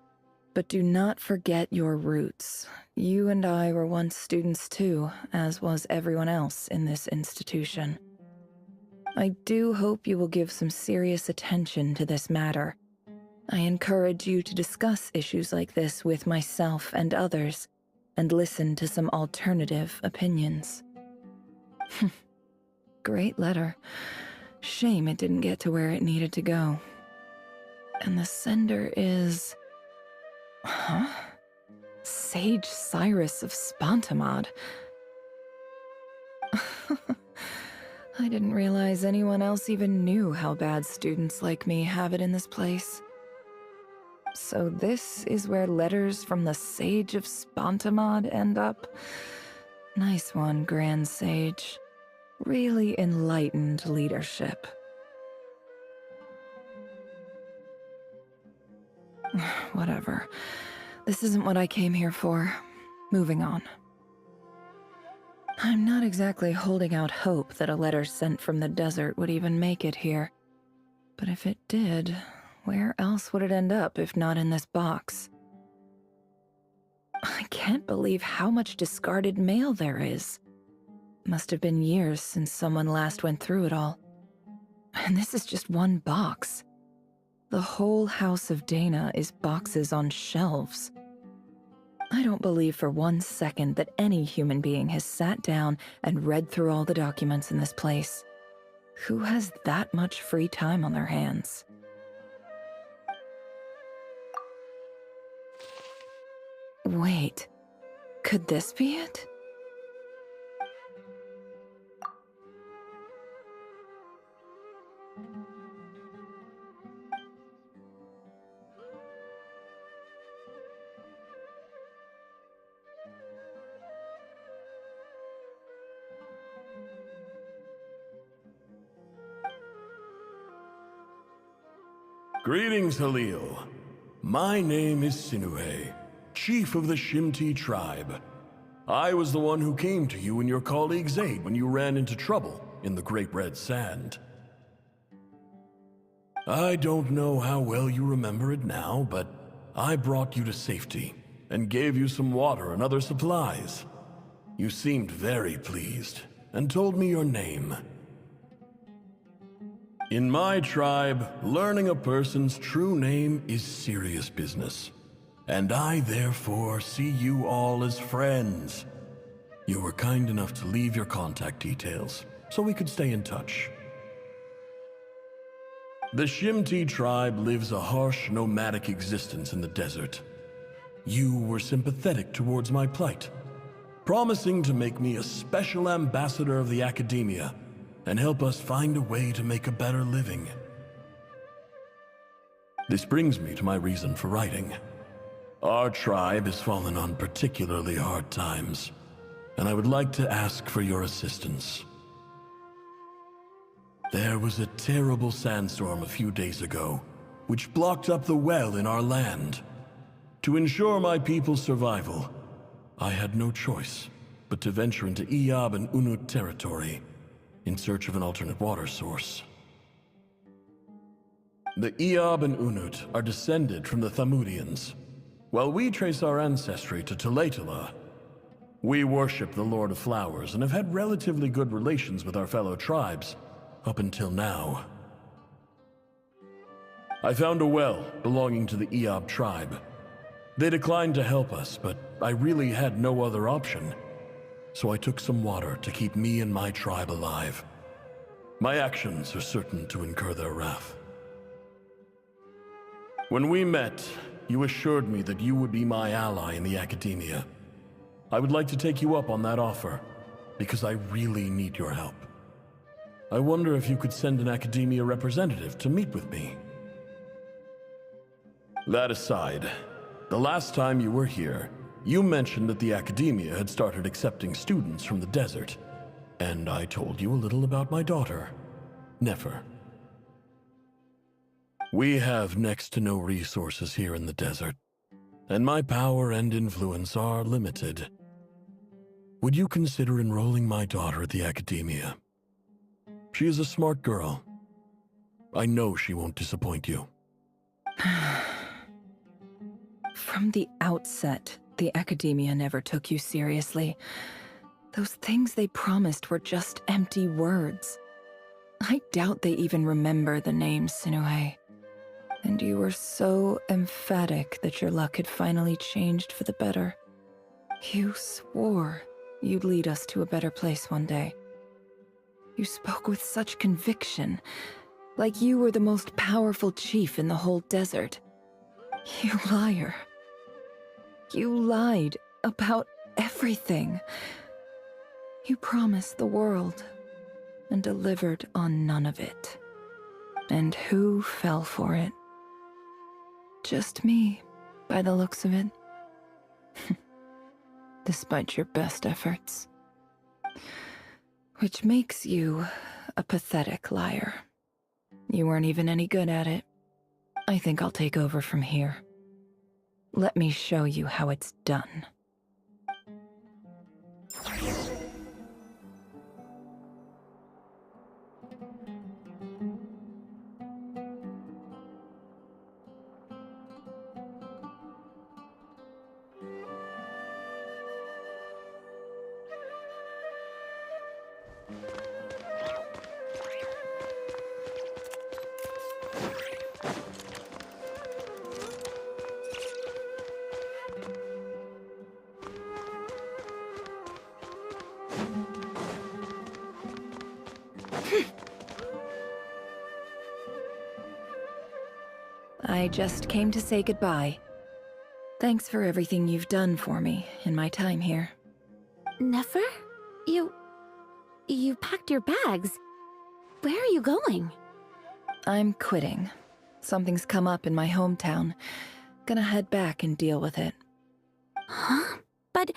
But do not forget your roots. You and I were once students too, as was everyone else in this institution. I do hope you will give some serious attention to this matter. I encourage you to discuss issues like this with myself and others, and listen to some alternative opinions. Great letter. Shame it didn't get to where it needed to go. And the sender is... Huh? Sage Cyrus of Spontamod. I didn't realize anyone else even knew how bad students like me have it in this place. So this is where letters from the Sage of Spontamod end up? Nice one, Grand Sage. Really enlightened leadership. Whatever. This isn't what I came here for. Moving on. I'm not exactly holding out hope that a letter sent from the desert would even make it here. But if it did, where else would it end up if not in this box? I can't believe how much discarded mail there is. Must have been years since someone last went through it all. And this is just one box. The whole House of Dana is boxes on shelves. I don't believe for 1 second that any human being has sat down and read through all the documents in this place. Who has that much free time on their hands? Wait, could this be it? Greetings, Halil. My name is Sinuhe, chief of the Shimti tribe. I was the one who came to you and your colleague's aid when you ran into trouble in the Great Red Sand. I don't know how well you remember it now, but I brought you to safety and gave you some water and other supplies. You seemed very pleased and told me your name. In my tribe, learning a person's true name is serious business, and I therefore see you all as friends. You were kind enough to leave your contact details so we could stay in touch. The Shimti tribe lives a harsh, nomadic existence in the desert. You were sympathetic towards my plight, promising to make me a special ambassador of the academia and help us find a way to make a better living. This brings me to my reason for writing. Our tribe has fallen on particularly hard times, and I would like to ask for your assistance. There was a terrible sandstorm a few days ago, which blocked up the well in our land. To ensure my people's survival, I had no choice but to venture into Iyab and Unut territory in search of an alternate water source. The Iyab and Unut are descended from the Thamudians, while we trace our ancestry to Tulatula. We worship the Lord of Flowers and have had relatively good relations with our fellow tribes up until now. I found a well belonging to the Iyab tribe. They declined to help us, but I really had no other option. So I took some water to keep me and my tribe alive. My actions are certain to incur their wrath. When we met, you assured me that you would be my ally in the academia. I would like to take you up on that offer, because I really need your help. I wonder if you could send an academia representative to meet with me. That aside, the last time you were here, you mentioned that the academia had started accepting students from the desert, and I told you a little about my daughter, Nefer. We have next to no resources here in the desert, and my power and influence are limited. Would you consider enrolling my daughter at the academia? She is a smart girl. I know she won't disappoint you. From the outset, the academia never took you seriously. Those things they promised were just empty words. I doubt they even remember the name Sinuhe. And you were so emphatic that your luck had finally changed for the better. You swore you'd lead us to a better place one day. You spoke with such conviction, like you were the most powerful chief in the whole desert. You liar. You lied about everything. You promised the world and delivered on none of it. And who fell for it? Just me, by the looks of it. Despite your best efforts. Which makes you a pathetic liar. You weren't even any good at it. I think I'll take over from here. Let me show you how it's done. I just came to say goodbye. Thanks for everything you've done for me in my time here. Nefer? You packed your bags. Where are you going? I'm quitting. Something's come up in my hometown. Gonna head back and deal with it. Huh? But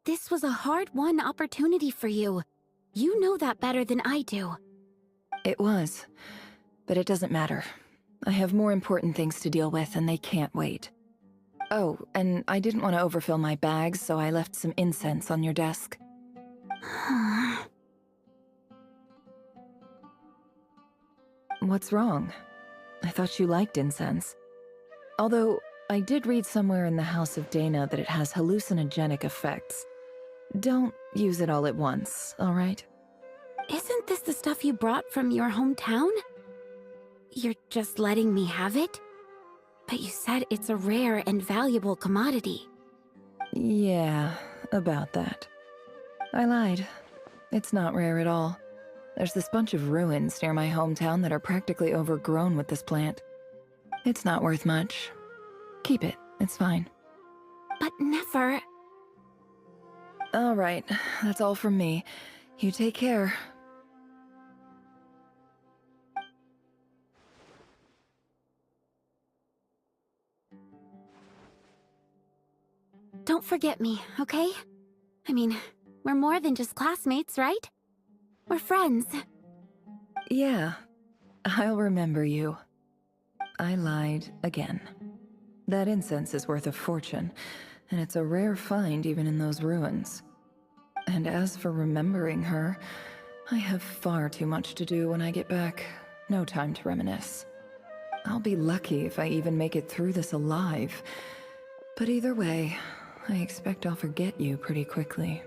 this was a hard-won opportunity for you. You know that better than I do. It was, but it doesn't matter. I have more important things to deal with, and they can't wait. Oh, and I didn't want to overfill my bags, so I left some incense on your desk. What's wrong? I thought you liked incense. Although, I did read somewhere in the House of Dana that it has hallucinogenic effects. Don't use it all at once, all right? Isn't this the stuff you brought from your hometown? You're just letting me have it? But you said it's a rare and valuable commodity. Yeah, about that. I lied. It's not rare at all. There's this bunch of ruins near my hometown that are practically overgrown with this plant. It's not worth much. Keep it, it's fine. But never. All right, that's all from me. You take care. Don't forget me, okay? I mean, we're more than just classmates, right? We're friends. Yeah, I'll remember you. I lied again. That incense is worth a fortune, and it's a rare find even in those ruins. And as for remembering her, I have far too much to do when I get back. No time to reminisce. I'll be lucky if I even make it through this alive. But either way, I expect I'll forget you pretty quickly.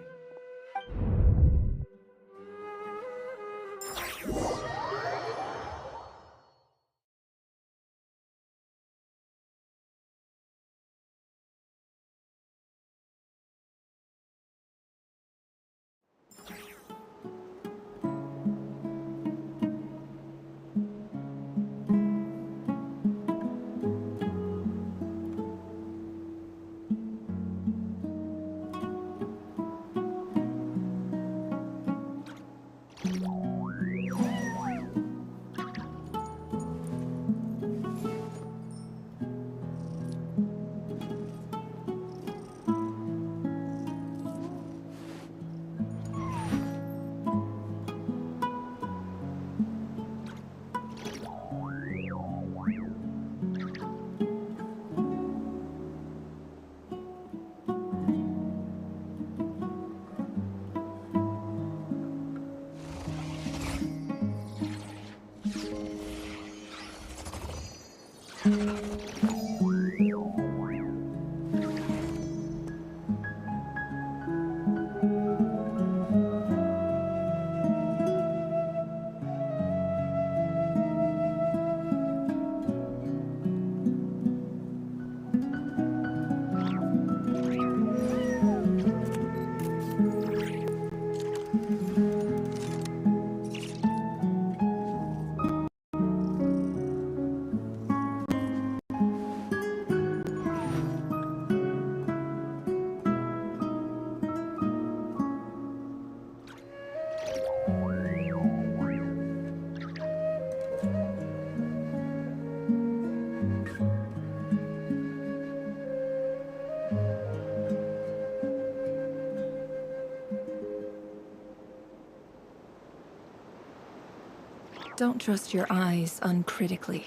Don't trust your eyes uncritically.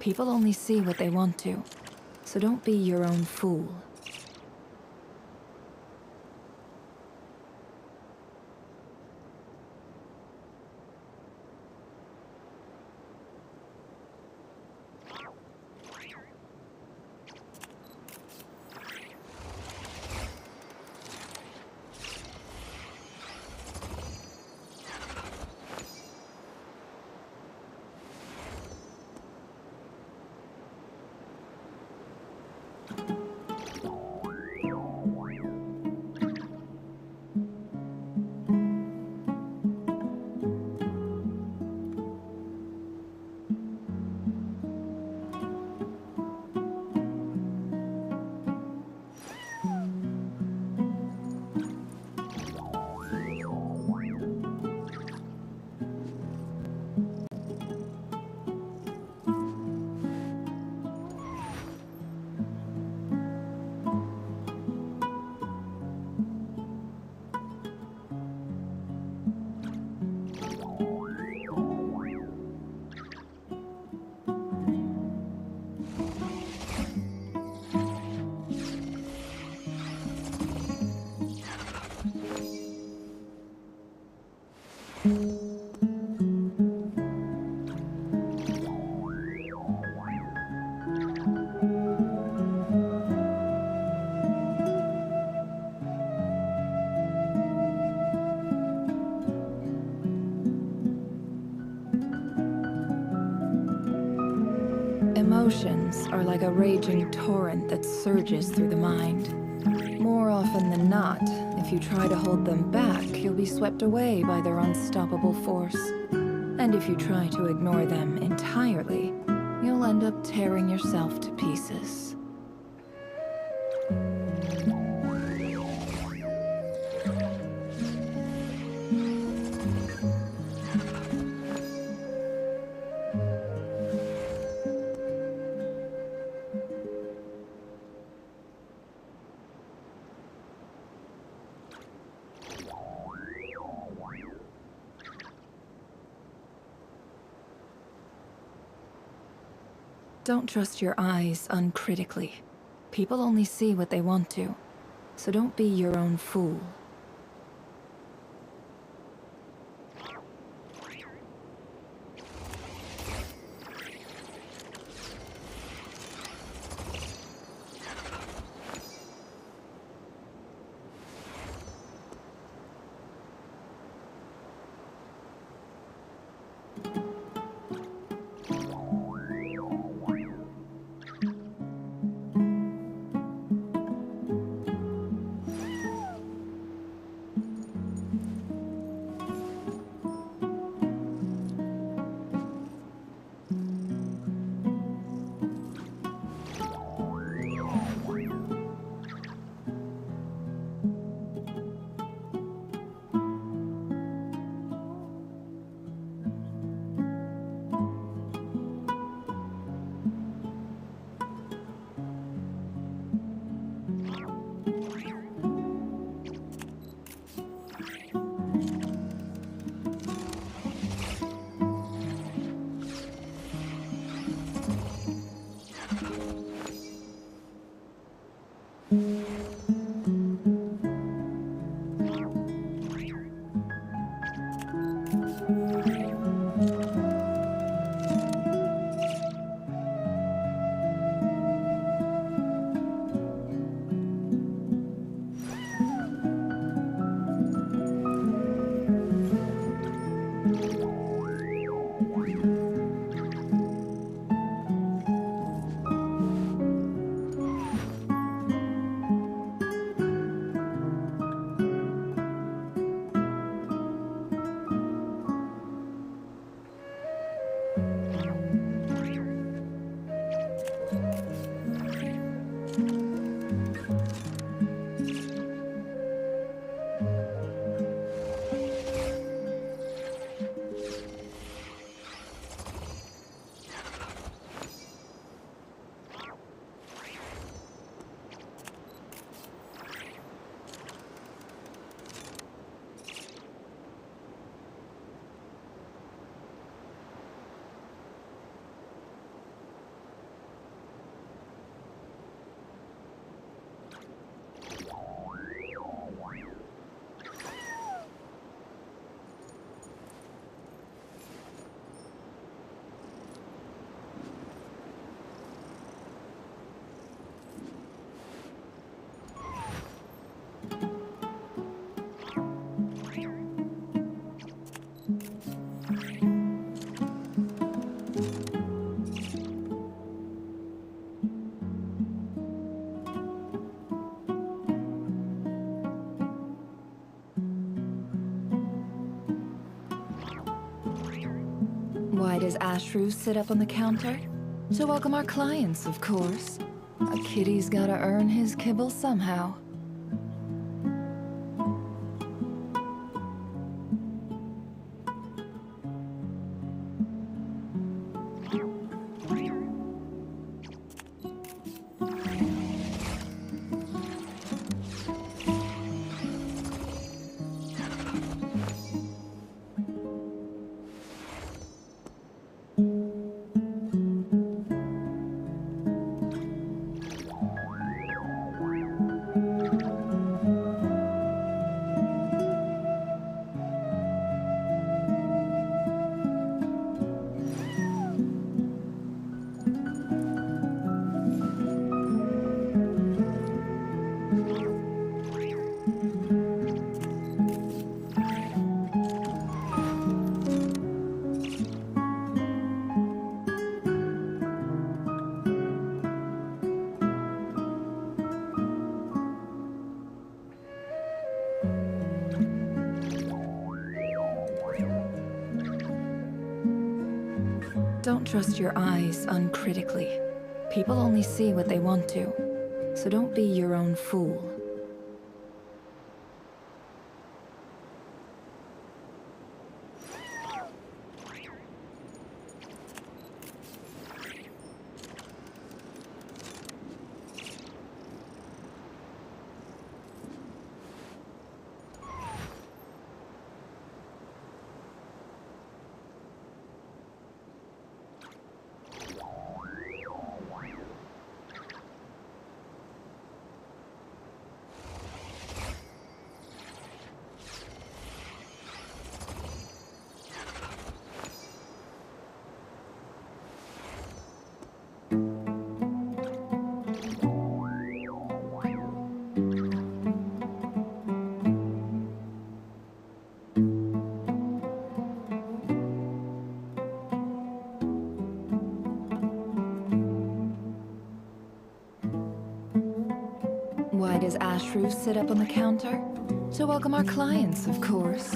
People only see what they want to, so don't be your own fool. Emotions are like a raging torrent that surges through the mind. More often than not, if you try to hold them back, you'll be swept away by their unstoppable force. And if you try to ignore them entirely, you'll end up tearing yourself to pieces. Don't trust your eyes uncritically. People only see what they want to, so don't be your own fool. Why does Ashru sit up on the counter? To welcome our clients, of course. A kitty's gotta earn his kibble somehow. trust your eyes uncritically. People only see what they want to, so don't be your own fool. Why does Ashru sit up on the counter? To welcome our clients, of course.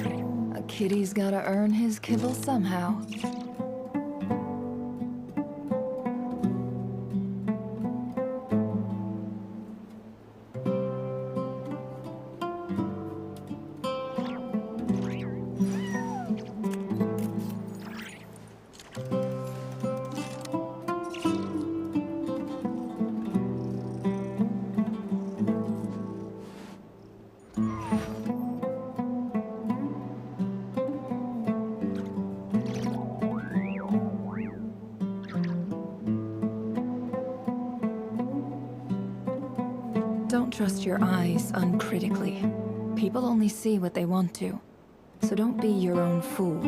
A kitty's gotta earn his kibble somehow. Don't trust your eyes uncritically. People only see what they want to, so don't be your own fool.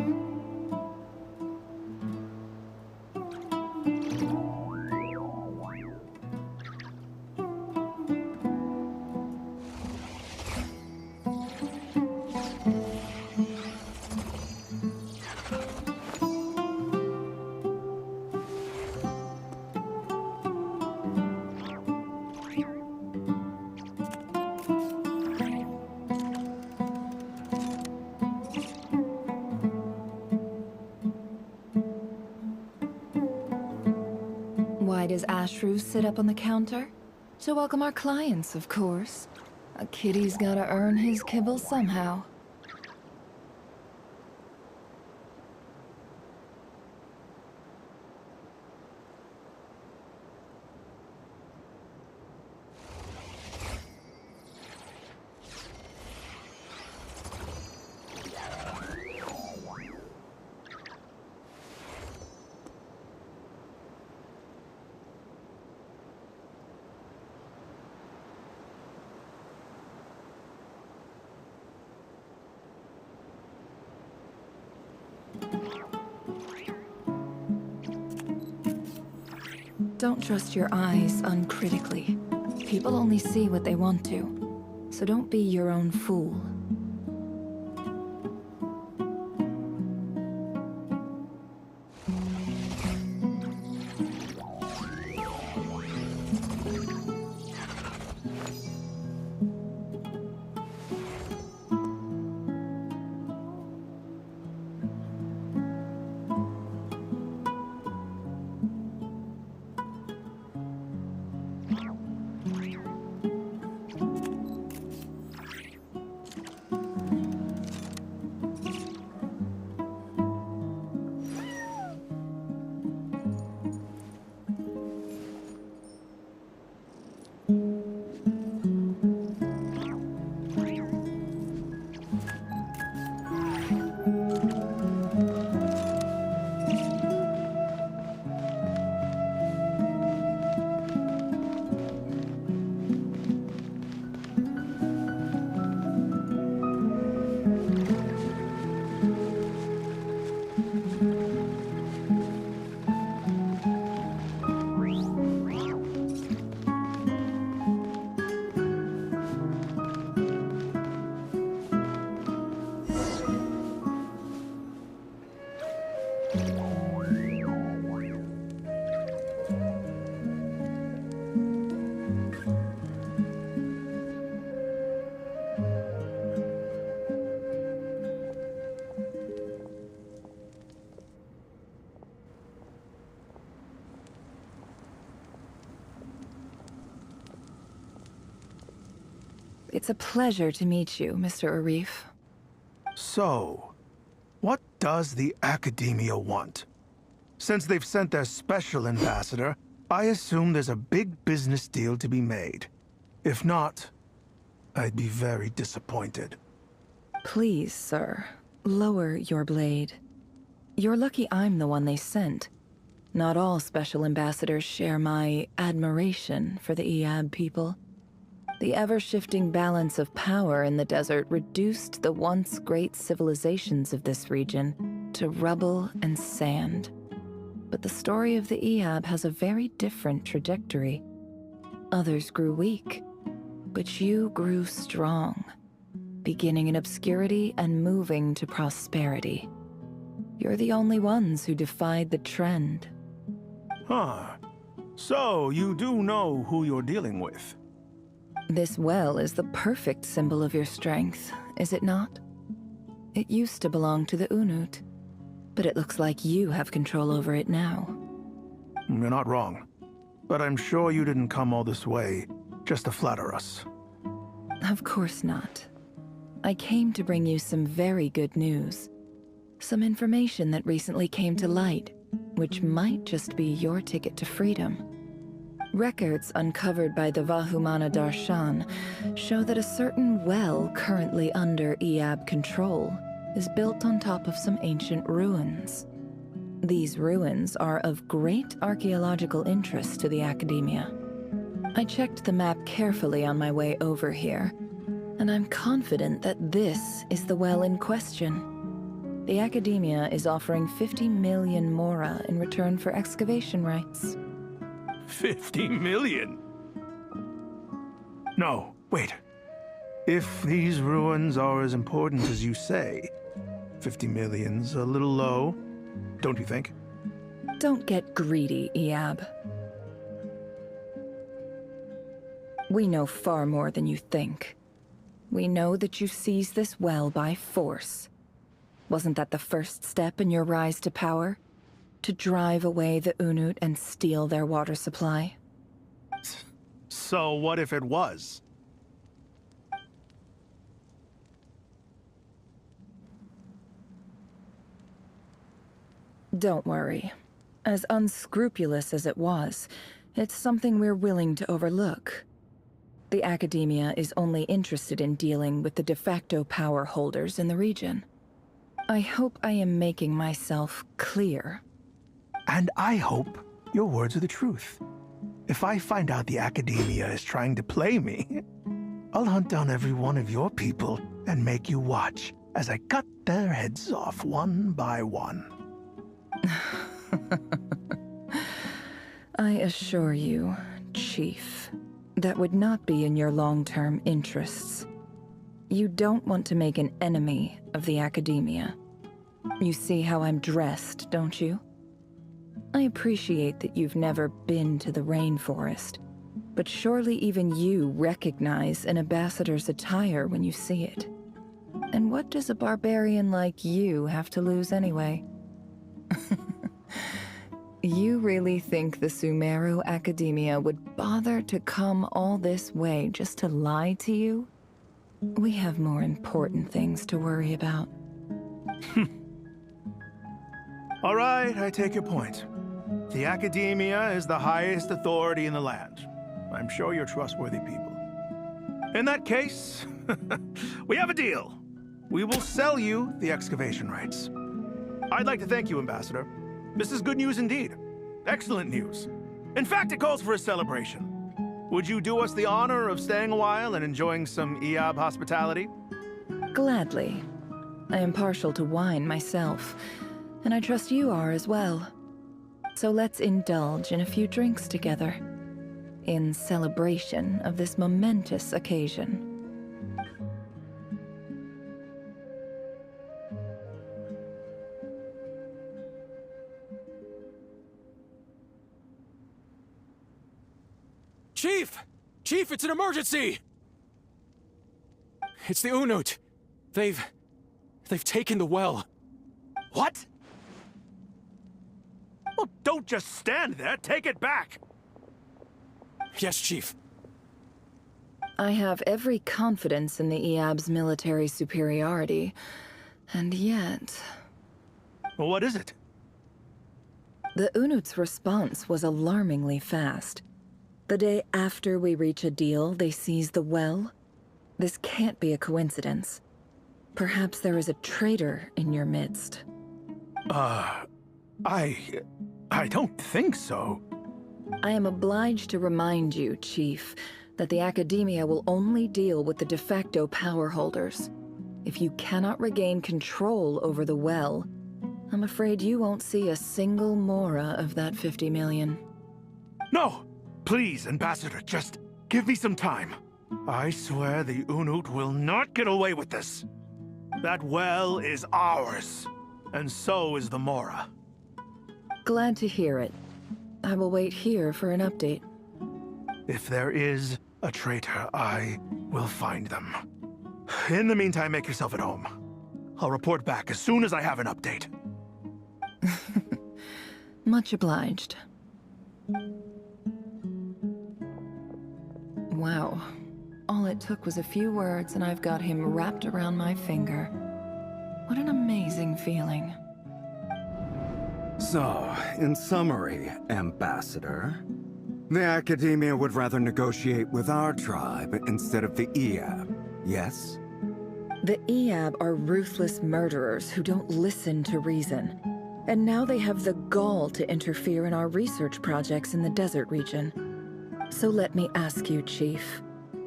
Why does Ashru sit up on the counter? To welcome our clients, of course. A kitty's gotta earn his kibble somehow. Don't trust your eyes uncritically. People only see what they want to, so don't be your own fool. It's a pleasure to meet you, Mr. Arif. So, what does the Academia want? Since they've sent their special ambassador, I assume there's a big business deal to be made. If not, I'd be very disappointed. Please, sir, lower your blade. You're lucky I'm the one they sent. Not all special ambassadors share my admiration for the Iab people. The ever-shifting balance of power in the desert reduced the once great civilizations of this region to rubble and sand. But the story of the Iab has a very different trajectory. Others grew weak, but you grew strong, beginning in obscurity and moving to prosperity. You're the only ones who defied the trend. Huh. So, you do know who you're dealing with? This well is the perfect symbol of your strength, is it not? It used to belong to the Unut, but it looks like you have control over it now. You're not wrong. But I'm sure you didn't come all this way just to flatter us. Of course not. I came to bring you some very good news. Some information that recently came to light, which might just be your ticket to freedom. Records uncovered by the Vahumana Darshan show that a certain well currently under Iab control is built on top of some ancient ruins. These ruins are of great archaeological interest to the Academia. I checked the map carefully on my way over here, and I'm confident that this is the well in question. The Academia is offering 50 million mora in return for excavation rights. 50 million? No, wait. If these ruins are as important as you say, 50 million's a little low, don't you think? Don't get greedy, Iab. We know far more than you think. We know that you seized this well by force. Wasn't that the first step in your rise to power? To drive away the Unut and steal their water supply? So what if it was? Don't worry. As unscrupulous as it was, it's something we're willing to overlook. The Academia is only interested in dealing with the de facto power holders in the region. I hope I am making myself clear. And I hope your words are the truth. If I find out the Academia is trying to play me, I'll hunt down every one of your people and make you watch as I cut their heads off one by one. I assure you, Chief, that would not be in your long-term interests. You don't want to make an enemy of the Academia. You see how I'm dressed, don't you? I appreciate that you've never been to the rainforest, but surely even you recognize an ambassador's attire when you see it. And what does a barbarian like you have to lose anyway? You really think the Sumeru Academia would bother to come all this way just to lie to you? We have more important things to worry about. All right, I take your point. The Academia is the highest authority in the land. I'm sure you're trustworthy people. In that case, we have a deal. We will sell you the excavation rights. I'd like to thank you, Ambassador. This is good news indeed. Excellent news. In fact, it calls for a celebration. Would you do us the honor of staying a while and enjoying some Iab hospitality? Gladly. I am partial to wine myself, and I trust you are as well. So let's indulge in a few drinks together, in celebration of this momentous occasion. Chief! Chief, it's an emergency! It's the Unut. They've taken the well. What? Well, don't just stand there. Take it back. Yes, Chief. I have every confidence in the EAB's military superiority, and yet... What is it? The Unut's response was alarmingly fast. The day after we reach a deal, they seize the well. This can't be a coincidence. Perhaps there is a traitor in your midst. I don't think so. I am obliged to remind you, Chief, that the Academia will only deal with the de facto power holders. If you cannot regain control over the well, I'm afraid you won't see a single mora of that 50 million. No! Please, Ambassador, just give me some time. I swear the Unut will not get away with this. That well is ours, and so is the mora. Glad to hear it. I will wait here for an update. If there is a traitor, I will find them. In the meantime, make yourself at home. I'll report back as soon as I have an update. Much obliged. Wow. All it took was a few words and I've got him wrapped around my finger. What an amazing feeling. So, in summary, Ambassador, the Academia would rather negotiate with our tribe instead of the EAB, yes? The EAB are ruthless murderers who don't listen to reason. And now they have the gall to interfere in our research projects in the desert region. So let me ask you, Chief,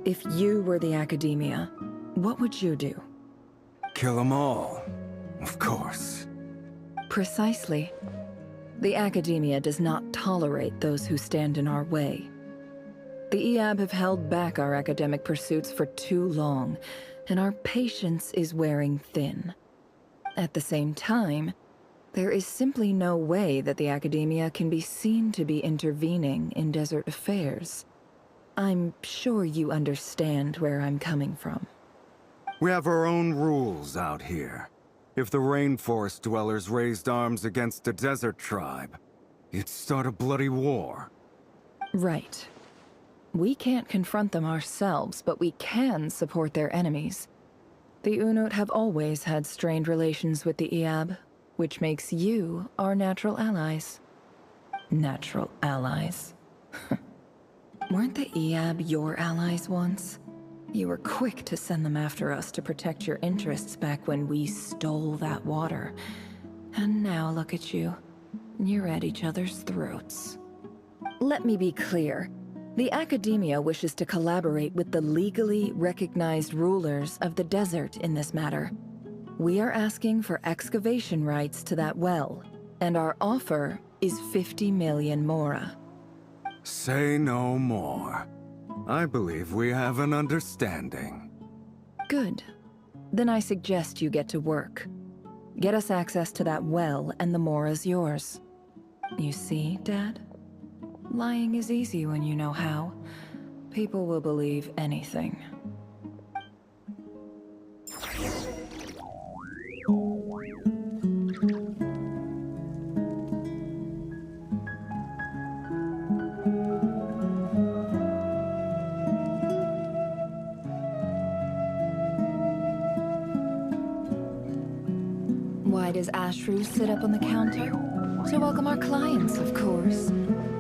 if you were the Academia, what would you do? Kill them all, of course. Precisely. The Academia does not tolerate those who stand in our way. The EAB have held back our academic pursuits for too long, and our patience is wearing thin. At the same time, there is simply no way that the Academia can be seen to be intervening in desert affairs. I'm sure you understand where I'm coming from. We have our own rules out here. If the rainforest dwellers raised arms against a desert tribe, you'd start a bloody war. Right. We can't confront them ourselves, but we can support their enemies. The Unut have always had strained relations with the EAB, which makes you our natural allies. Natural allies? Weren't the EAB your allies once? You were quick to send them after us to protect your interests back when we stole that water. And now look at you. You're at each other's throats. Let me be clear. The Academia wishes to collaborate with the legally recognized rulers of the desert in this matter. We are asking for excavation rights to that well, and our offer is 50 million mora. Say no more. I believe we have an understanding. Good. Then I suggest you get to work. Get us access to that well, and the mora's yours. You see, Dad? Lying is easy when you know how. People will believe anything. Why does Ashru sit up on the counter? To welcome our clients, of course.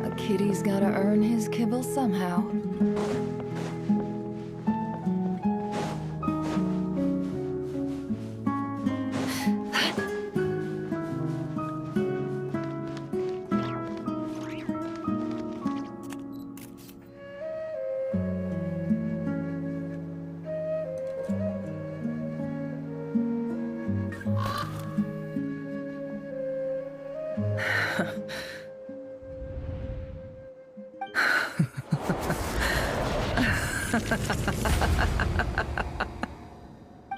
A kitty's gotta earn his kibble somehow.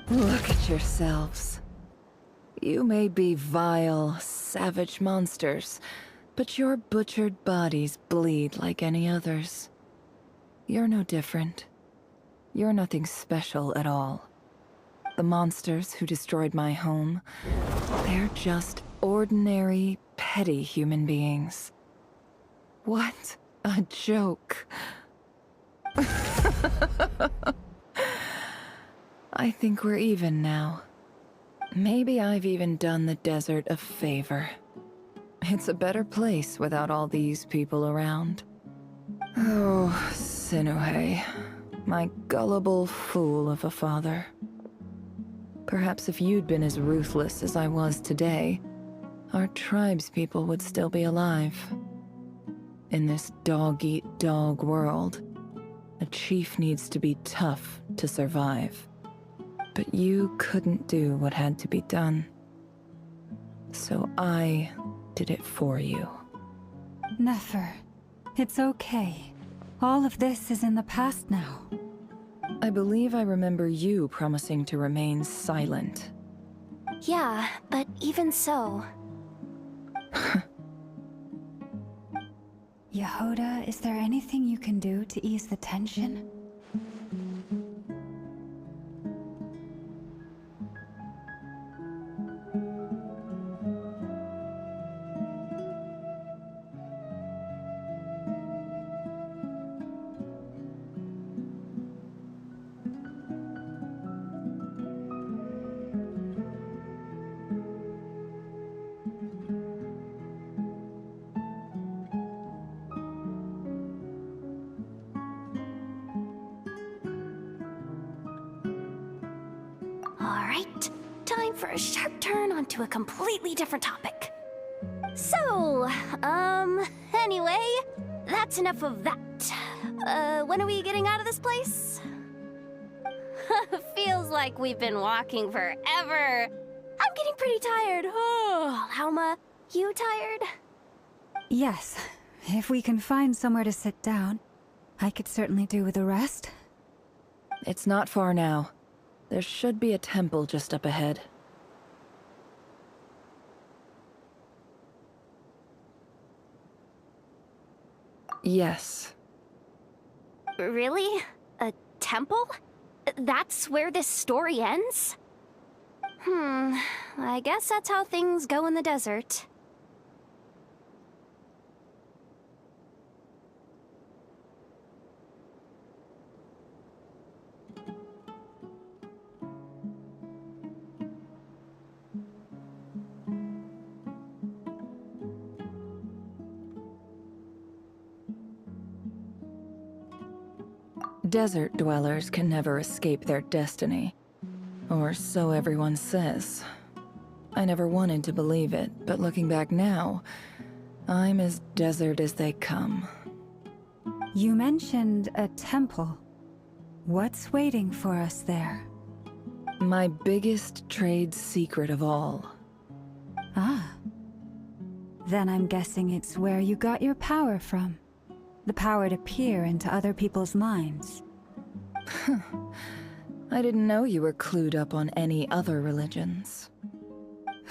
Look at yourselves. You may be vile, savage monsters, but your butchered bodies bleed like any others. You're no different. You're nothing special at all. The monsters who destroyed my home, they're just ordinary, petty human beings. What a joke. I think we're even now. Maybe I've even done the desert a favor. It's a better place without all these people around. Oh, Sinuhe, my gullible fool of a father. Perhaps if you'd been as ruthless as I was today, our tribespeople would still be alive. In this dog-eat-dog world, a chief needs to be tough to survive. But you couldn't do what had to be done. So I did it for you. Nefer, it's okay. All of this is in the past now. I believe I remember you promising to remain silent. Yeah, but even so... Yehoda, is there anything you can do to ease the tension? Alright, time for a sharp turn onto a completely different topic. So, anyway, that's enough of that. When are we getting out of this place? Feels like we've been walking forever. I'm getting pretty tired. Oh, Alma, you tired? Yes. If we can find somewhere to sit down, I could certainly do with a rest. It's not far now. There should be a temple just up ahead. Yes. Really? A temple? That's where this story ends? I guess that's how things go in the desert. Desert dwellers can never escape their destiny. Or so everyone says. I never wanted to believe it, but looking back now, I'm as desert as they come. You mentioned a temple. What's waiting for us there? My biggest trade secret of all. Ah. Then I'm guessing it's where you got your power from. The power to peer into other people's minds. I didn't know you were clued up on any other religions.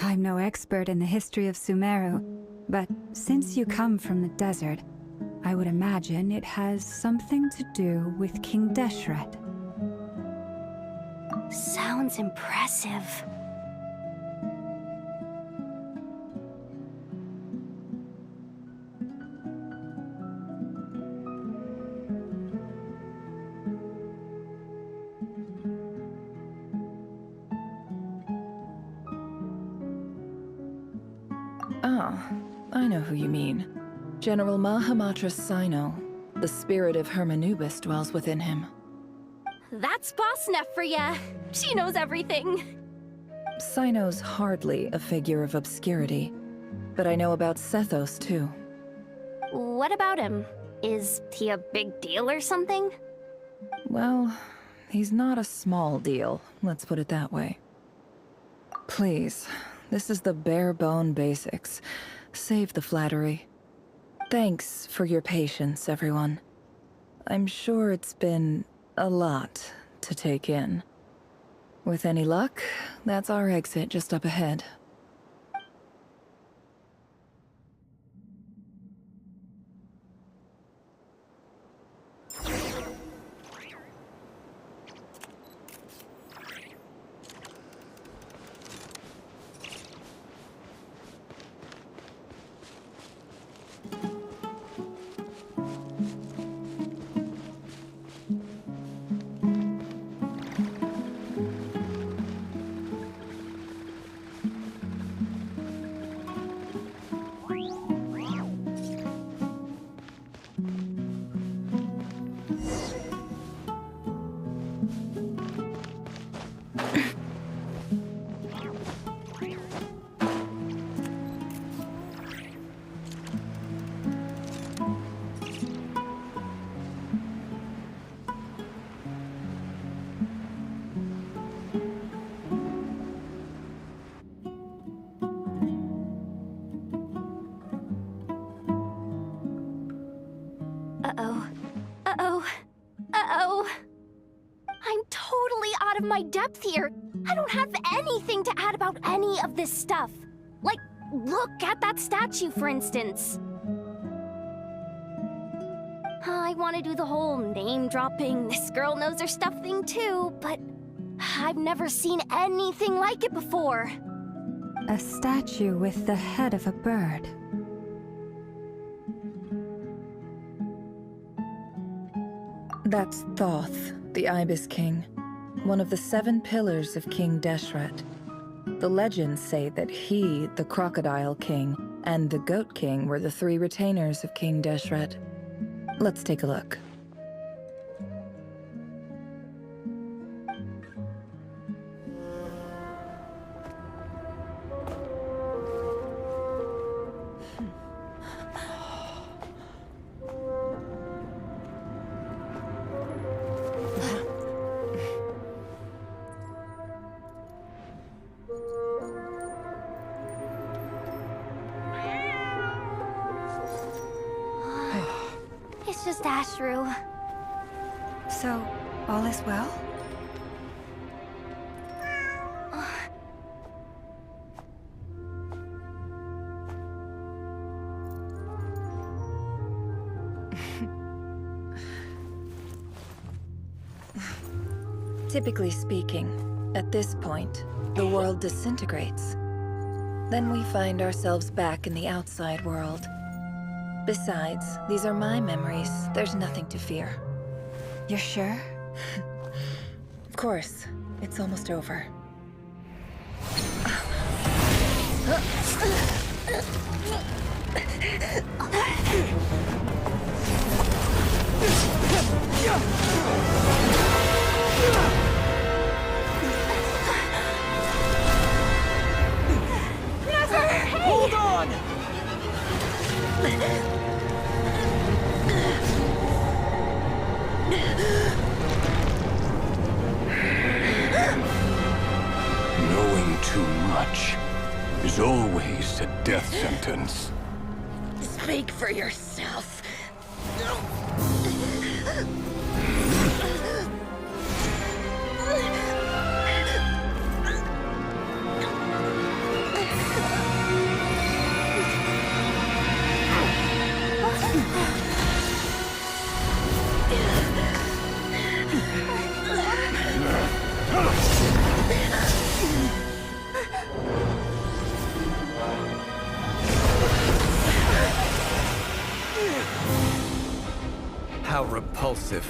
I'm no expert in the history of Sumeru, but since you come from the desert, I would imagine it has something to do with King Deshret. Sounds impressive. Ah, I know who you mean. General Mahamatra Sino. The spirit of Hermanubis dwells within him. That's Boss Neff for ya. She knows everything. Sino's hardly a figure of obscurity, but I know about Sethos too. What about him? Is he a big deal or something? Well, he's not a small deal, let's put it that way. Please, this is the bare-bone basics. Save the flattery. Thanks for your patience, everyone. I'm sure it's been a lot to take in. With any luck, that's our exit just up ahead. Uh-oh. Uh-oh. Uh-oh. I'm totally out of my depth here. I don't have anything to add about any of this stuff. Like, look at that statue, for instance. I want to do the whole name-dropping, this girl knows her stuff thing too, but I've never seen anything like it before. A statue with the head of a bird. That's Thoth, the Ibis King, one of the 7 pillars of King Deshret. The legends say that he, the Crocodile King, and the Goat King were the 3 retainers of King Deshret. Let's take a look. It's just Ashru. So, all is well? Typically speaking, at this point, the world disintegrates. Then we find ourselves back in the outside world. Besides, these are my memories. There's nothing to fear. You're sure? Of course. It's almost over. Hold on! Knowing too much is always a death sentence. Speak for yourself. How repulsive.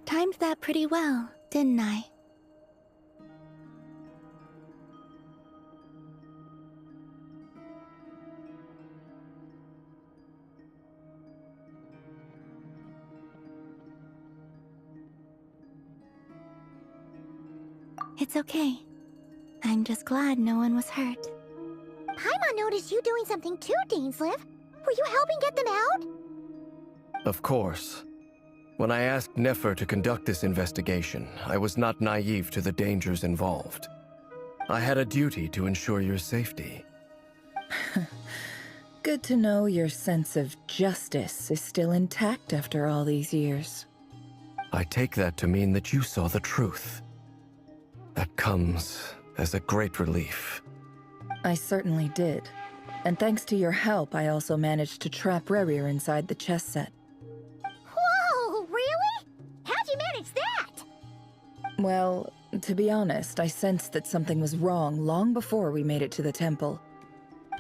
Timed that pretty well, didn't I? It's okay. I'm just glad no one was hurt. Paimon noticed you doing something too, Dainsleif. Were you helping get them out? Of course. When I asked Nefer to conduct this investigation, I was not naive to the dangers involved. I had a duty to ensure your safety. Good to know your sense of justice is still intact after all these years. I take that to mean that you saw the truth. That comes as a great relief. I certainly did. And thanks to your help, I also managed to trap Rerir inside the chess set. Whoa, really? How'd you manage that? Well, to be honest, I sensed that something was wrong long before we made it to the temple.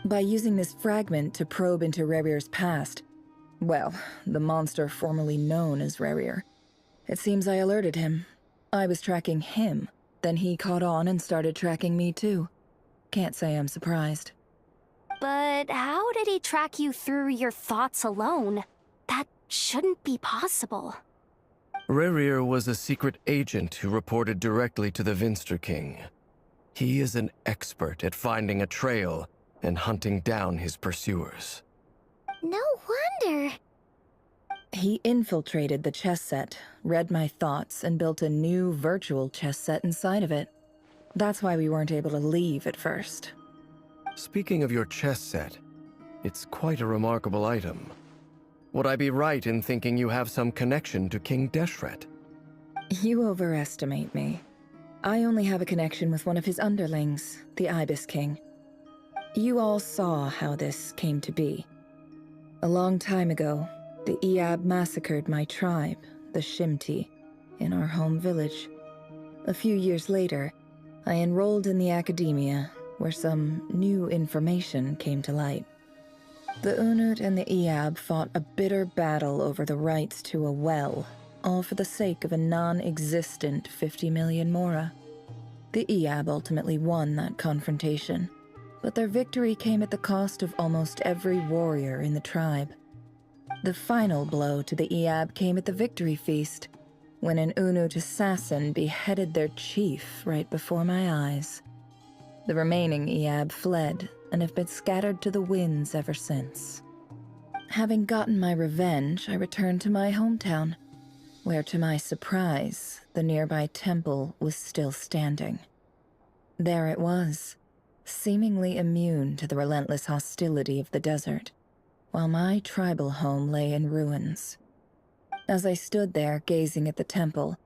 By using this fragment to probe into Rerir's past, well, the monster formerly known as Rerir, it seems I alerted him. I was tracking him, then he caught on and started tracking me too. Can't say I'm surprised. But how did he track you through your thoughts alone? That shouldn't be possible. Rerir was a secret agent who reported directly to the Vinster King. He is an expert at finding a trail and hunting down his pursuers. No wonder. He infiltrated the chess set, read my thoughts, and built a new virtual chess set inside of it. That's why we weren't able to leave at first. Speaking of your chess set, it's quite a remarkable item. Would I be right in thinking you have some connection to King Deshret? You overestimate me. I only have a connection with one of his underlings, the Ibis King. You all saw how this came to be. A long time ago, the Iab massacred my tribe, the Shimti, in our home village. A few years later, I enrolled in the academia, where some new information came to light. The Unut and the Iab fought a bitter battle over the rights to a well, all for the sake of a non-existent 50 million mora. The Iab ultimately won that confrontation, but their victory came at the cost of almost every warrior in the tribe. The final blow to the Iab came at the victory feast, when an Unut assassin beheaded their chief right before my eyes. The remaining Iab fled and have been scattered to the winds ever since. Having gotten my revenge, I returned to my hometown, where to my surprise, the nearby temple was still standing. There it was, seemingly immune to the relentless hostility of the desert, while my tribal home lay in ruins. As I stood there gazing at the temple,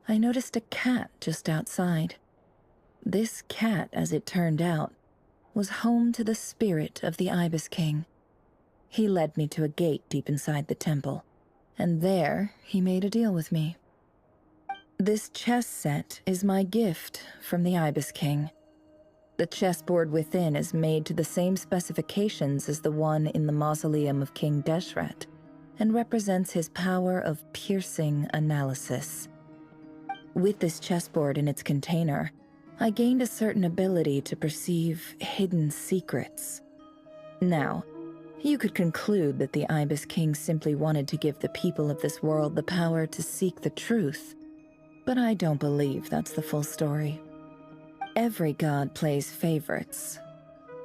I noticed a cat just outside. This cat, as it turned out, was home to the spirit of the Ibis King. He led me to a gate deep inside the temple, and there he made a deal with me. This chess set is my gift from the Ibis King. The chessboard within is made to the same specifications as the one in the mausoleum of King Deshret, and represents his power of piercing analysis. With this chessboard in its container, I gained a certain ability to perceive hidden secrets. Now, you could conclude that the Ibis King simply wanted to give the people of this world the power to seek the truth, but I don't believe that's the full story. Every god plays favorites.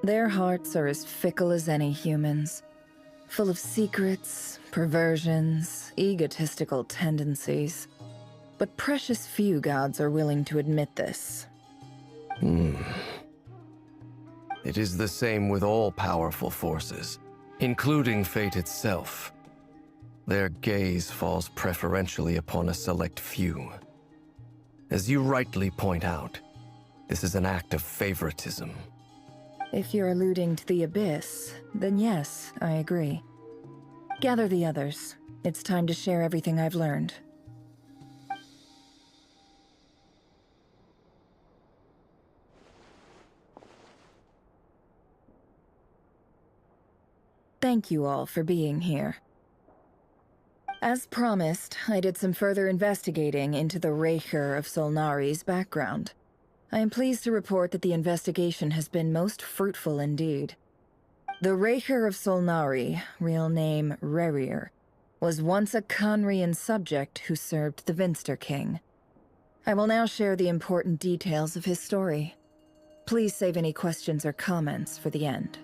Their hearts are as fickle as any human's, full of secrets, perversions, egotistical tendencies. But precious few gods are willing to admit this. It is the same with all powerful forces, including fate itself. Their gaze falls preferentially upon a select few. As you rightly point out, this is an act of favoritism. If you're alluding to the Abyss, then yes, I agree. Gather the others. It's time to share everything I've learned. Thank you all for being here. As promised, I did some further investigating into the Raker of Solnari's background. I am pleased to report that the investigation has been most fruitful indeed. The Raker of Solnari, real name Rerir, was once a Khanrian subject who served the Vinster King. I will now share the important details of his story. Please save any questions or comments for the end.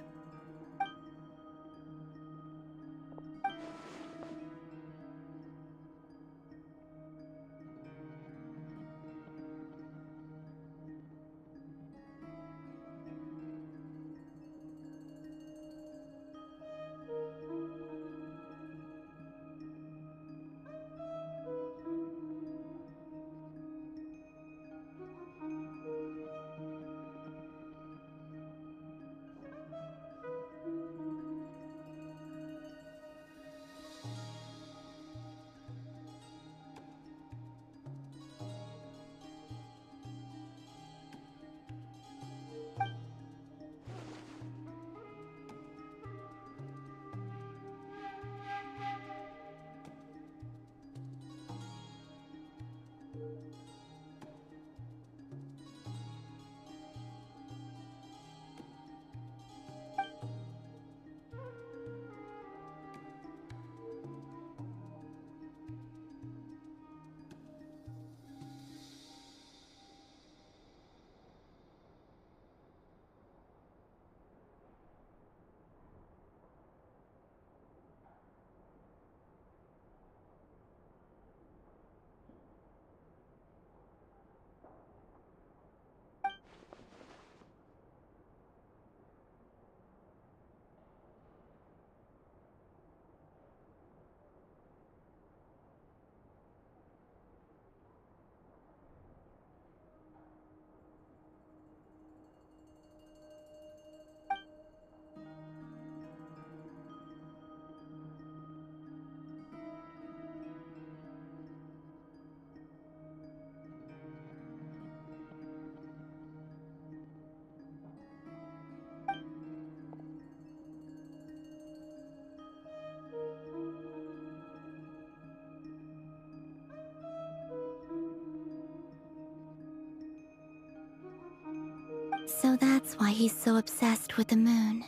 So that's why he's so obsessed with the moon.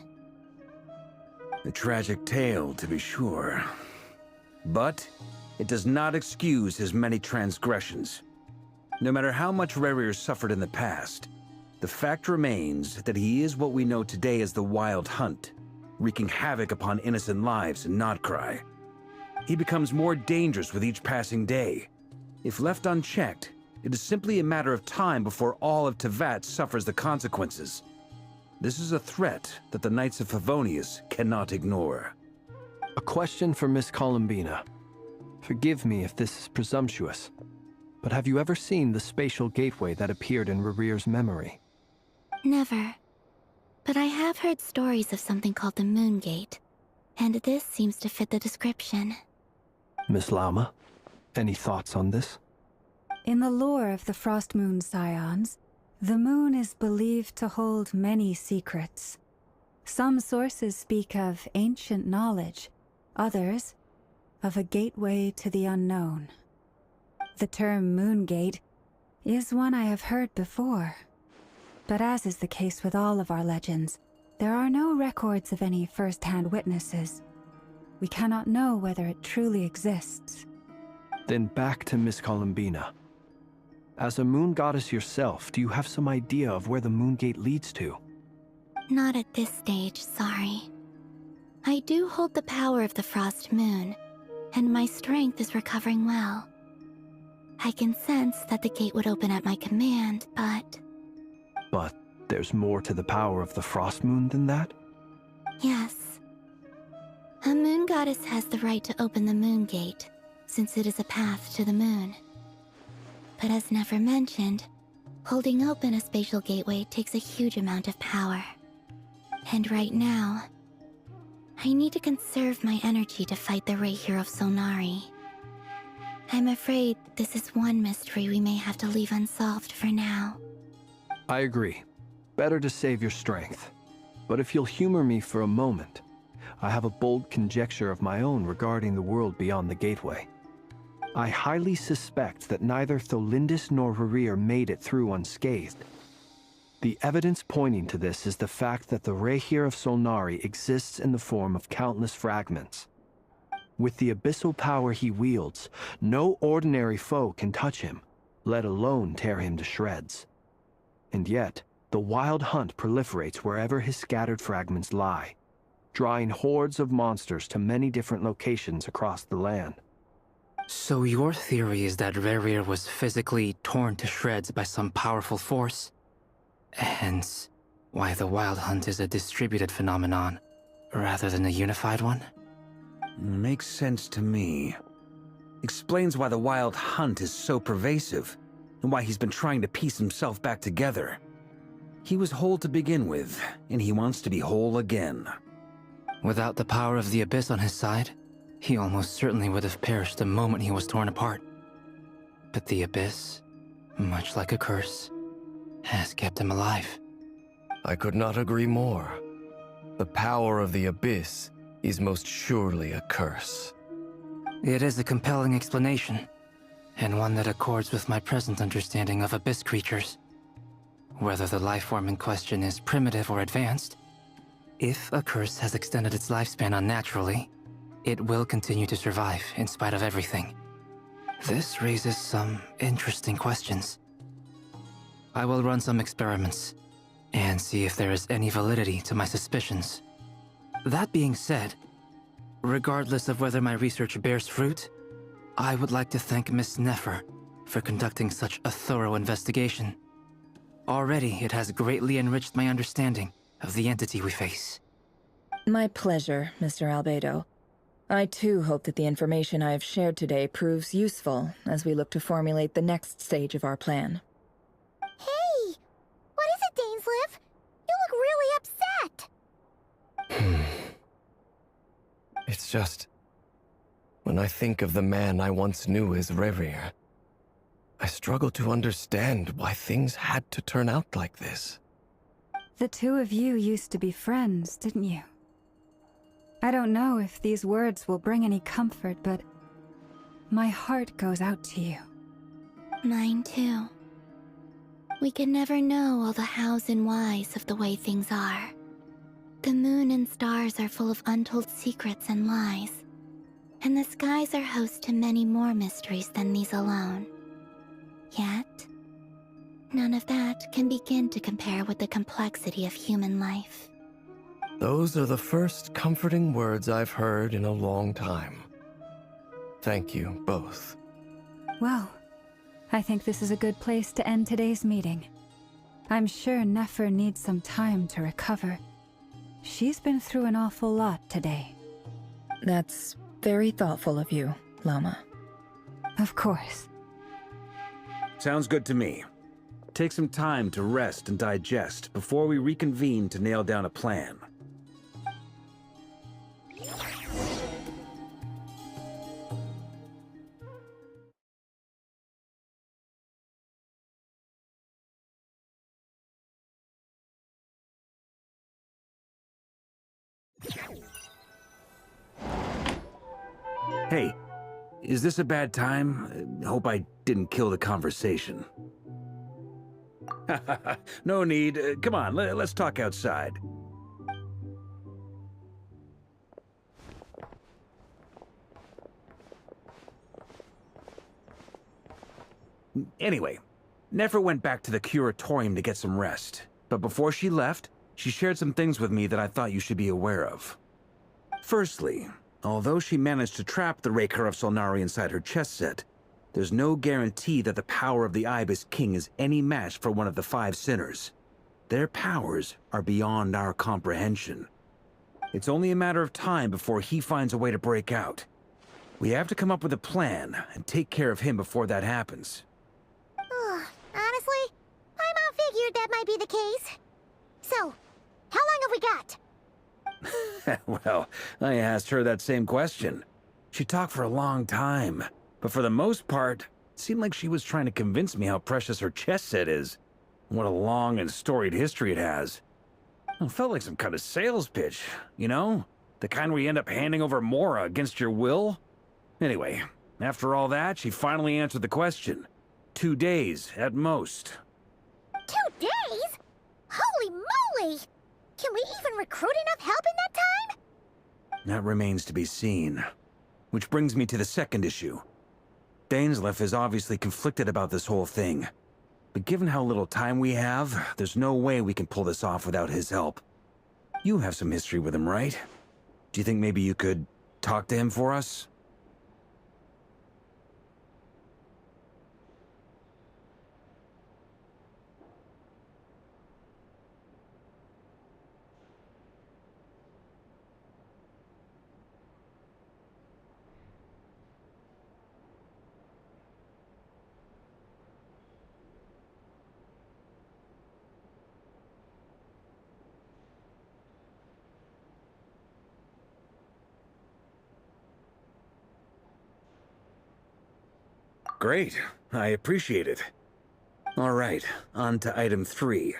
A tragic tale, to be sure. But it does not excuse his many transgressions. No matter how much Rerir suffered in the past, the fact remains that he is what we know today as the Wild Hunt, wreaking havoc upon innocent lives in Nod-Krai. He becomes more dangerous with each passing day. If left unchecked, it is simply a matter of time before all of Teyvat suffers the consequences. This is a threat that the Knights of Favonius cannot ignore. A question for Miss Columbina. Forgive me if this is presumptuous, but have you ever seen the spatial gateway that appeared in Rerir's memory? Never. But I have heard stories of something called the Moon Gate, and this seems to fit the description. Miss Lama, any thoughts on this? In the lore of the Frost Moon Scions, the moon is believed to hold many secrets. Some sources speak of ancient knowledge, others of a gateway to the unknown. The term Moon Gate is one I have heard before. But as is the case with all of our legends, there are no records of any first-hand witnesses. We cannot know whether it truly exists. Then back to Miss Columbina. As a moon goddess yourself, do you have some idea of where the Moon Gate leads to? Not at this stage, sorry. I do hold the power of the Frost Moon, and my strength is recovering well. I can sense that the gate would open at my command, but... But there's more to the power of the Frost Moon than that? Yes. A moon goddess has the right to open the Moon Gate, since it is a path to the moon. But as never mentioned, holding open a spatial gateway takes a huge amount of power. And right now, I need to conserve my energy to fight the Rerir of Solnari. I'm afraid this is one mystery we may have to leave unsolved for now. I agree. Better to save your strength. But if you'll humor me for a moment, I have a bold conjecture of my own regarding the world beyond the gateway. I highly suspect that neither Tholindis nor Rerir made it through unscathed. The evidence pointing to this is the fact that the Rerir of Solnari exists in the form of countless fragments. With the abyssal power he wields, no ordinary foe can touch him, let alone tear him to shreds. And yet, the Wild Hunt proliferates wherever his scattered fragments lie, drawing hordes of monsters to many different locations across the land. So your theory is that Rerir was physically torn to shreds by some powerful force? Hence, why the Wild Hunt is a distributed phenomenon, rather than a unified one? Makes sense to me. Explains why the Wild Hunt is so pervasive, and why he's been trying to piece himself back together. He was whole to begin with, and he wants to be whole again. Without the power of the Abyss on his side, he almost certainly would have perished the moment he was torn apart. But the Abyss, much like a curse, has kept him alive. I could not agree more. The power of the Abyss is most surely a curse. It is a compelling explanation, and one that accords with my present understanding of Abyss creatures. Whether the life form in question is primitive or advanced, if a curse has extended its lifespan unnaturally, it will continue to survive in spite of everything. This raises some interesting questions. I will run some experiments and see if there is any validity to my suspicions. That being said, regardless of whether my research bears fruit, I would like to thank Miss Nefer for conducting such a thorough investigation. Already, it has greatly enriched my understanding of the entity we face. My pleasure, Mr. Albedo. I too hope that the information I have shared today proves useful as we look to formulate the next stage of our plan. Hey! What is it, Dainsleif? You look really upset! It's just... when I think of the man I once knew as Rerir, I struggle to understand why things had to turn out like this. The two of you used to be friends, didn't you? I don't know if these words will bring any comfort, but my heart goes out to you. Mine too. We can never know all the hows and whys of the way things are. The moon and stars are full of untold secrets and lies, and the skies are host to many more mysteries than these alone. Yet, none of that can begin to compare with the complexity of human life. Those are the first comforting words I've heard in a long time. Thank you, both. Well, I think this is a good place to end today's meeting. I'm sure Nefer needs some time to recover. She's been through an awful lot today. That's very thoughtful of you, Llama. Of course. Sounds good to me. Take some time to rest and digest before we reconvene to nail down a plan. Hey, is this a bad time? Hope I didn't kill the conversation. No need. Come on, let's talk outside. Anyway, Nefer went back to the curatorium to get some rest. But before she left, she shared some things with me that I thought you should be aware of. Firstly, although she managed to trap the Raker of Solnari inside her chess set, there's no guarantee that the power of the Ibis King is any match for one of the 5 sinners. Their powers are beyond our comprehension. It's only a matter of time before he finds a way to break out. We have to come up with a plan and take care of him before that happens. Honestly, my mom figured that might be the case. So, how long have we got? Well, I asked her that same question. She talked for a long time, but for the most part, it seemed like she was trying to convince me how precious her chess set is, and what a long and storied history it has. It felt like some kind of sales pitch, you know? The kind where you end up handing over Mora against your will? Anyway, after all that, she finally answered the question. 2 days, at most. 2 days? Holy moly! Can we even recruit enough help in that time? That remains to be seen. Which brings me to the second issue. Dainsleif is obviously conflicted about this whole thing. But given how little time we have, there's no way we can pull this off without his help. You have some history with him, right? Do you think maybe you could talk to him for us? Great. I appreciate it. All right, on to item 3.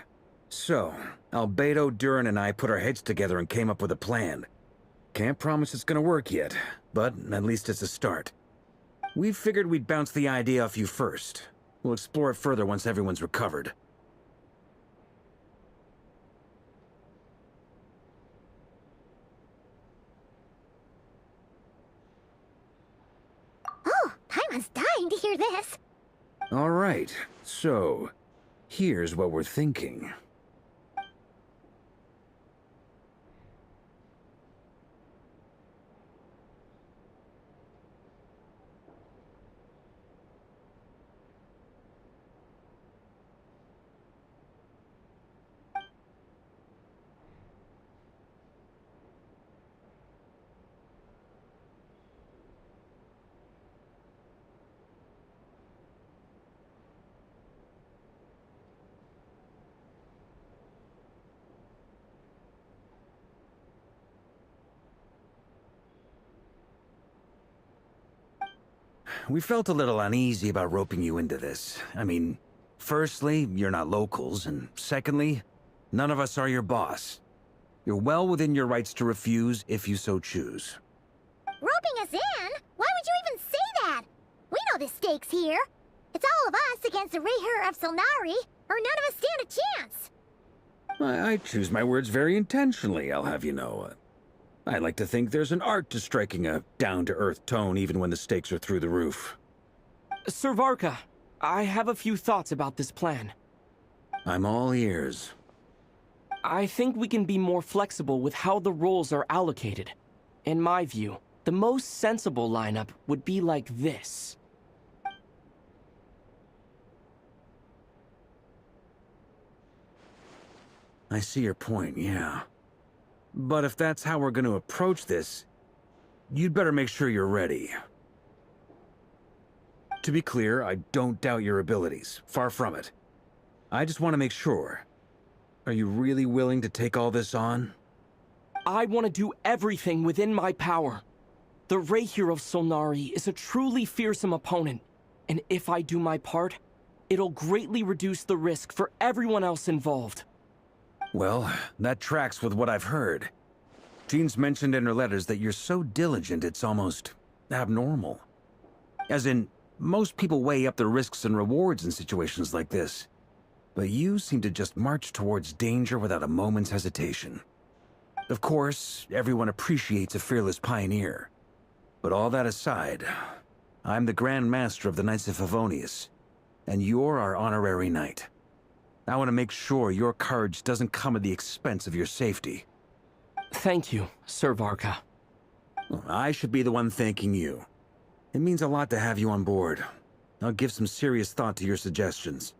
So, Albedo, Durin, and I put our heads together and came up with a plan. Can't promise it's gonna work yet, but at least it's a start. We figured we'd bounce the idea off you first. We'll explore it further once everyone's recovered. Oh, Paimon's dying to hear this. All right, so here's what we're thinking. We felt a little uneasy about roping you into this. I mean, firstly, you're not locals, and secondly, none of us are your boss. You're well within your rights to refuse if you so choose. Roping us in? Why would you even say that? We know the stakes here. It's all of us against the Reher of Solnari, or none of us stand a chance. I choose my words very intentionally, I'll have you know. I like to think there's an art to striking a down-to-earth tone even when the stakes are through the roof. Sir Varka, I have a few thoughts about this plan. I'm all ears. I think we can be more flexible with how the roles are allocated. In my view, the most sensible lineup would be like this. I see your point, yeah. But if that's how we're going to approach this, you'd better make sure you're ready. To be clear, I don't doubt your abilities. Far from it. I just want to make sure. Are you really willing to take all this on? I want to do everything within my power. The Rahier of Solnari is a truly fearsome opponent, and if I do my part, it'll greatly reduce the risk for everyone else involved. Well, that tracks with what I've heard. Jean's mentioned in her letters that you're so diligent it's almost abnormal. As in, most people weigh up the risks and rewards in situations like this. But you seem to just march towards danger without a moment's hesitation. Of course, everyone appreciates a fearless pioneer. But all that aside, I'm the Grand Master of the Knights of Favonius, and you're our honorary knight. I want to make sure your courage doesn't come at the expense of your safety. Thank you, Sir Varka. I should be the one thanking you. It means a lot to have you on board. I'll give some serious thought to your suggestions.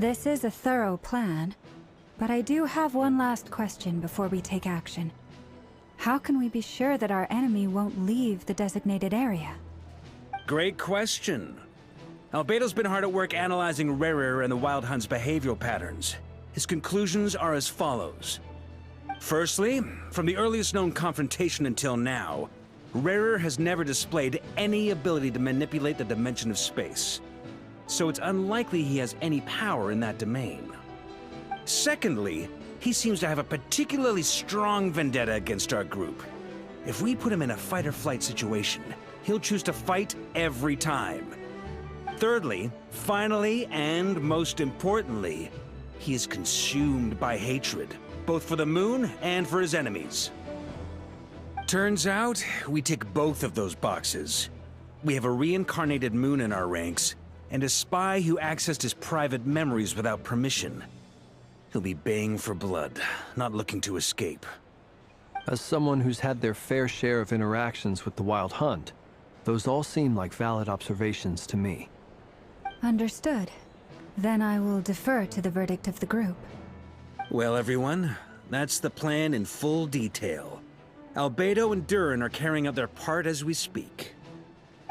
This is a thorough plan, but I do have one last question before we take action. How can we be sure that our enemy won't leave the designated area? Great question. Albedo's been hard at work analyzing Rarer and the Wild Hunt's behavioral patterns. His conclusions are as follows. Firstly, from the earliest known confrontation until now, Rarer has never displayed any ability to manipulate the dimension of space. So it's unlikely he has any power in that domain. Secondly, he seems to have a particularly strong vendetta against our group. If we put him in a fight-or-flight situation, he'll choose to fight every time. Thirdly, finally, and most importantly, he is consumed by hatred, both for the moon and for his enemies. Turns out, we tick both of those boxes. We have a reincarnated moon in our ranks, and a spy who accessed his private memories without permission. He'll be baying for blood, not looking to escape. As someone who's had their fair share of interactions with the Wild Hunt, those all seem like valid observations to me. Understood. Then I will defer to the verdict of the group. Well, everyone, that's the plan in full detail. Albedo and Durin are carrying out their part as we speak.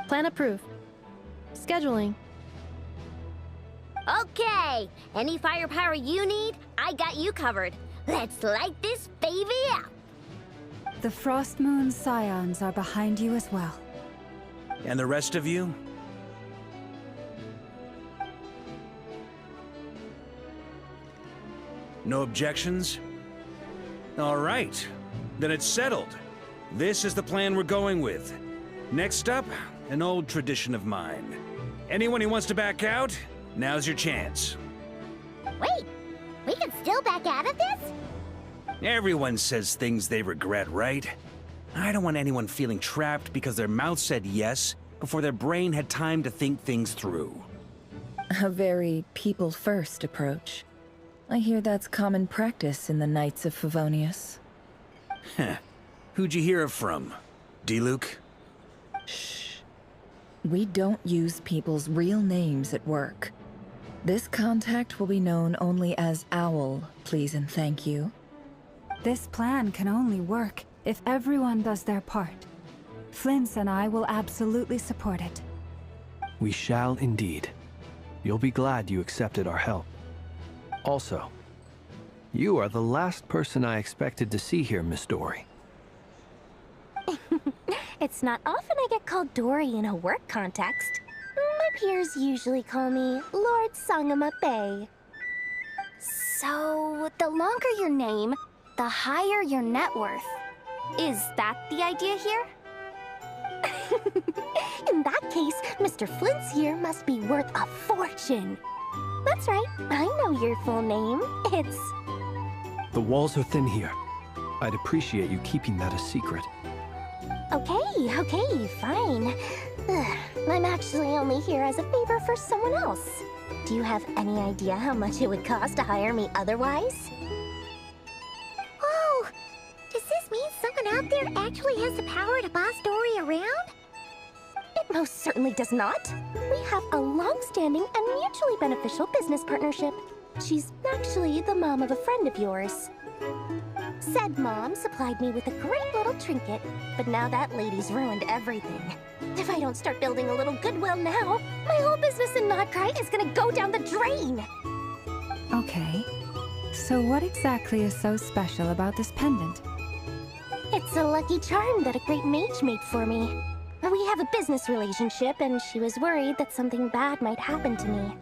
Plan approved. Scheduling. Okay, any firepower you need, I got you covered. Let's light this baby up. The Frost Moon Scions are behind you as well. And the rest of you? No objections? All right, then it's settled. This is the plan we're going with. Next up, an old tradition of mine. Anyone who wants to back out, now's your chance. Wait, we can still back out of this? Everyone says things they regret, right? I don't want anyone feeling trapped because their mouth said yes before their brain had time to think things through. A very people-first approach. I hear that's common practice in the Knights of Favonius. Heh. Who'd you hear it from? D-Luke? Shh. We don't use people's real names at work. This contact will be known only as Owl, please and thank you. This plan can only work if everyone does their part. Flint's and I will absolutely support it. We shall indeed. You'll be glad you accepted our help. Also, you are the last person I expected to see here, Miss Dory. It's not often I get called Dory in a work context. My peers usually call me Lord Sangama Bay. So, the longer your name, the higher your net worth. Is that the idea here? In that case, Mr. Flint's here must be worth a fortune. That's right, I know your full name. It's... The walls are thin here. I'd appreciate you keeping that a secret. Okay, fine. Ugh, I'm actually only here as a favor for someone else. Do you have any idea how much it would cost to hire me otherwise? Oh, does this mean someone out there actually has the power to boss Dory around? It most certainly does not. We have a long-standing and mutually beneficial business partnership. She's actually the mom of a friend of yours. Said mom supplied me with a great little trinket, but now that lady's ruined everything. If I don't start building a little goodwill now, my whole business in Nod-Krai is gonna go down the drain! Okay. So what exactly is so special about this pendant? It's a lucky charm that a great mage made for me. We have a business relationship, and she was worried that something bad might happen to me.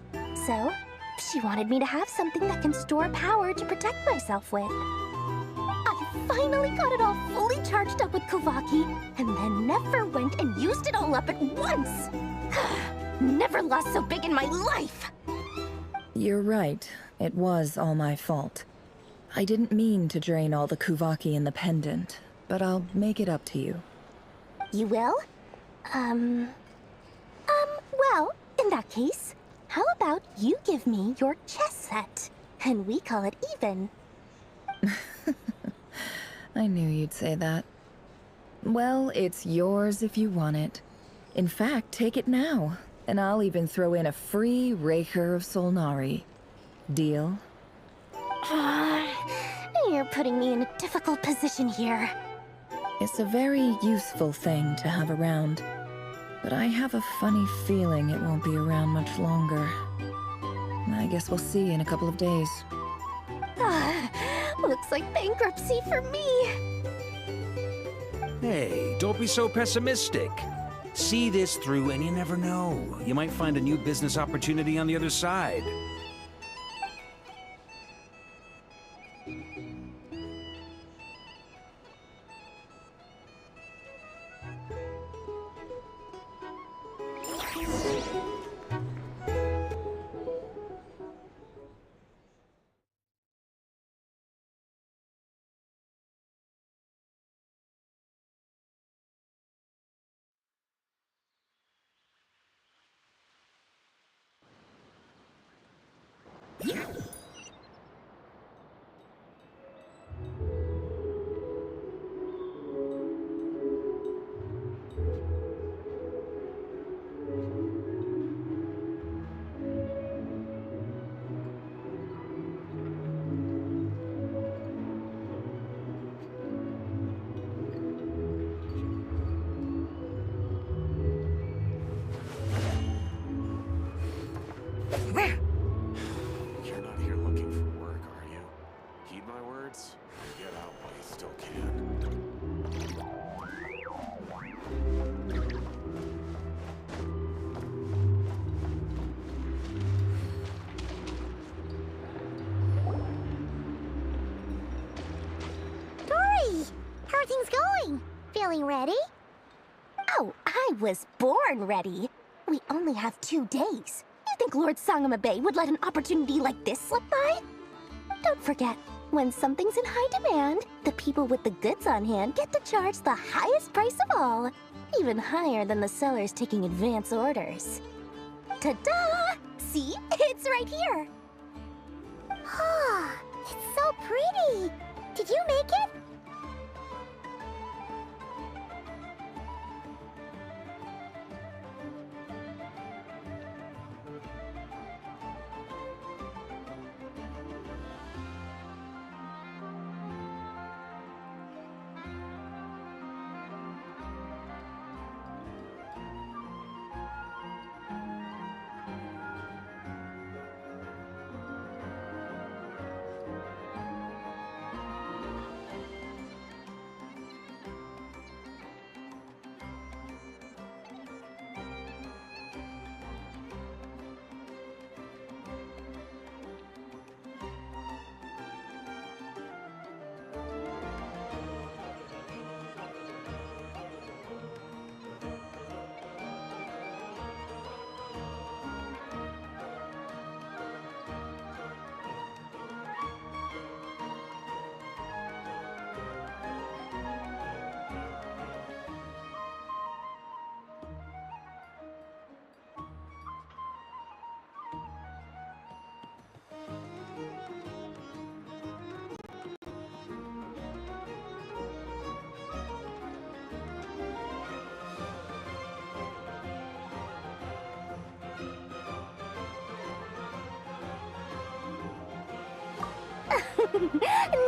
So, she wanted me to have something that can store power to protect myself with. I finally got it all fully charged up with Kuvaki, and then never went and used it all up at once! Never lost so big in my life! You're right. It was all my fault. I didn't mean to drain all the Kuvaki in the pendant, but I'll make it up to you. You will? Well, in that case, how about you give me your chess set, and we call it even? I knew you'd say that. Well, it's yours if you want it. In fact, take it now, and I'll even throw in a free Raker of Solnari. Deal? You're putting me in a difficult position here. It's a very useful thing to have around, but I have a funny feeling it won't be around much longer. I guess we'll see in a couple of days. Looks like bankruptcy for me. Hey, don't be so pessimistic. See this through and you never know. You might find a new business opportunity on the other side. heed my words? Get out while you still can. Dory! How are things going? Feeling ready? Oh, I was born ready. We only have 2 days. You think Lord Sangamabe would let an opportunity like this slip by? Don't forget, when something's in high demand, the people with the goods on hand get to charge the highest price of all, even higher than the sellers taking advance orders. Ta-da! See? It's right here. Ah, it's so pretty. Did you make it?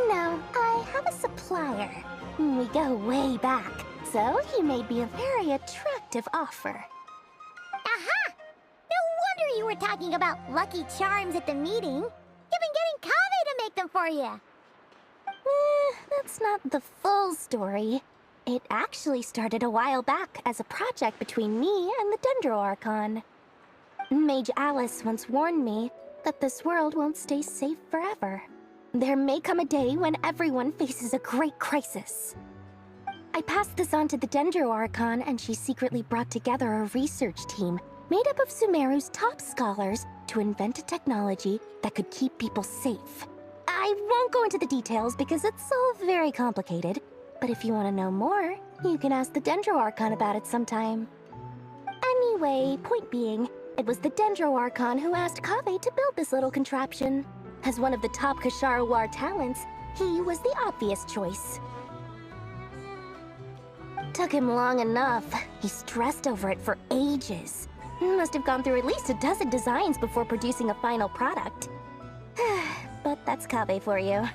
No, I have a supplier. We go way back, so he made me a very attractive offer. Aha! No wonder you were talking about Lucky Charms at the meeting. You've been getting Kaveh to make them for you. That's not the full story. It actually started a while back as a project between me and the Dendro Archon. Mage Alice once warned me that this world won't stay safe forever. There may come a day when everyone faces a great crisis. I passed this on to the Dendro Archon, and she secretly brought together a research team made up of Sumeru's top scholars to invent a technology that could keep people safe. I won't go into the details because it's all very complicated, but if you want to know more, you can ask the Dendro Archon about it sometime. Anyway, point being, it was the Dendro Archon who asked Kaveh to build this little contraption. As one of the top Kashara War talents, he was the obvious choice. Took him long enough. He stressed over it for ages. Must have gone through at least a dozen designs before producing a final product. But that's Kaveh for you.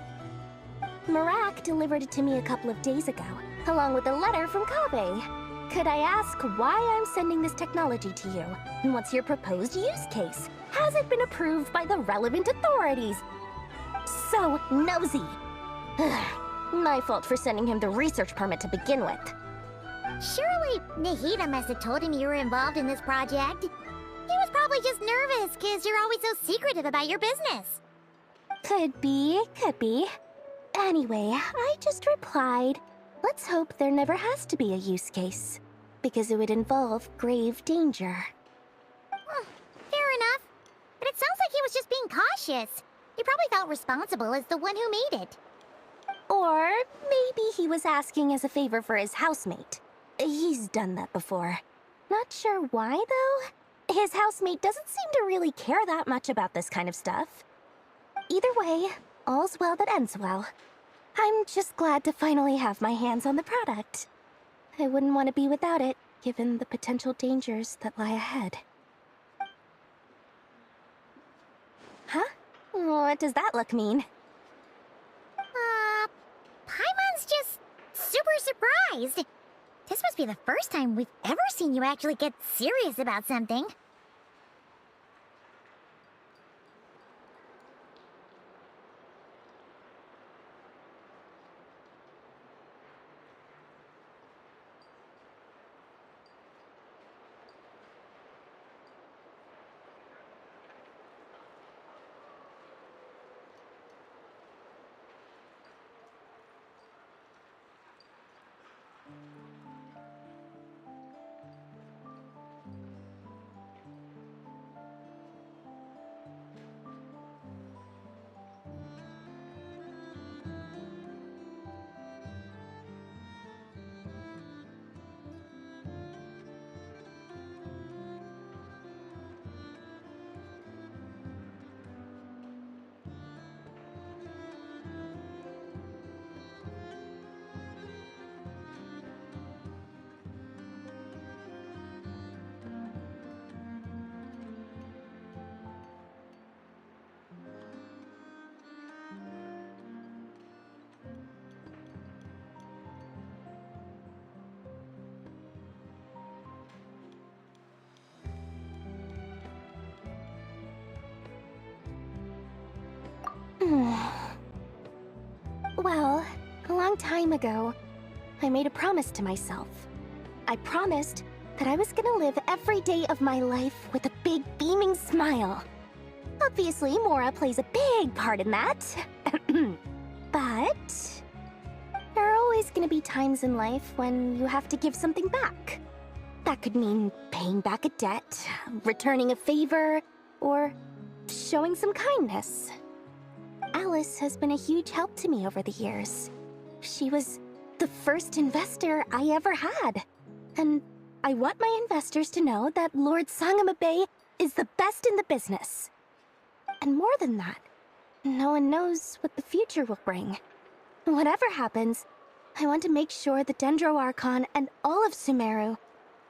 Marak delivered it to me a couple of days ago, along with a letter from Kaveh. Could I ask why I'm sending this technology to you? And what's your proposed use case? Has it been approved by the relevant authorities? So nosy. My fault for sending him the research permit to begin with. Surely Nahida must have told him you were involved in this project. He was probably just nervous because you're always so secretive about your business. Could be, could be. Anyway, I just replied, let's hope there never has to be a use case, because it would involve grave danger. Fair enough. But it sounds like he was just being cautious. He probably felt responsible as the one who made it. Or maybe he was asking as a favor for his housemate. He's done that before. Not sure why, though. His housemate doesn't seem to really care that much about this kind of stuff. Either way, all's well that ends well. I'm just glad to finally have my hands on the product. I wouldn't want to be without it, given the potential dangers that lie ahead. Huh? What does that look mean? Paimon's just super surprised. This must be the first time we've ever seen you actually get serious about something. Well, a long time ago, I made a promise to myself. I promised that I was gonna live every day of my life with a big beaming smile. Obviously, Mora plays a big part in that. But there are always gonna be times in life when you have to give something back. That could mean paying back a debt, returning a favor, or showing some kindness. Alice has been a huge help to me over the years. She was the first investor I ever had. And I want my investors to know that Lord Sangama Bay is the best in the business. And more than that, no one knows what the future will bring. Whatever happens, I want to make sure the Dendro Archon and all of Sumeru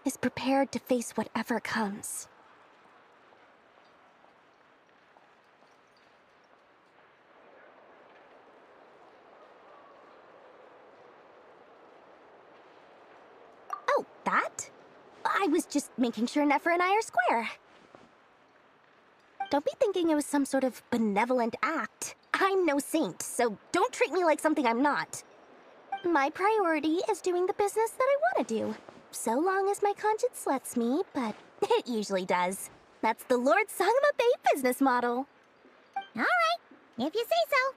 is prepared to face whatever comes. Oh, that? I was just making sure Nefer and I are square. Don't be thinking it was some sort of benevolent act. I'm no saint, so don't treat me like something I'm not. My priority is doing the business that I want to do, so long as my conscience lets me, but it usually does. That's the Lord Sangama Bay business model. All right, if you say so.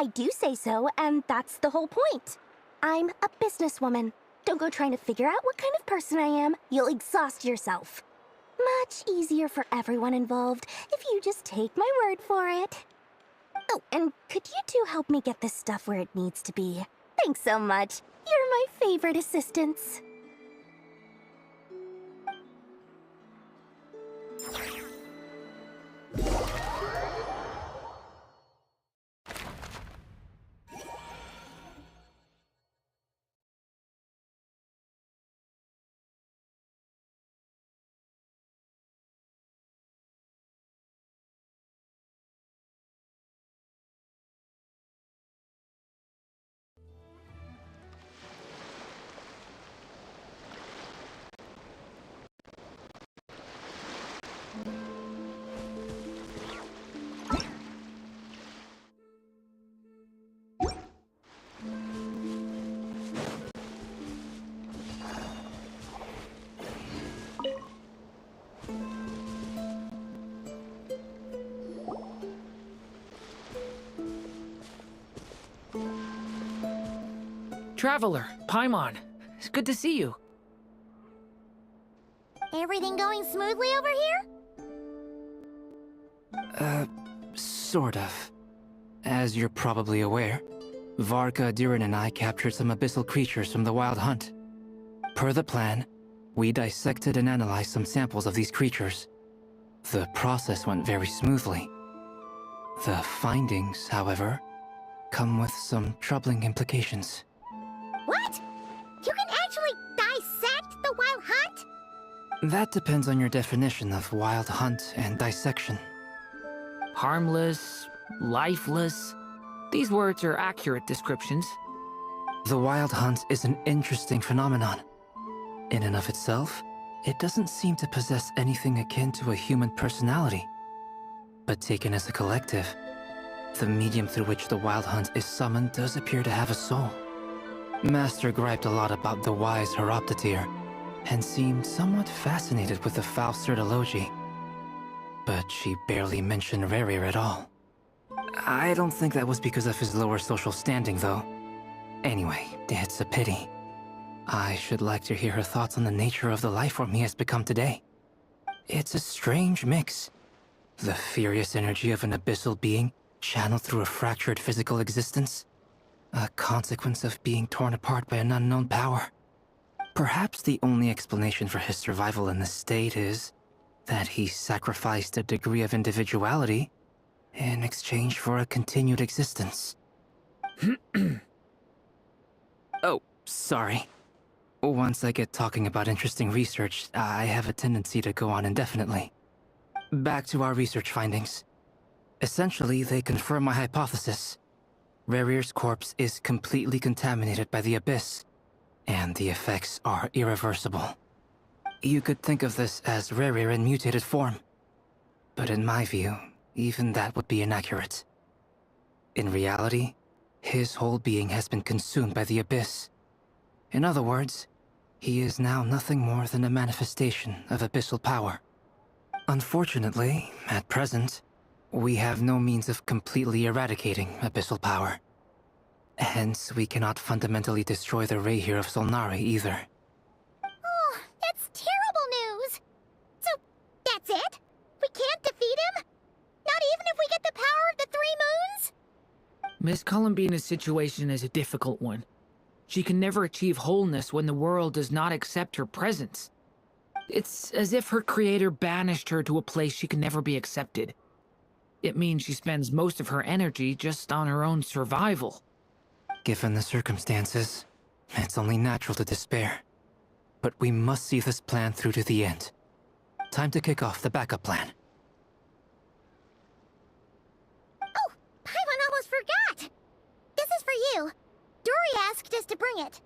I do say so, and that's the whole point. I'm a businesswoman. Don't go trying to figure out what kind of person I am. You'll exhaust yourself. Much easier for everyone involved if you just take my word for it. Oh, and could you two help me get this stuff where it needs to be? Thanks so much. You're my favorite assistants. Traveler, Paimon, it's good to see you. Everything going smoothly over here? Sort of. As you're probably aware, Varka, Durin, and I captured some abyssal creatures from the Wild Hunt. Per the plan, we dissected and analyzed some samples of these creatures. The process went very smoothly. The findings, however, come with some troubling implications. What? You can actually dissect the Wild Hunt? That depends on your definition of Wild Hunt and dissection. Harmless, lifeless. These words are accurate descriptions. The Wild Hunt is an interesting phenomenon. In and of itself, it doesn't seem to possess anything akin to a human personality. But taken as a collective, the medium through which the Wild Hunt is summoned does appear to have a soul. Master griped a lot about the wise Horoptatyr, and seemed somewhat fascinated with the foul Certology. But she barely mentioned Rerir at all. I don't think that was because of his lower social standing, though. Anyway, it's a pity. I should like to hear her thoughts on the nature of the lifeform he has become today. It's a strange mix. The furious energy of an abyssal being channeled through a fractured physical existence. A consequence of being torn apart by an unknown power. Perhaps the only explanation for his survival in this state is that he sacrificed a degree of individuality in exchange for a continued existence. Oh, sorry. Once I get talking about interesting research, I have a tendency to go on indefinitely. Back to our research findings. Essentially, they confirm my hypothesis. Rerir's corpse is completely contaminated by the Abyss, and the effects are irreversible. You could think of this as Rerir in mutated form. But in my view, even that would be inaccurate. In reality, His whole being has been consumed by the Abyss. In other words, he is now nothing more than a manifestation of abyssal power. Unfortunately, at present, we have no means of completely eradicating abyssal power. Hence, we cannot fundamentally destroy the Rayhir of Solnari either. Oh, that's terrible news! So, that's it? We can't defeat him? Not even if we get the power of the Three Moons? Miss Columbina's situation is a difficult one. She can never achieve wholeness when the world does not accept her presence. It's as if her creator banished her to a place she can never be accepted. It means she spends most of her energy just on her own survival. Given the circumstances, it's only natural to despair. But we must see this plan through to the end. Time to kick off the backup plan. Oh, Paimon almost forgot! This is for you. Dory asked us to bring it.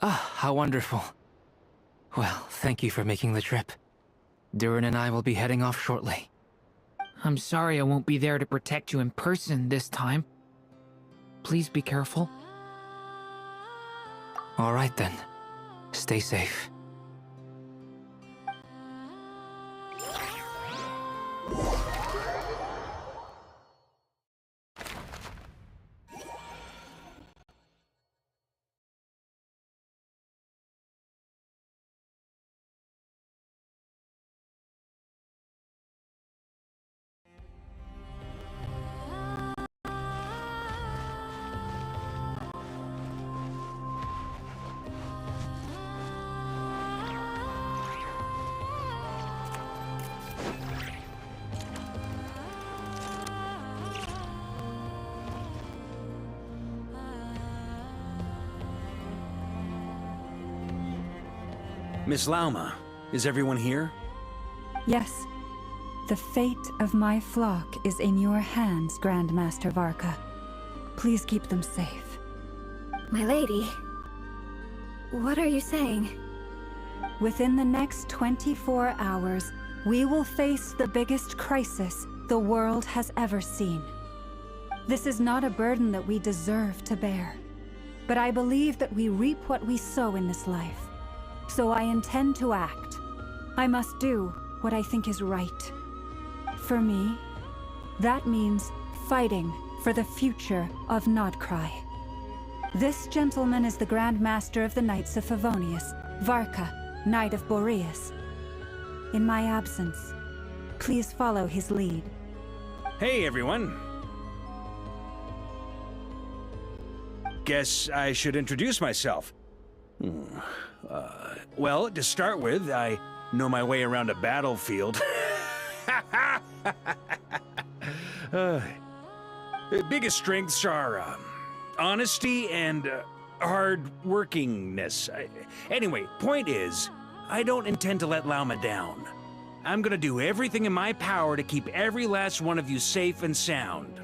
Ah, how wonderful. Well, thank you for making the trip. Durin and I will be heading off shortly. I'm sorry I won't be there to protect you in person this time. Please be careful. All right then. Stay safe. Miss Lauma, is everyone here? Yes. The fate of my flock is in your hands, Grandmaster Varka. Please keep them safe. My lady, what are you saying? Within the next 24 hours, we will face the biggest crisis the world has ever seen. This is not a burden that we deserve to bear, but I believe that we reap what we sow in this life. So I intend to act. I must do what I think is right. For me, that means fighting for the future of Nod-Krai. This gentleman is the Grand Master of the Knights of Favonius, Varka, Knight of Boreas. In my absence, please follow his lead. Hey, everyone. Guess I should introduce myself. Well, to start with, I know my way around a battlefield. Biggest strengths are honesty and hard-workingness. Anyway, point is, I don't intend to let Lauma down. I'm gonna do everything in my power to keep every last one of you safe and sound.